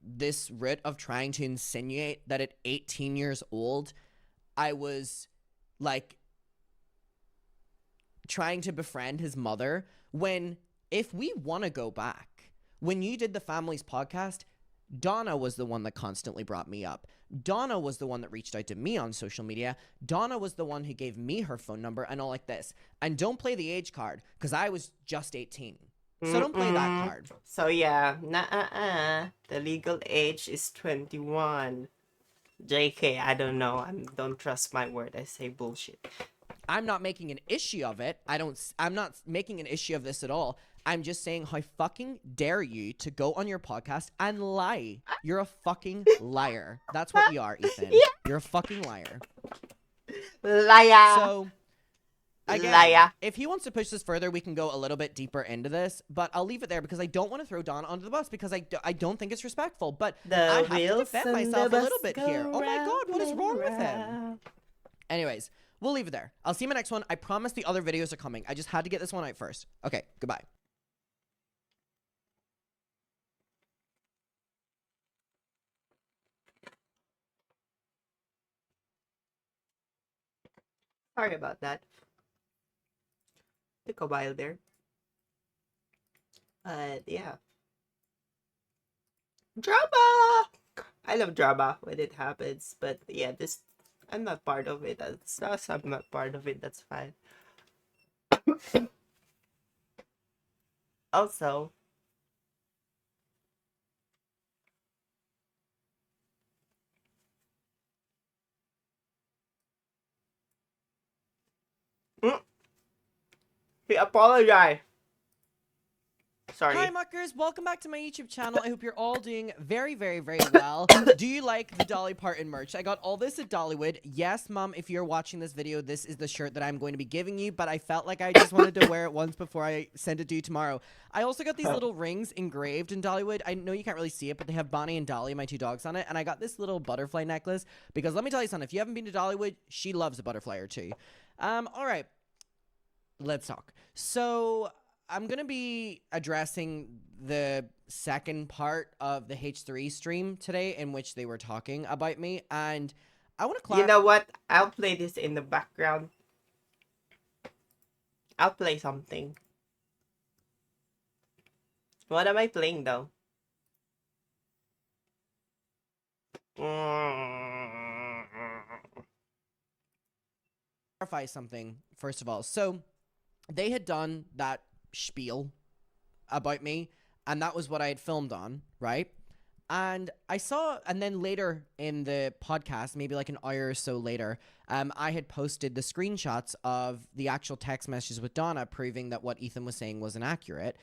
this route of trying to insinuate that at 18 years old, I was trying to befriend his mother, when if we want to go back, when you did the Families podcast, Donna was the one that constantly brought me up. Donna was the one that reached out to me on social media. Donna was the one who gave me her phone number and all like this. And don't play the age card, because I was just 18. So don't play that card. So yeah, the legal age is 21. JK, I don't know. Don't trust my word. I say bullshit. I'm not making an issue of it. I'm not making an issue of this at all. I'm just saying, how fucking dare you to go on your podcast and lie? You're a fucking liar. That's what you are, Ethan. Yeah. You're a fucking liar. Liar. So, again, liar. If he wants to push this further, we can go a little bit deeper into this, but I'll leave it there because I don't want to throw Donna under the bus, because I don't think it's respectful, but I have to defend myself a little bit here. Oh my God, what is wrong with him? Anyways, we'll leave it there. I'll see you in my next one. I promise the other videos are coming. I just had to get this one out first. Okay, goodbye. Sorry about that. Took a while there. But yeah. Drama! I love drama when it happens. But yeah, this I'm not part of it. As long as I'm not part of it, that's fine. Also, he apologized. Sorry. Hi, muckers. Welcome back to my YouTube channel. I hope you're all doing very, very, very well. Do you like the Dolly Parton merch? I got all this at Dollywood. Yes, Mom, if you're watching this video, this is the shirt that I'm going to be giving you, but I felt like I just wanted to wear it once before I send it to you tomorrow. I also got these little rings engraved in Dollywood. I know you can't really see it, but they have Bonnie and Dolly, my two dogs, on it, and I got this little butterfly necklace because let me tell you something. If you haven't been to Dollywood, she loves a butterfly or two. All right. Let's talk. So I'm going to be addressing the second part of the H3 stream today in which they were talking about me, and I want to clarify. You know what? I'll play this in the background. I'll play something. What am I playing though? Clarify something, first of all. So they had done that spiel about me, and that was what I had filmed on, right? And I saw, and then later in the podcast, maybe like an hour or so later, I had posted the screenshots of the actual text messages with Donna proving that what Ethan was saying was inaccurate.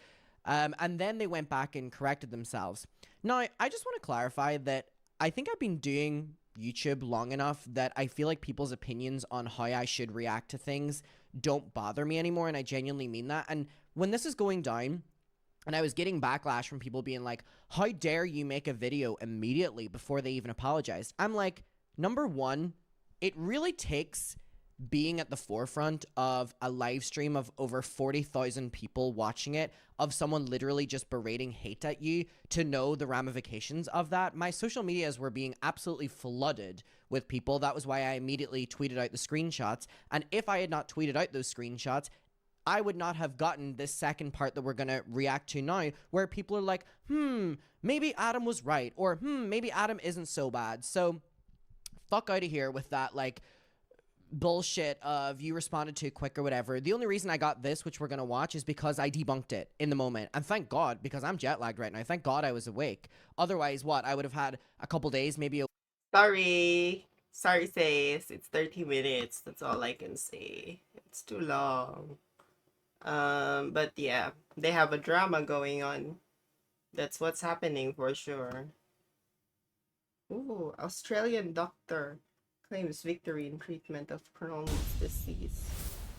And then they went back and corrected themselves. Now, I just want to clarify that I think I've been doing YouTube long enough that I feel like people's opinions on how I should react to things don't bother me anymore, and I genuinely mean that. And when this is going down, and I was getting backlash from people being like, how dare you make a video immediately before they even apologized? I'm like, number one, it really takes being at the forefront of a live stream of over 40,000 people watching it, of someone literally just berating hate at you, to know the ramifications of that. My social medias were being absolutely flooded with people. That was why I immediately tweeted out the screenshots. And if I had not tweeted out those screenshots, I would not have gotten this second part that we're going to react to now, where people are like, maybe Adam was right, or maybe Adam isn't so bad. So fuck out of here with that, like, bullshit of you responded too quick or whatever. The only reason I got this, which we're going to watch, is because I debunked it in the moment. And thank God, because I'm jet lagged right now. Thank God I was awake. Otherwise, what? I would have had a couple days, maybe. Sorry, sis. It's 30 minutes. That's all I can say. It's too long. But yeah, they have a drama going on. That's what's happening for sure. Ooh, Australian doctor claims victory in treatment of Crohn's disease.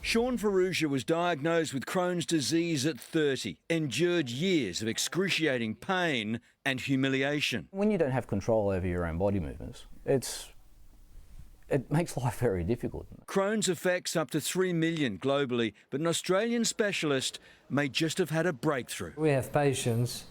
Sean Ferrugia was diagnosed with Crohn's disease at 30, endured years of excruciating pain and humiliation. When you don't have control over your own body movements, it makes life very difficult. Crohn's affects up to 3 million globally, but an Australian specialist may just have had a breakthrough. We have patients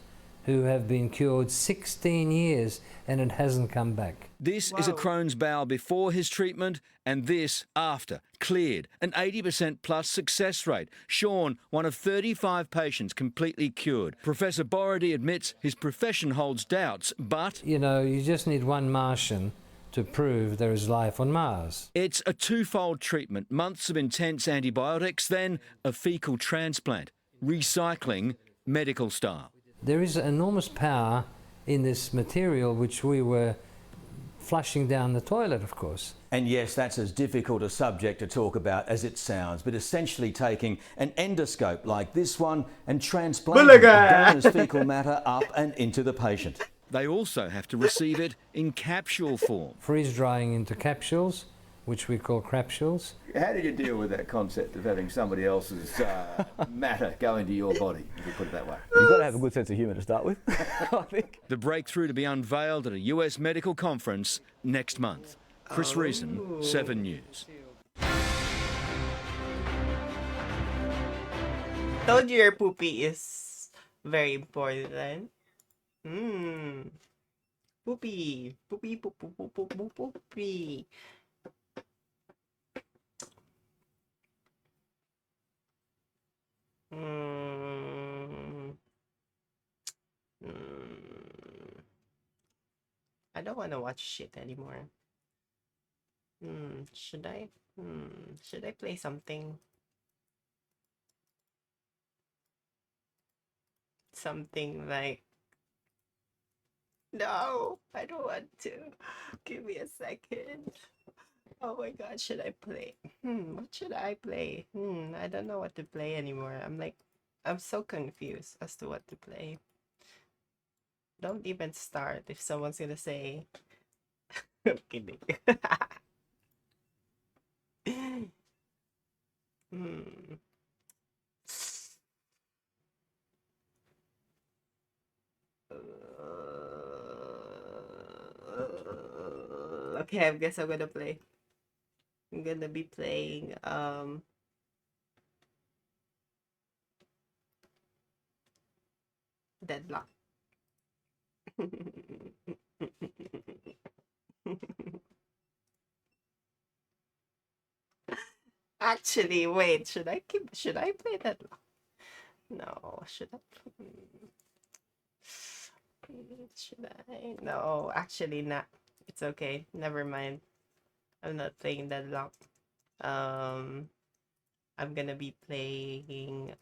who have been cured 16 years and it hasn't come back. This is a Crohn's bowel before his treatment and this after. Cleared. An 80% plus success rate. Sean, one of 35 patients completely cured. Professor Borody admits his profession holds doubts, but... You know, you just need one Martian to prove there is life on Mars. It's a twofold treatment. Months of intense antibiotics, then a fecal transplant. Recycling, medical style. There is enormous power in this material which we were flushing down the toilet, of course. And yes, that's as difficult a subject to talk about as it sounds, but essentially taking an endoscope like this one and transplanting the donor's fecal matter up and into the patient. They also have to receive it in capsule form. Freeze drying into capsules, which we call crapsules. How did you deal with that concept of having somebody else's matter go into your body, if you put it that way? You've got to have a good sense of humour to start with, I think. The breakthrough to be unveiled at a US medical conference next month. Chris Reason, 7 News. Told you your poopy is very important. Poopy. Poopy, poop, poop, poop, poop, poop, poopy. don't want to watch shit anymore. Should I? Should I play something? Something like... No, I don't want to. Give me a second. Oh my god, should I play? What should I play? I don't know what to play anymore. I'm so confused as to what to play. Don't even start if someone's gonna say... I'm kidding. Okay, I guess I'm gonna play. I'm gonna be playing Deadlock. Actually, wait, should I play Deadlock? No, should I? Should I? No, actually not. It's okay. Never mind. I'm not playing Deadlock. I'm gonna be playing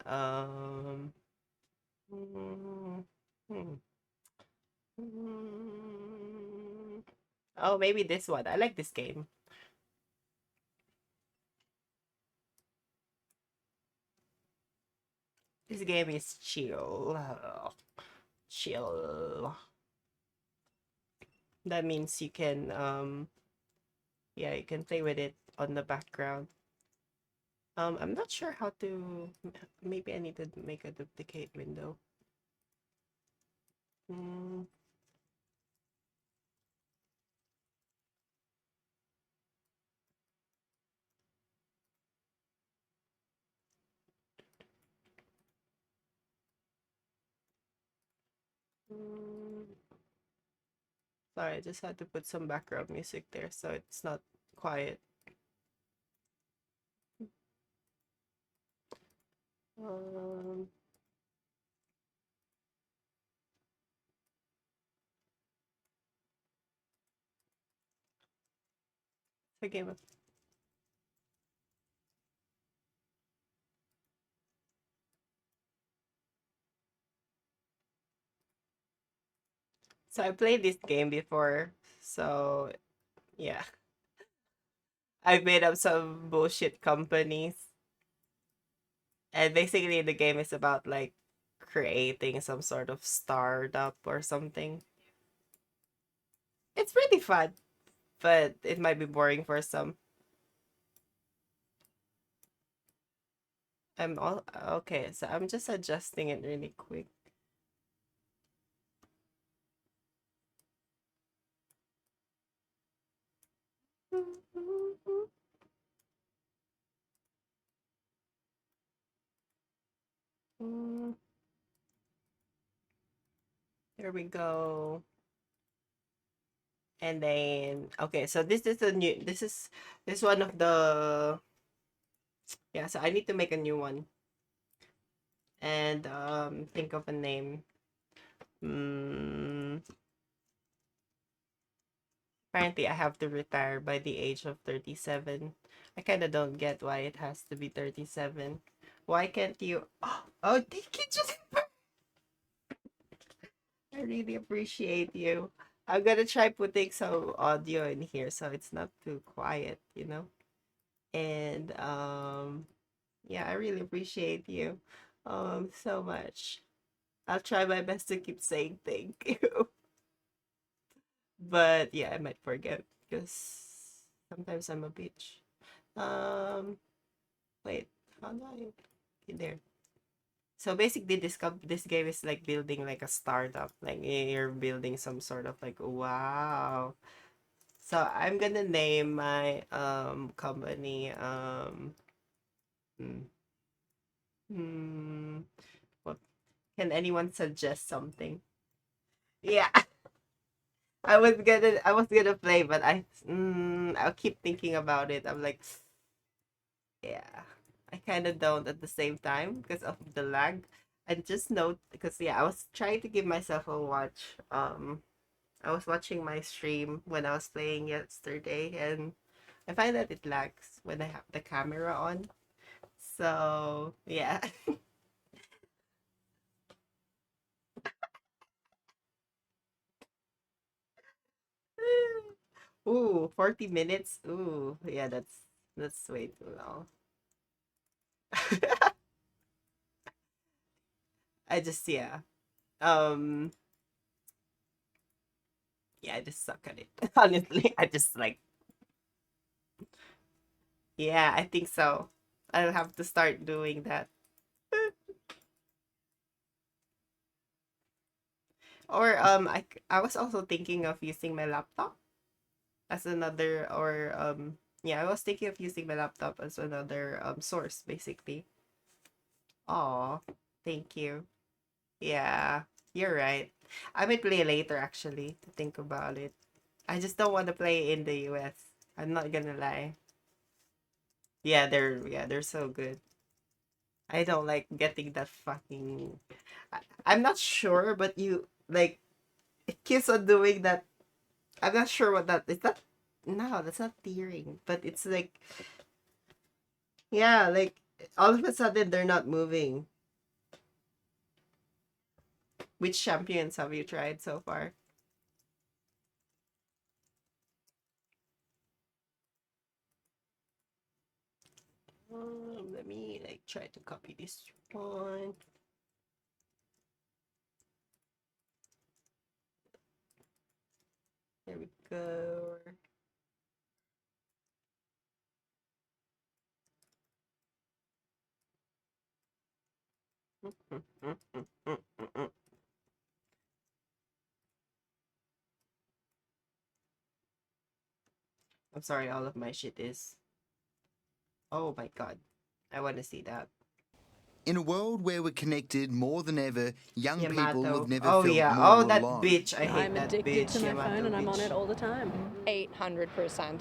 oh, maybe this one. I like this game. This game is chill. Chill. That means you can yeah, you can play with it on the background. I'm not sure how to... Maybe I need to make a duplicate window. Sorry, I just had to put some background music there so it's not quiet. The game of... So I played this game before, so yeah. I've made up some bullshit companies. And basically the game is about like creating some sort of startup or something. It's pretty fun, but it might be boring for some. Okay, so I'm just adjusting it really quick. There we go. And then, okay, so this is one of the... Yeah, so I need to make a new one. And think of a name. Apparently I have to retire by the age of 37. I kind of don't get why it has to be 37. Why can't you... Oh, thank you, Jennifer! I really appreciate you. I'm gonna try putting some audio in here so it's not too quiet, you know? And yeah, I really appreciate you so much. I'll try my best to keep saying thank you. But yeah, I might forget because sometimes I'm a bitch. Wait, how do I get there? So basically this game is like building like a startup. Like you're building some sort of like, wow. So I'm gonna name my company what, can anyone suggest something? Yeah. I was gonna play, but I'll keep thinking about it. I'm like, yeah, I kind of don't at the same time because of the lag. And just note, because yeah, I was trying to give myself a watch I was watching my stream when I was playing yesterday, and I find that it lags when I have the camera on. So, yeah. Ooh, 40 minutes. Ooh, yeah, that's way too long. I just yeah. Yeah, I just suck at it. Honestly, I just like yeah, I think so. I'll have to start doing that. Or I was also thinking of using my laptop as another or yeah, I was thinking of using my laptop as another source basically. Oh, thank you. Yeah, you're right. I might play later actually to think about it. I just don't want to play in the US. I'm not gonna lie. Yeah, they're so good. I don't like getting that fucking I'm not sure, but you like it keeps on doing that. I'm not sure what that is. That no, that's not tearing, but it's like yeah, like all of a sudden they're not moving. Which champions have you tried so far? Let me like try to copy this one. There we go. I'm sorry, all of my shit is. Oh my god. I want to see that. In a world where we're connected more than ever, young people Yamato. have never Oh felt yeah. more Oh, that alone. bitch. I hate I'm that addicted bitch. to my Yamato phone and I'm on bitch. it all the time. 800%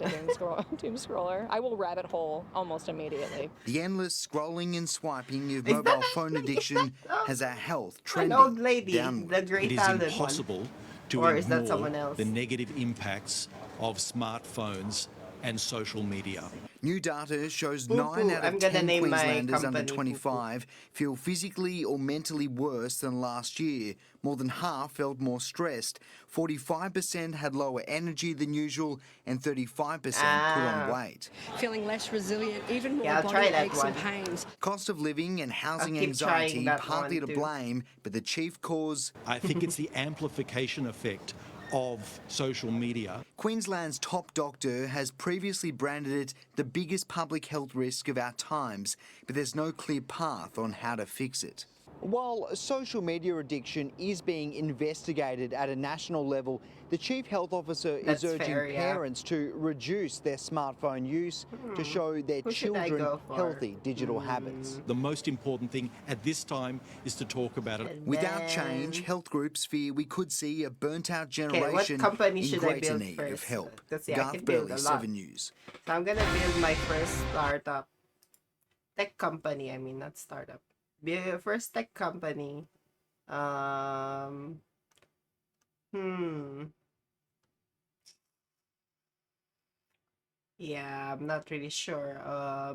doom scroller. I will rabbit hole almost immediately. The endless scrolling and swiping of mobile phone addiction has our health An trending old lady, downward. the Grey It is Talon impossible one. to Or is that ignore someone else? the negative impacts of smartphones and social media. New data shows Poo 9 poo. out I'm of gonna 10 name my Queenslanders under company Poo Poo. 25 feel physically or mentally worse than last year. More than half felt more stressed. 45% had lower energy than usual, and 35% put on weight. Feeling less resilient, even more Yeah, I'll body try that aches and one. pains. Cost of living and housing keep trying anxiety that partly one to too. blame, but the chief cause. I think it's the amplification effect of social media. Queensland's top doctor has previously branded it the biggest public health risk of our times, but there's no clear path on how to fix it. While social media addiction is being investigated at a national level, the Chief Health Officer That's is urging fair, yeah. parents to reduce their smartphone use to show their Who should I children go for? healthy digital habits. The most important thing at this time is to talk about it. Without change, health groups fear we could see a burnt-out Okay, what generation company in should I greater build need of first? help. Because yeah, I Garth can build Burley, a lot. 7 News. So I'm gonna build my first startup. Tech company, I mean, not startup. First tech company. Yeah, I'm not really sure.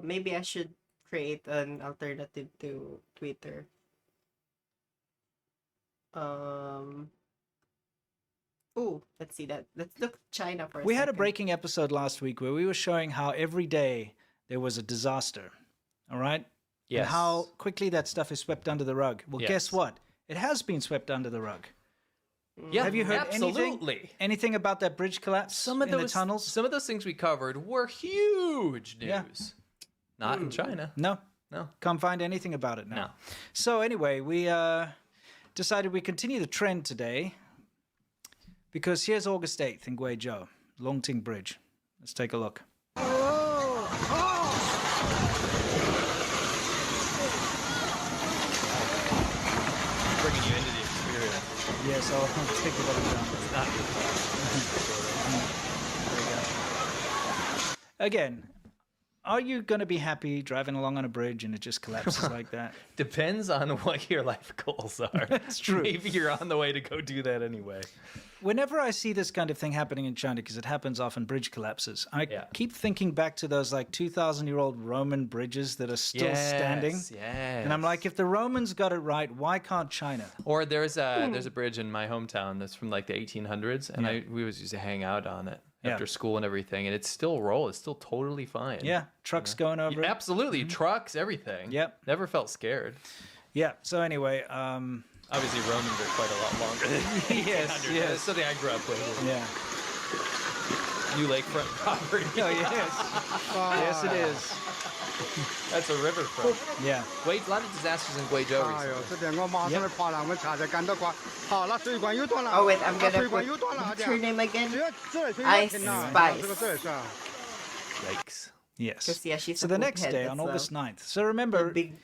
Maybe I should create an alternative to Twitter. Ooh, let's see that. Let's look China for a We had a second. breaking episode last week where we were showing how every day there was a disaster. All right? Yes. And how quickly that stuff is swept under the rug. Well, Yes. guess what? It has been swept under the rug. Yeah, Have you heard absolutely. anything about that bridge collapse Some of in those the tunnels? Some of those things we covered were huge news. Yeah. Not in China. No. No. Can't find anything about it now. No. So anyway, we decided we continue the trend today because here's August 8th in Guizhou, Longting Bridge. Let's take a look. Bringing you into the experience. Yes, I'll take a look down. It's not your fault. Again, Are you going to be happy driving along on a bridge and it just collapses like that? Depends on what your life goals are. That's true. Maybe you're on the way to go do that anyway. Whenever I see this kind of thing happening in China, because it happens often, bridge collapses, I keep thinking back to those like 2,000-year-old Roman bridges that are still standing. Yes. And I'm like, if the Romans got it right, why can't China? Or there's a bridge in my hometown that's from like the 1800s, and we used to hang out on it after school and everything, and it's still It's still totally fine. Yeah, trucks going over it. Absolutely, trucks, everything. Yep. Never felt scared. Yeah. So anyway, obviously Romans are quite a lot longer than yes. That's something I grew up with. Yeah. New lakefront property. Oh yes. Yes, it is. That's a riverfront. Yeah. Wait, a lot of disasters in Guizhou recently. Oh wait, I'm gonna put what's her name again? Ice Spice. Yikes. Yes. 'Cause, yeah, she's so a the poop next head day as on well. August 9th. So remember, big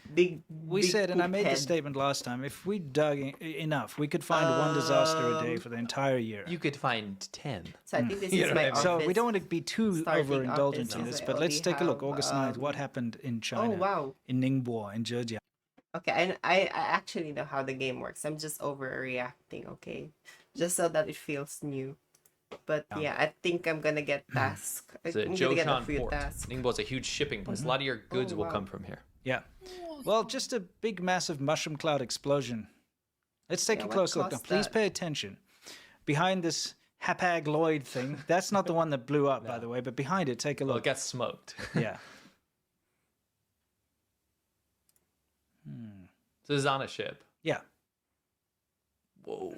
we said, and I poop made the head. statement last time, if we dug enough, we could find one disaster a day for the entire year. You could find 10. So I think this You is know my what I mean? So we office don't want to be too starting overindulgent in office. this, I but let's already take a look. have, August 9th, what happened in China? Oh wow. In Ningbo, in Zhejiang. Okay, I actually know how the game works. I'm just overreacting, okay? Just so that it feels new. But yeah, I think I'm gonna get task. It's I'm a gonna get a Zhoushan few port. tasks. Ningbo's a huge shipping place. A lot of your goods will wow. come from here. Yeah. Well, just a big, massive mushroom cloud explosion. Let's take Yeah, a what close look. Now, caused please that? pay attention. Behind this Hapag Lloyd thing, that's not the one that blew up, by the way, but behind it, take a Well, look. it got smoked. Yeah. So this is on a ship. Yeah. Whoa.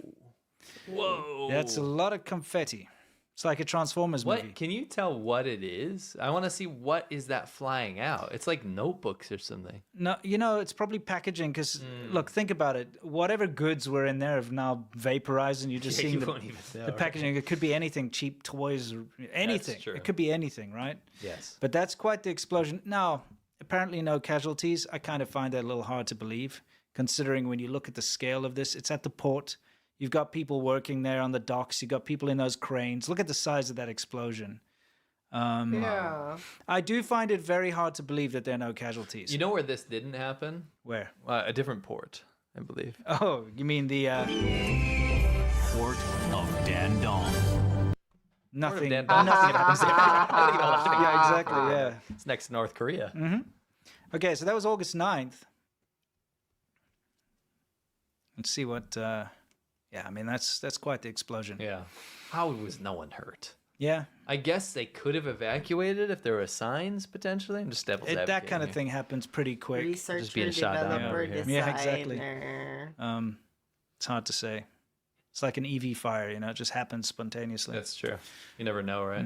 Whoa. That's a lot of confetti. It's like a Transformers What? movie. Can you tell what it is? I want to see what is that flying out. It's like notebooks or something. No, you know, it's probably packaging because, look, think about it. Whatever goods were in there have now vaporized and you're just Yeah, seeing you won't even know, the right? packaging. It could be anything, cheap toys, or anything. true. It could be anything, right? Yes. But that's quite the explosion. Now, apparently no casualties. I kind of find that a little hard to believe, considering when you look at the scale of this, it's at the port. You've got people working there on the docks. You've got people in those cranes. Look at the size of that explosion. Yeah. I do find it very hard to believe that there are no casualties. You know where this didn't happen? Where? A different port, I believe. Oh, you mean the Port of Dandong. nothing? Port of Dandong. Nothing happens there. Yeah, exactly. Yeah. It's next to North Korea. Okay, so that was August 9th. Let's see what. Yeah, I mean that's quite the explosion. Yeah. How was no one hurt? Yeah. I guess they could have evacuated if there were signs potentially. I'm just devil's advocate. That kind of here. thing happens pretty quick. Researcher, being shot down developer, over here. designer. Yeah, exactly. It's hard to say. It's like an EV fire, you know, it just happens spontaneously. That's true. You never know, right?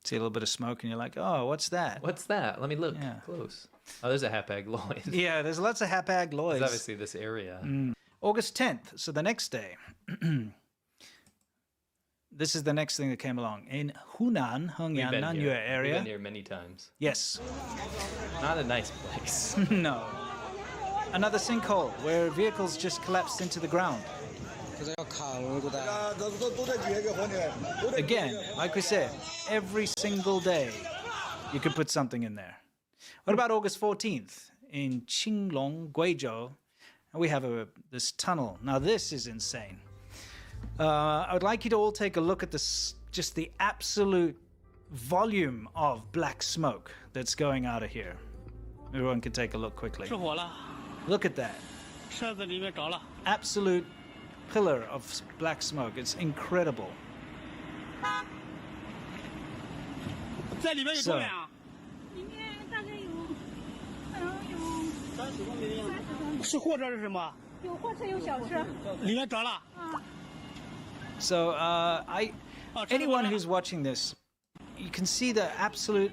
See a little bit of smoke and you're like, oh, what's that? What's that? Let me look Yeah. close. Oh, there's a Hapag Lloyd. Yeah, there's lots of Hapag Lloyds. It's obviously this area. August 10th, so the next day. This is the next thing that came along. In Hunan, We've Hongyan, been Nanyue here. area. We've been here many times. Yes. Not a nice place. No. Another sinkhole where vehicles just collapsed into the ground. Again, like we said, every single day you could put something in there. What about August 14th in Qinglong, Guizhou? We have this tunnel. Now this is insane. I would like you to all take a look at this, just the absolute volume of black smoke that's going out of here. Everyone can take a look quickly. Look at that. Absolute pillar of black smoke. It's incredible. So, anyone who's watching this, you can see the absolute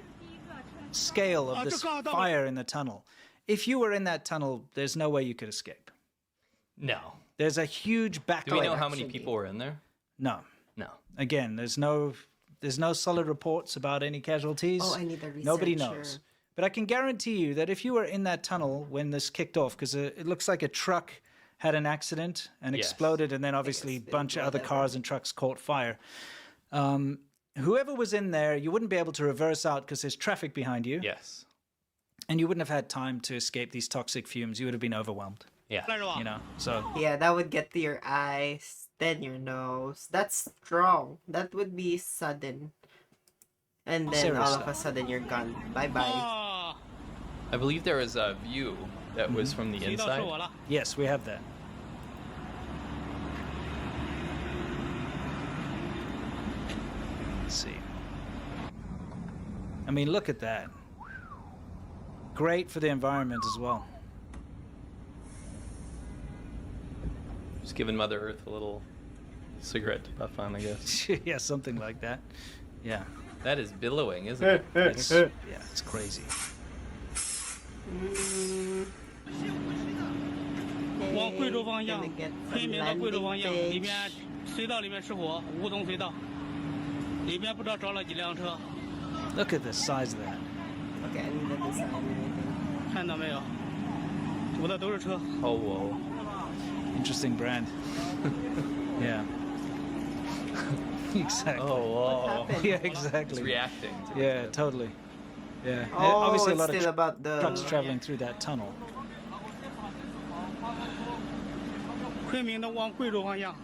scale of this fire in the tunnel. If you were in that tunnel, there's no way you could escape. No. There's a huge backlog. Do we know how many people were in there? No. No. Again, there's no solid reports about any casualties. Oh, I need a researcher. Nobody knows. But I can guarantee you that if you were in that tunnel when this kicked off, because it looks like a truck had an accident and Yes. exploded, and then obviously a bunch of other cars and trucks caught fire. whoever was in there, you wouldn't be able to reverse out because there's traffic behind you. Yes. And you wouldn't have had time to escape these toxic fumes. You would have been overwhelmed. Yeah. You know, so. Yeah, that would get to your eyes, then your nose. That's strong. That would be sudden. And then all of a sudden you're gone. Bye-bye. I believe there was a view that was from the inside. Yes, we have that. Let's see. I mean, look at that. Great for the environment as well. Just giving Mother Earth a little cigarette to puff on, I guess. Yeah, something like that. Yeah. That is billowing, isn't it? Yeah, it's crazy. 往贵州方向，昆明到贵州方向，里面隧道里面失火，梧桐隧道，里面不知道着了几辆车。 Look at the size of that. Okay, I need the design. 看到没有？堵的都是车。 Oh, whoa. Interesting brand. Yeah. Exactly. Oh, whoa. Yeah, exactly. It's reacting. Yeah, totally. Yeah. Oh, Obviously, a it's lot of still about the trucks traveling through that tunnel. 昆明的往贵州方向，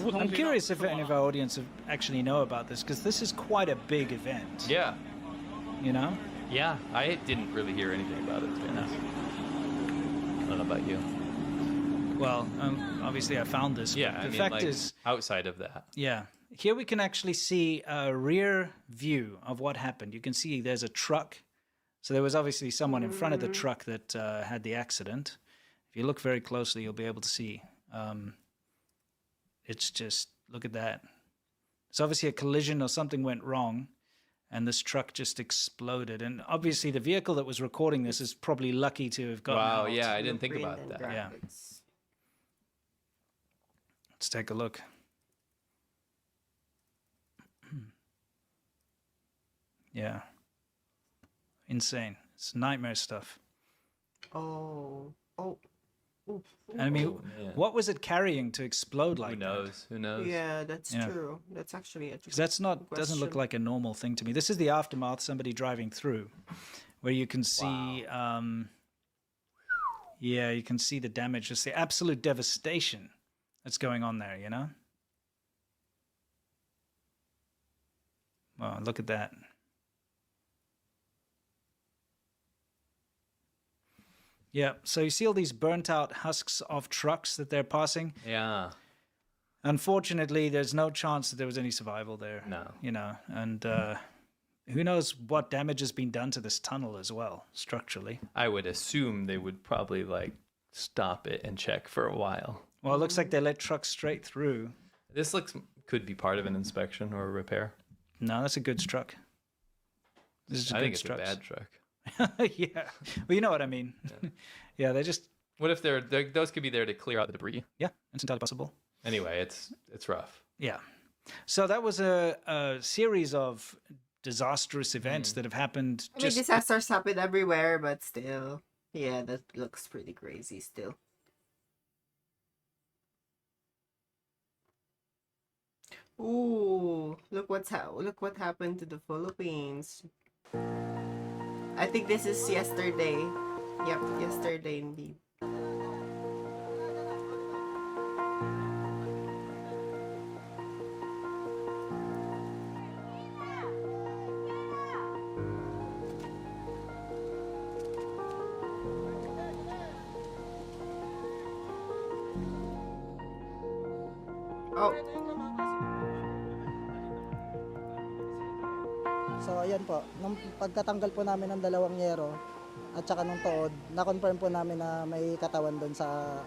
梧桐 I'm 隧道。 curious if any of our audience actually know about this, because this is quite a big event. Yeah. You know? Yeah, I didn't really hear anything about it, to be honest. I don't know about you. Well, obviously I found this. Yeah, but I the mean, fact like, is, outside of that. yeah, here we can actually see a rear view of what happened. You can see there's a truck. So there was obviously someone in front of the truck that had the accident. If you look very closely, you'll be able to see. It's just, look at that. It's obviously a collision or something went wrong, and this truck just exploded. And obviously the vehicle that was recording this is probably lucky to have gotten Wow, out. yeah, I didn't think about that. Yeah. Let's take a look. Yeah. Insane. It's nightmare stuff. Oh. And I mean, man. what was it carrying to explode like Who knows? Who knows? Yeah, that's Yeah. true. That's actually a Because that's not doesn't look question. like a normal thing to me. This is the aftermath, somebody driving through, where you can see, yeah, you can see the damage, just the absolute devastation that's going on there. You know. Wow, look at that. Yeah, so you see all these burnt out husks of trucks that they're passing. Yeah. Unfortunately, there's no chance that there was any survival there. No. You know, and who knows what damage has been done to this tunnel as well, structurally. I would assume they would probably like stop it and check for a while. Well, it looks like they let trucks straight through. This could be part of an inspection or a repair. No, that's a goods truck. This is a I think goods it's truck. a bad truck. Yeah, well, you know what I mean. Yeah, they just. What if those could be there to clear out the debris? Yeah, it's entirely possible. Anyway, it's rough. Yeah. So that was a series of disastrous events that have happened. I mean, disasters happen everywhere, but still, yeah, that looks pretty crazy still. Ooh, look what happened to the Philippines. I think this is yesterday. Yep, yesterday indeed. Oh. So ayan po, nung pagkatanggal po namin ng dalawang yero at saka nung tood, na-confirm po namin na may katawan doon sa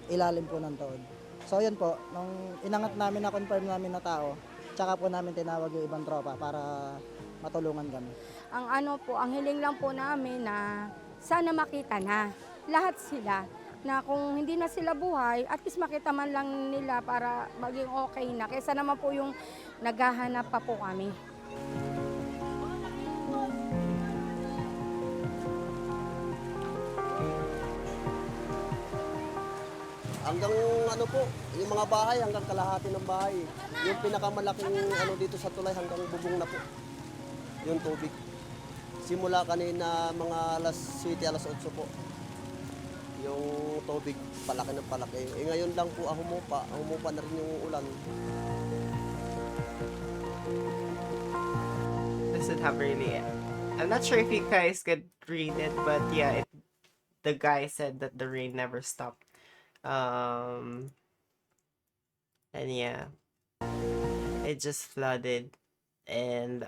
ilalim po ng tood. So ayan po, nung inangat namin na-confirm namin na tao, tsaka po namin tinawag yung ibang tropa para matulungan kami. Ang ang hiling lang po namin na sana makita na lahat sila, na kung hindi na sila buhay, at least makita man lang nila para maging okay na. Kaysa naman po yung naghahanap pa po kami. hanggang ano po, yung mga bahay hanggang kalahati ng bahay. Yung pinakamalaking ano dito sa tulay hanggang bubong na po. Yung tubig. Simula kanina mga alas 7, alas 8 po. Yung tubig palaki ng palaki. Eh ngayon lang po humupa na rin yung ulan. Doesn't have really. I'm not sure if you guys could read it, but yeah, the guy said that the rain never stopped. And yeah, it just flooded. And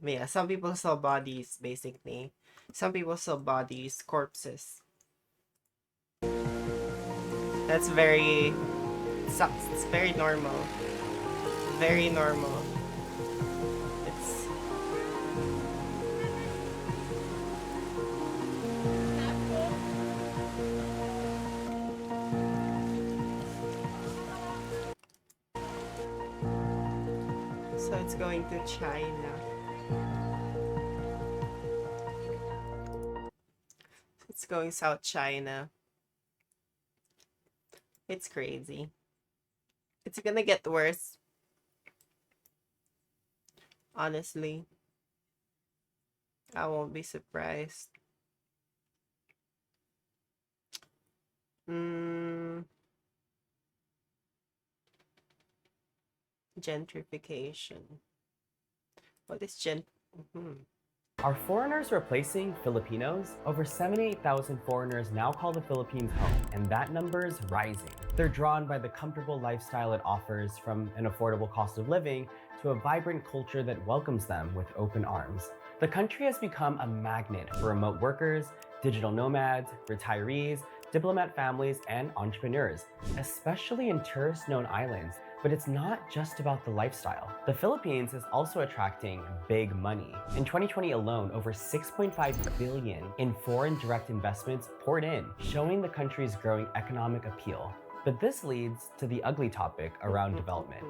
yeah, some people saw bodies basically. Some people saw bodies, corpses. That's very sucks. It's very normal. Very normal. It's so it's going to China. It's going South China. It's crazy. It's gonna get worse. Honestly. I won't be surprised. Gentrification. What is Are foreigners replacing Filipinos? Over 78,000 foreigners now call the Philippines home, and that number is rising. They're drawn by the comfortable lifestyle it offers, from an affordable cost of living to a vibrant culture that welcomes them with open arms. The country has become a magnet for remote workers, digital nomads, retirees, diplomat families, and entrepreneurs, especially in tourist-known islands. But it's not just about the lifestyle. The Philippines is also attracting big money. In 2020 alone, over 6.5 billion in foreign direct investments poured in, showing the country's growing economic appeal. But this leads to the ugly topic around development,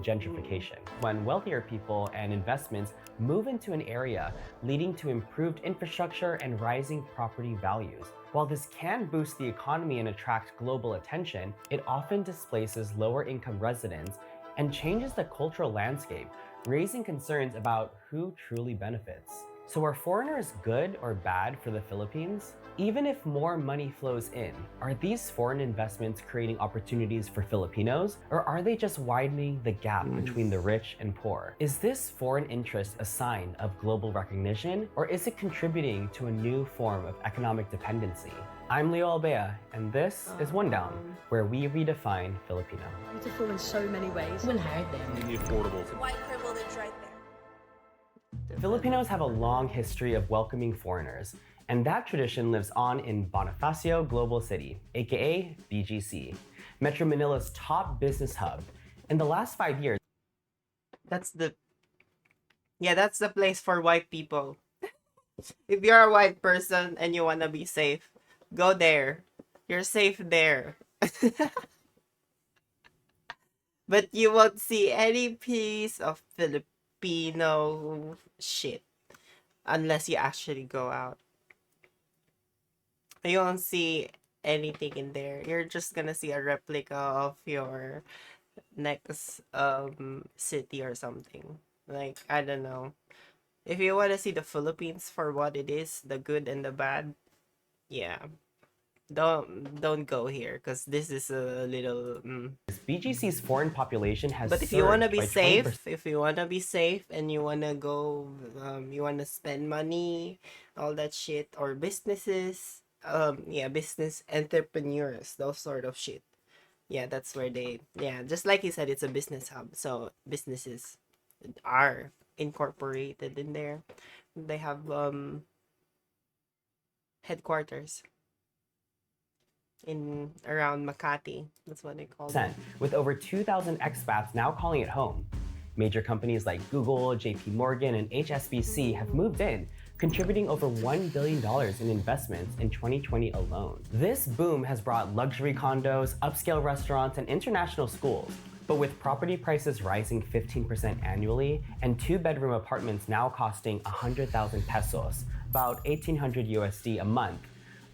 gentrification. When wealthier people and investments move into an area, leading to improved infrastructure and rising property values. While this can boost the economy and attract global attention, it often displaces lower income residents and changes the cultural landscape, raising concerns about who truly benefits. So are foreigners good or bad for the Philippines? Even if more money flows in, are these foreign investments creating opportunities for Filipinos, or are they just widening the gap between the rich and poor? Is this foreign interest a sign of global recognition, or is it contributing to a new form of economic dependency? I'm Leo Albea, and this is One Down, where we redefine Filipino. Beautiful in so many ways. Really affordable. White privilege right there. Filipinos have a long history of welcoming foreigners, and that tradition lives on in Bonifacio Global City, aka BGC, Metro Manila's top business hub. In the last 5 years, that's the place for white people. If you're a white person and you want to be safe, go there. You're safe there. But you won't see any piece of Filipino shit unless you actually go out. You won't see anything in there. You're just gonna see a replica of your next city or something. Like, I don't know. If you want to see the Philippines for what it is, the good and the bad, yeah, don't go here, because this is a little BGC's foreign population has but if you want to surged be by safe, if you want to be safe and you want to go, you want to spend money, all that shit, or businesses, yeah, business entrepreneurs, those sort of shit, yeah, that's where they, yeah, just like he said, it's a business hub, so businesses are incorporated in there. They have headquarters in around Makati. That's what they call it. With over 2,000 expats now calling it home. Major companies like Google, JP Morgan, and HSBC have moved in, contributing over $1 billion in investments in 2020 alone. This boom has brought luxury condos, upscale restaurants, and international schools. But with property prices rising 15% annually and 2-bedroom apartments now costing 100,000 pesos, about 1,800 USD a month,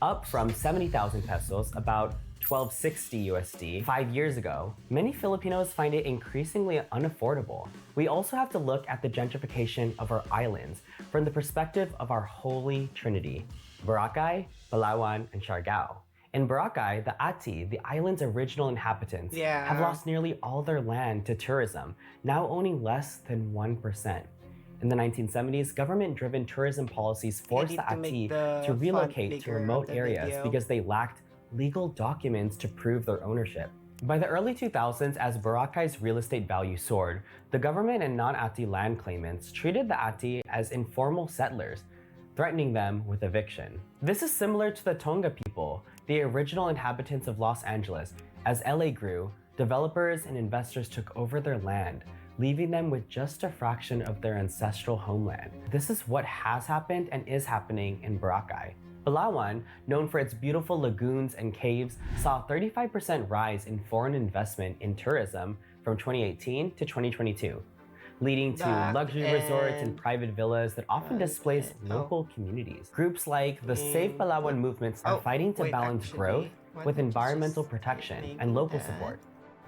up from 70,000 pesos, about $12.60 USD 5 years ago, many Filipinos find it increasingly unaffordable. We also have to look at the gentrification of our islands from the perspective of our holy trinity, Boracay, Palawan, and Siargao. In Boracay, the Ati, the island's original inhabitants, have lost nearly all their land to tourism, now owning less than 1%. In the 1970s, government-driven tourism policies forced the Ati to relocate to remote areas because they lacked legal documents to prove their ownership. By the early 2000s, as Boracay's real estate value soared, the government and non-Ati land claimants treated the Ati as informal settlers, threatening them with eviction. This is similar to the Tonga people, the original inhabitants of Los Angeles. As LA grew, developers and investors took over their land, leaving them with just a fraction of their ancestral homeland. This is what has happened and is happening in Boracay. Palawan, known for its beautiful lagoons and caves, saw a 35% rise in foreign investment in tourism from 2018 to 2022, leading to luxury resorts and private villas that often displace local communities. Groups like the Save Palawan movements are fighting to balance growth with environmental protection and local support.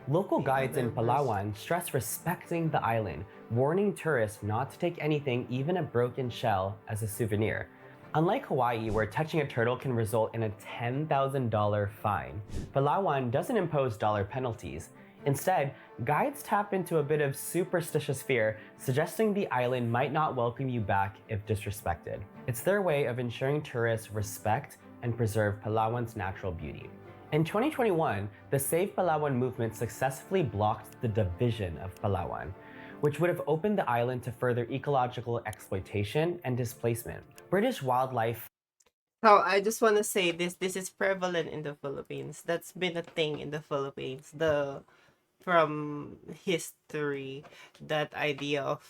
Local guides in Palawan stress respecting the island, warning tourists not to take anything, even a broken shell, as a souvenir. Unlike Hawaii, where touching a turtle can result in a $10,000 fine, Palawan doesn't impose dollar penalties. Instead, guides tap into a bit of superstitious fear, suggesting the island might not welcome you back if disrespected. It's their way of ensuring tourists respect and preserve Palawan's natural beauty. In 2021, the Save Palawan movement successfully blocked the division of Palawan, which would have opened the island to further ecological exploitation and displacement. British wildlife. So I just want to say this is prevalent in the Philippines. That's been a thing in the Philippines. From history, that idea of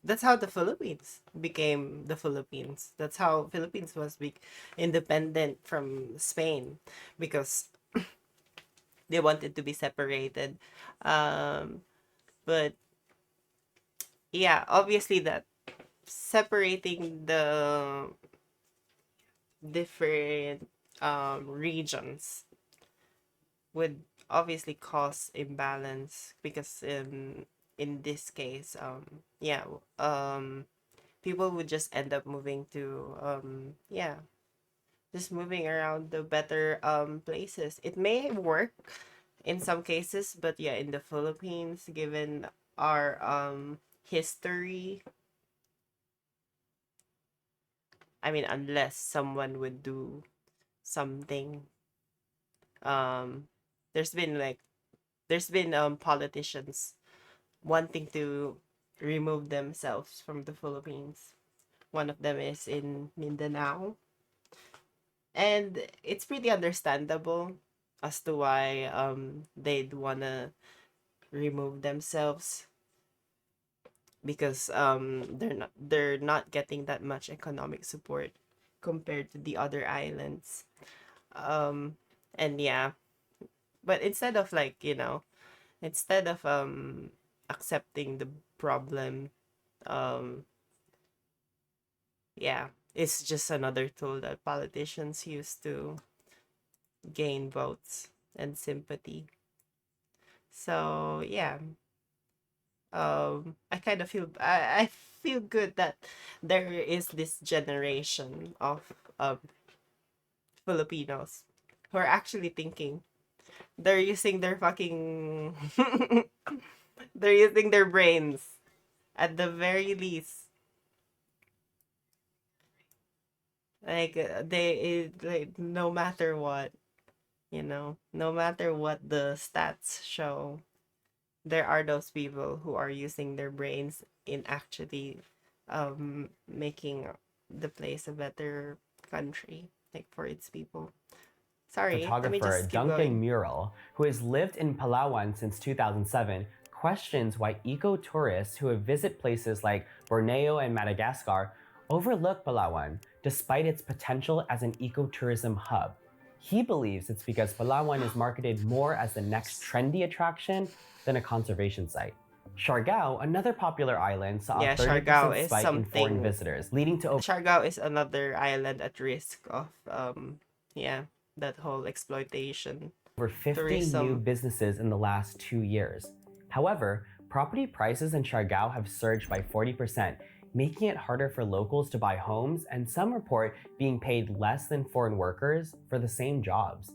that's how the Philippines became the Philippines. That's how Philippines was independent from Spain, because they wanted to be separated. But yeah, obviously that separating the different regions would obviously cause imbalance, because in this case, people would just end up moving to just moving around the better places. It may work in some cases, but yeah, in the Philippines, given our history, I mean, unless someone would do something, there's been politicians wanting to remove themselves from the Philippines. One of them is in Mindanao, and it's pretty understandable as to why they'd wanna remove themselves, because they're not getting that much economic support compared to the other islands. And yeah, but instead of accepting the problem, it's just another tool that politicians use to gain votes and sympathy. So yeah, I kind of feel I feel good that there is this generation of Filipinos who are actually thinking. They're using their fucking they're using their brains at the very least. Like no matter what, no matter what the stats show, there are those people who are using their brains in actually making the place a better country, like, for its people. Sorry, let me Photographer just keep Duncan going. Mural, who has lived in Palawan since 2007, questions why eco-tourists who visit places like Borneo and Madagascar overlook Palawan, despite its potential as an ecotourism hub. He believes it's because Palawan is marketed more as the next trendy attraction than a conservation site. Siargao, another popular island, saw a 30% Siargao is spike in foreign something. visitors, leading to over Siargao is another island at risk of that whole exploitation. over 50 new tourism. businesses in the last 2 years. However, property prices in Siargao have surged by 40%, making it harder for locals to buy homes, and some report being paid less than foreign workers for the same jobs.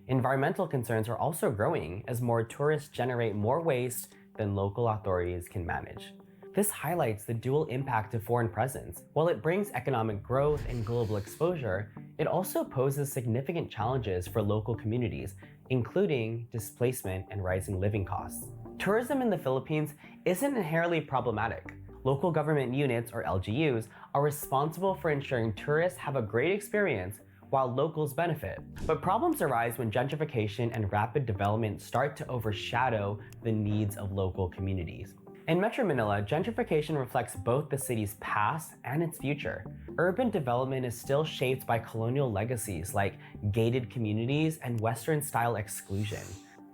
Environmental concerns are also growing as more tourists generate more waste than local authorities can manage. This highlights the dual impact of foreign presence. While it brings economic growth and global exposure, it also poses significant challenges for local communities, including displacement and rising living costs. Tourism in the Philippines isn't inherently problematic. Local government units, or LGUs, are responsible for ensuring tourists have a great experience while locals benefit. But problems arise when gentrification and rapid development start to overshadow the needs of local communities. In Metro Manila, gentrification reflects both the city's past and its future. Urban development is still shaped by colonial legacies like gated communities and Western-style exclusion.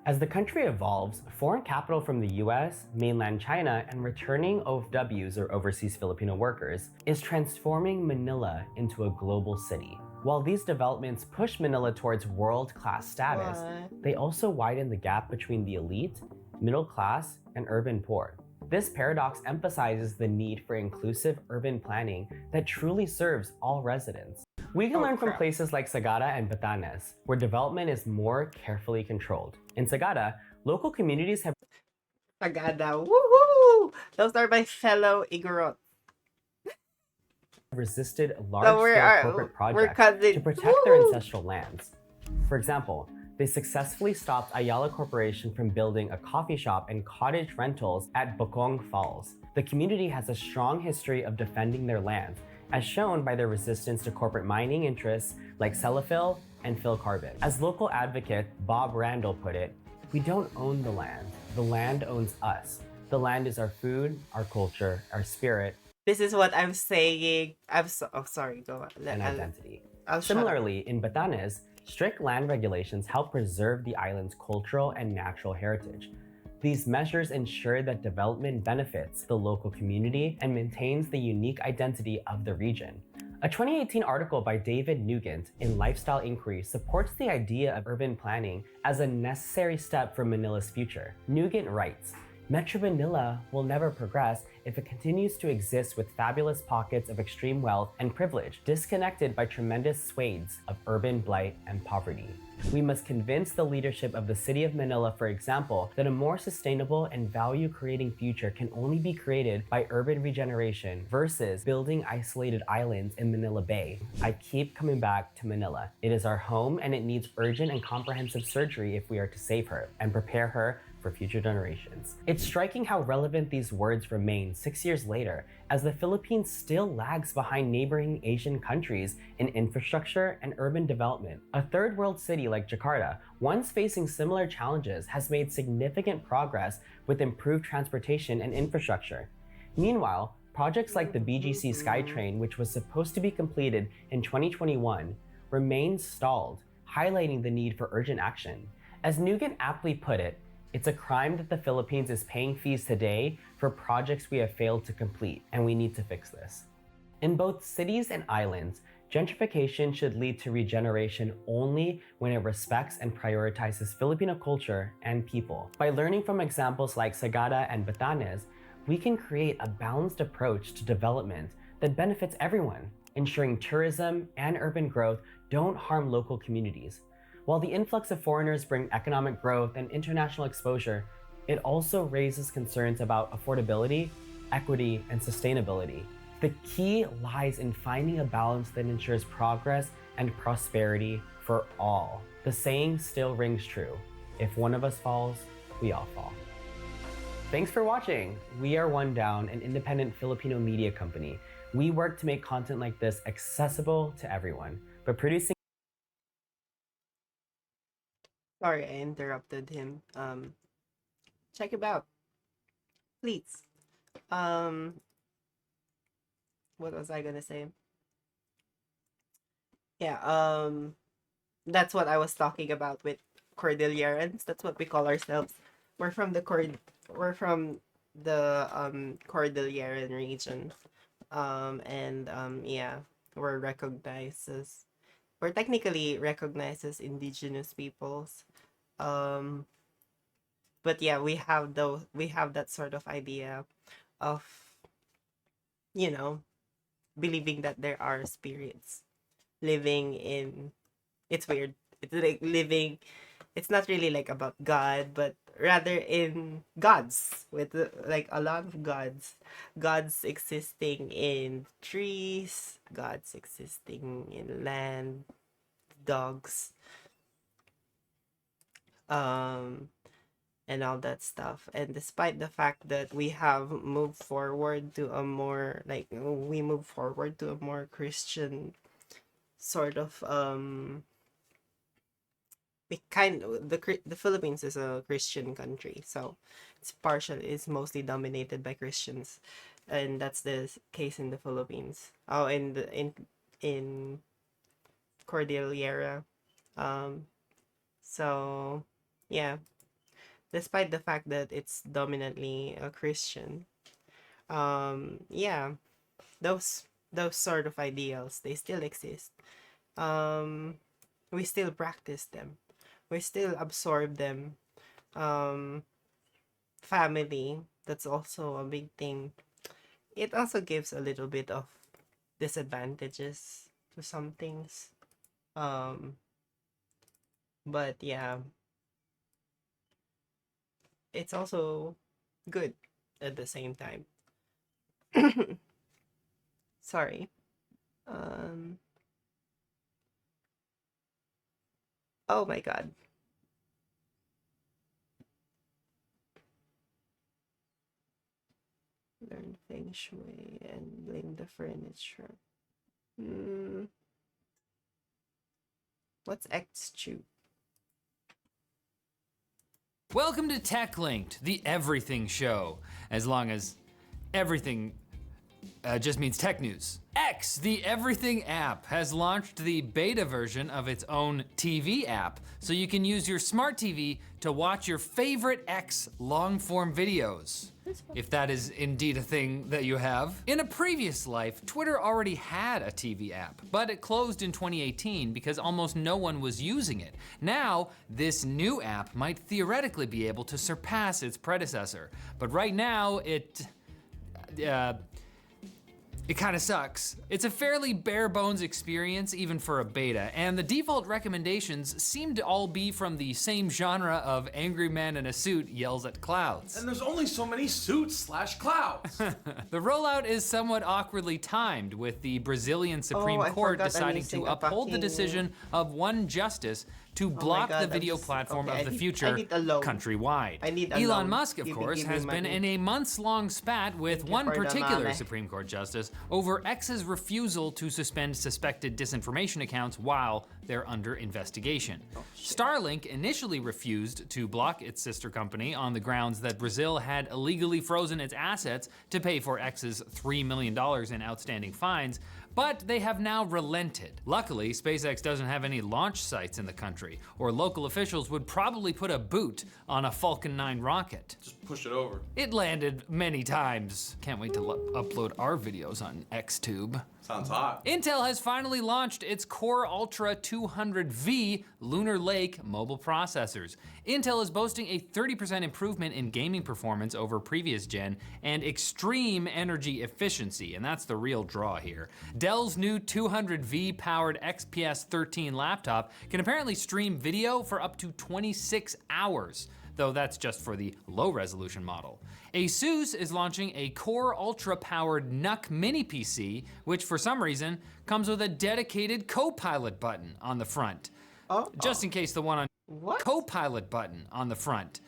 As the country evolves, foreign capital from the US, mainland China, and returning OFWs, or overseas Filipino workers, is transforming Manila into a global city. While these developments push Manila towards world-class status, they also widen the gap between the elite, middle class, and urban poor. This paradox emphasizes the need for inclusive urban planning that truly serves all residents. We can learn from places like Sagada and Batanes, where development is more carefully controlled. In Sagada, local communities have Sagada, woohoo! Those are my fellow Igorot. resisted So large-scale corporate projects cousins. to protect their ancestral lands. For example, they successfully stopped Ayala Corporation from building a coffee shop and cottage rentals at Bokong Falls. The community has a strong history of defending their land, as shown by their resistance to corporate mining interests like Celafil and Philcarbon. As local advocate Bob Randall put it, "We don't own the land owns us. The land is our food, our culture, our spirit, This is what I'm saying. Sorry, go on. and identity." I'll shut up. Similarly, in Batanes, strict land regulations help preserve the island's cultural and natural heritage. These measures ensure that development benefits the local community and maintains the unique identity of the region. A 2018 article by David Nugent in Lifestyle Inquiry supports the idea of urban planning as a necessary step for Manila's future. Nugent writes, "Metro Manila will never progress if it continues to exist with fabulous pockets of extreme wealth and privilege, disconnected by tremendous swathes of urban blight and poverty. We must convince the leadership of the city of Manila, for example, that a more sustainable and value-creating future can only be created by urban regeneration versus building isolated islands in Manila Bay. I keep coming back to Manila. It is our home and it needs urgent and comprehensive surgery if we are to save her and prepare her for future generations." It's striking how relevant these words remain 6 years later, as the Philippines still lags behind neighboring Asian countries in infrastructure and urban development. A third world city like Jakarta, once facing similar challenges, has made significant progress with improved transportation and infrastructure. Meanwhile, projects like the BGC SkyTrain, which was supposed to be completed in 2021, remain stalled, highlighting the need for urgent action. As Nugent aptly put it, "It's a crime that the Philippines is paying fees today for projects we have failed to complete, and we need to fix this." In both cities and islands, gentrification should lead to regeneration only when it respects and prioritizes Filipino culture and people. By learning from examples like Sagada and Batanes, we can create a balanced approach to development that benefits everyone, ensuring tourism and urban growth don't harm local communities. While the influx of foreigners bring economic growth and international exposure, it also raises concerns about affordability, equity, and sustainability. The key lies in finding a balance that ensures progress and prosperity for all. The saying still rings true: if one of us falls, we all fall. Thanks for watching. We are One Down, an independent Filipino media company. We work to make content like this accessible to everyone, but producing Sorry, I interrupted him. Check him out, please. What was I gonna say? Yeah, that's what I was talking about with Cordillerans. That's what we call ourselves. We're from the Cordilleran region. Yeah, we're technically recognized as indigenous peoples. But yeah, we have that sort of idea of, you know, believing that there are spirits living in, it's weird. It's like living, it's not really like about God, but rather in gods, with like a lot of gods. Gods existing in trees, gods existing in land, dogs, and all that stuff. And despite the fact that we have moved forward to a more Christian sort of the Philippines is a Christian country, so it's mostly dominated by Christians, and that's the case in the Philippines. Oh, in Cordillera, so yeah, despite the fact that it's dominantly a Christian, yeah, those sort of ideals, they still exist. We still practice them, we still absorb them. Family, that's also a big thing. It also gives a little bit of disadvantages to some things, but yeah, it's also good at the same time. Sorry. Oh my god. Learn feng shui and blame the furniture. What's X-Tube? Welcome to Tech Linked, the everything show. As long as everything just means tech news. X, the Everything app, has launched the beta version of its own TV app, so you can use your smart TV to watch your favorite X long-form videos. If that is indeed a thing that you have. In a previous life, Twitter already had a TV app, but it closed in 2018 because almost no one was using it. Now, this new app might theoretically be able to surpass its predecessor, but right now it kind of sucks. It's a fairly bare bones experience even for a beta, and the default recommendations seem to all be from the same genre of angry man in a suit yells at clouds. And there's only so many suits/clouds. The rollout is somewhat awkwardly timed, with the Brazilian Supreme I Court forgot I'm deciding missing to a uphold the fucking- decision of one justice to block God, the video I'm just- platform okay, of the I future need a loan. countrywide. I need a Elon loan. Musk, of Give me- course, give me has been money. in a months-long spat with Thank you one for the particular money. Supreme Court justice over X's refusal to suspend suspected disinformation accounts while they're under investigation. Starlink initially refused to block its sister company on the grounds that Brazil had illegally frozen its assets to pay for X's $3 million in outstanding fines, but they have now relented. Luckily, SpaceX doesn't have any launch sites in the country, or local officials would probably put a boot on a Falcon 9 rocket. Just push it over. It landed many times. Can't wait to upload our videos on XTube. Sounds hot. Intel has finally launched its Core Ultra 200V Lunar Lake mobile processors. Intel is boasting a 30% improvement in gaming performance over previous gen and extreme energy efficiency, and that's the real draw here. Dell's new 200V powered XPS 13 laptop can apparently stream video for up to 26 hours, though that's just for the low resolution model. ASUS is launching a Core Ultra powered NUC mini PC, which for some reason comes with a dedicated Copilot button on the front. Just in case the one on Copilot button on the front.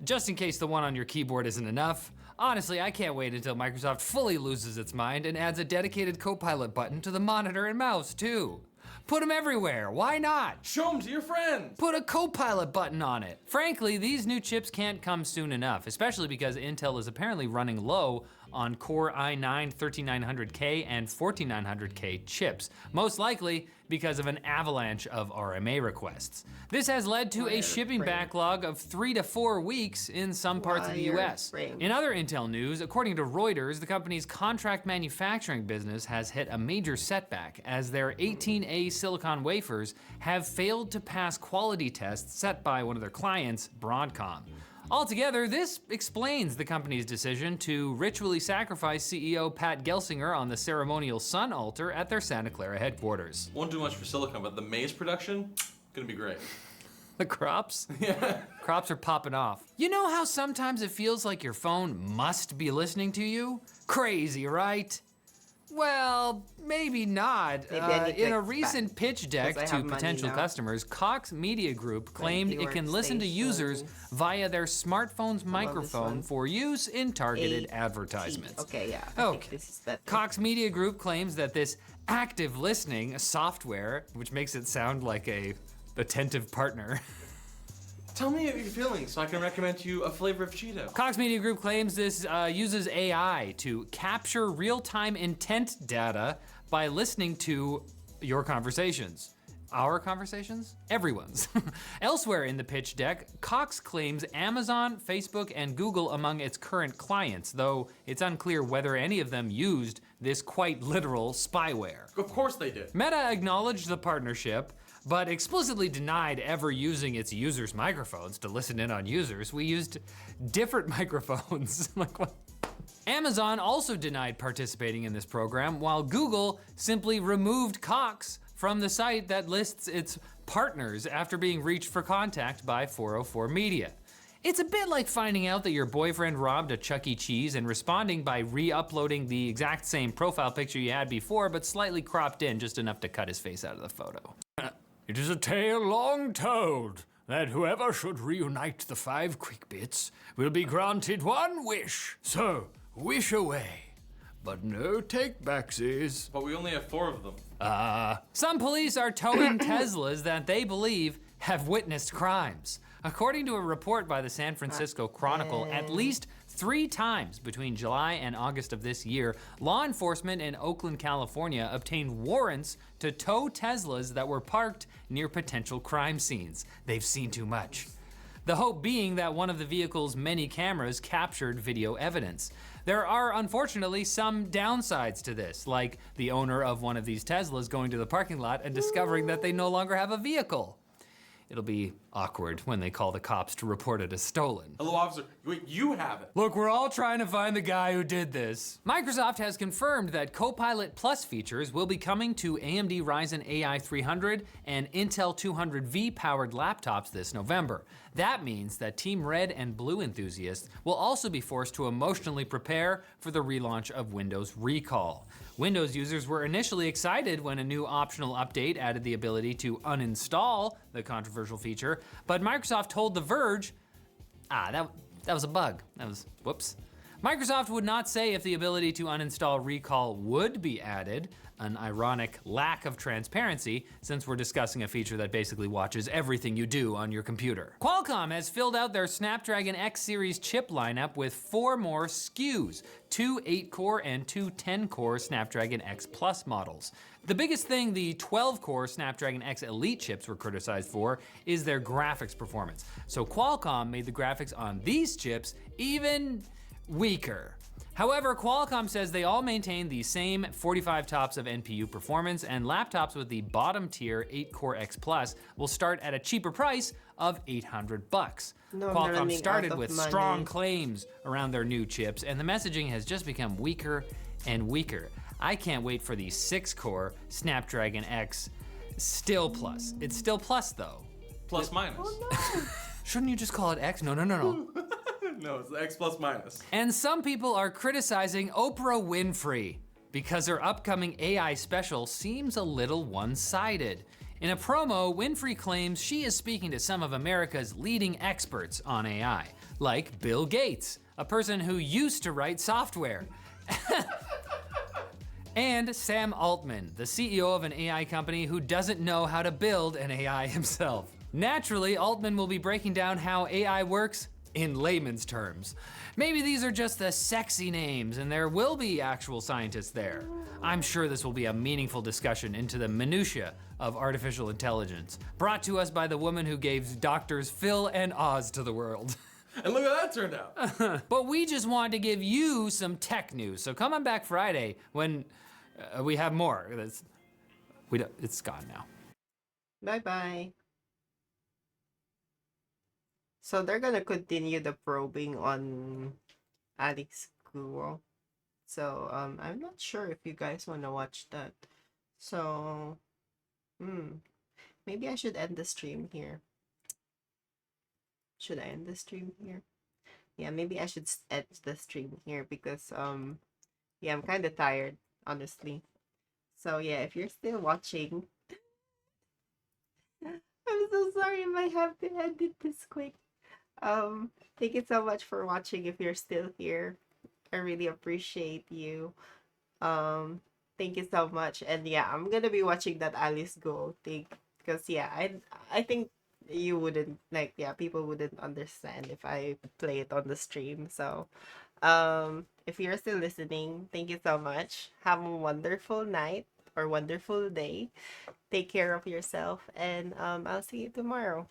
Just in case the one on your keyboard isn't enough. Honestly, I can't wait until Microsoft fully loses its mind and adds a dedicated Copilot button to the monitor and mouse too. Put them everywhere, why not? Show them to your friends. Put a Copilot button on it. Frankly, these new chips can't come soon enough, especially because Intel is apparently running low on Core i9 13900K and 14900K chips, most likely because of an avalanche of RMA requests. This has led to a shipping backlog of 3 to 4 weeks in some parts of the US. In other Intel news, according to Reuters, the company's contract manufacturing business has hit a major setback as their 18A silicon wafers have failed to pass quality tests set by one of their clients, Broadcom. Altogether, this explains the company's decision to ritually sacrifice CEO Pat Gelsinger on the ceremonial sun altar at their Santa Clara headquarters. Won't do much for silicon, but the maize production, gonna be great. The crops? Yeah. Crops are popping off. You know how sometimes it feels like your phone must be listening to you? Crazy, right? Well, maybe not. Maybe I need to in a expect, recent pitch deck 'cause I to have money potential now. customers, Cox Media Group claimed it can listen to users via their smartphone's microphone for use in targeted advertisements. Okay, yeah. I think this is better. Cox Media Group claims that this active listening software, which makes it sound like a attentive partner, Tell me your feelings so I can recommend you a flavor of Cheeto. Cox Media Group claims this uses AI to capture real-time intent data by listening to your conversations. Our conversations? Everyone's. Elsewhere in the pitch deck, Cox claims Amazon, Facebook, and Google among its current clients, though it's unclear whether any of them used this quite literal spyware. Of course they did. Meta acknowledged the partnership, but explicitly denied ever using its users' microphones to listen in on users. We used different microphones. Like what? Amazon also denied participating in this program, while Google simply removed Cox from the site that lists its partners after being reached for contact by 404 Media. It's a bit like finding out that your boyfriend robbed a Chuck E. Cheese and responding by re-uploading the exact same profile picture you had before, but slightly cropped in just enough to cut his face out of the photo. It is a tale long told that whoever should reunite the 5 quick bits will be granted one wish. So, wish away. But no take-backsies. But we only have 4 of them. Some police are towing Teslas that they believe have witnessed crimes. According to a report by the San Francisco Chronicle, at least 3 times between July and August of this year, law enforcement in Oakland, California obtained warrants to tow Teslas that were parked near potential crime scenes. They've seen too much. The hope being that one of the vehicle's many cameras captured video evidence. There are unfortunately some downsides to this, like the owner of one of these Teslas going to the parking lot and discovering that they no longer have a vehicle. It'll be awkward when they call the cops to report it as stolen. Hello, officer. Wait, you have it. Look, we're all trying to find the guy who did this. Microsoft has confirmed that Copilot Plus features will be coming to AMD Ryzen AI 300 and Intel 200V powered laptops this November. That means that Team Red and Blue enthusiasts will also be forced to emotionally prepare for the relaunch of Windows Recall. Windows users were initially excited when a new optional update added the ability to uninstall the controversial feature, but Microsoft told The Verge, that was a bug. Whoops. Microsoft would not say if the ability to uninstall Recall would be added, an ironic lack of transparency since we're discussing a feature that basically watches everything you do on your computer. Qualcomm has filled out their Snapdragon X series chip lineup with 4 more SKUs, 2 8-core and 2 10-core Snapdragon X Plus models. The biggest thing the 12-core Snapdragon X Elite chips were criticized for is their graphics performance. So Qualcomm made the graphics on these chips even weaker. However, Qualcomm says they all maintain the same 45 TOPS of NPU performance, and laptops with the bottom tier 8-core X Plus will start at a cheaper price of $800. No, I'm Qualcomm running started out of with money. strong claims around their new chips, and the messaging has just become weaker and weaker. I can't wait for the 6-core Snapdragon X Still Plus. It's Still Plus though. Plus minus. Shouldn't you just call it X? No. No, it's the X plus minus. And some people are criticizing Oprah Winfrey because her upcoming AI special seems a little one-sided. In a promo, Winfrey claims she is speaking to some of America's leading experts on AI, like Bill Gates, a person who used to write software. And Sam Altman, the CEO of an AI company who doesn't know how to build an AI himself. Naturally, Altman will be breaking down how AI works in layman's terms. Maybe these are just the sexy names and there will be actual scientists there. I'm sure this will be a meaningful discussion into the minutiae of artificial intelligence, brought to us by the woman who gave Doctors Phil and Oz to the world. And look how that turned out. But we just wanted to give you some tech news. So come on back Friday when we have more. It's gone now. Bye-bye. So they're gonna continue the probing on Alex Guo. So I'm not sure if you guys wanna watch that. So maybe I should end the stream here. Should I end the stream here? Yeah, maybe I should end the stream here because yeah, I'm kind of tired, honestly. So yeah, if you're still watching, I'm so sorry if I have to end it this quick. Thank you so much for watching. If you're still here, I really appreciate you. Thank you so much. And yeah, I'm gonna be watching that Alice Go thing because yeah, I think you wouldn't like, yeah, people wouldn't understand if I play it on the stream. So if you're still listening, thank you so much. Have a wonderful night or wonderful day. Take care of yourself, and I'll see you tomorrow.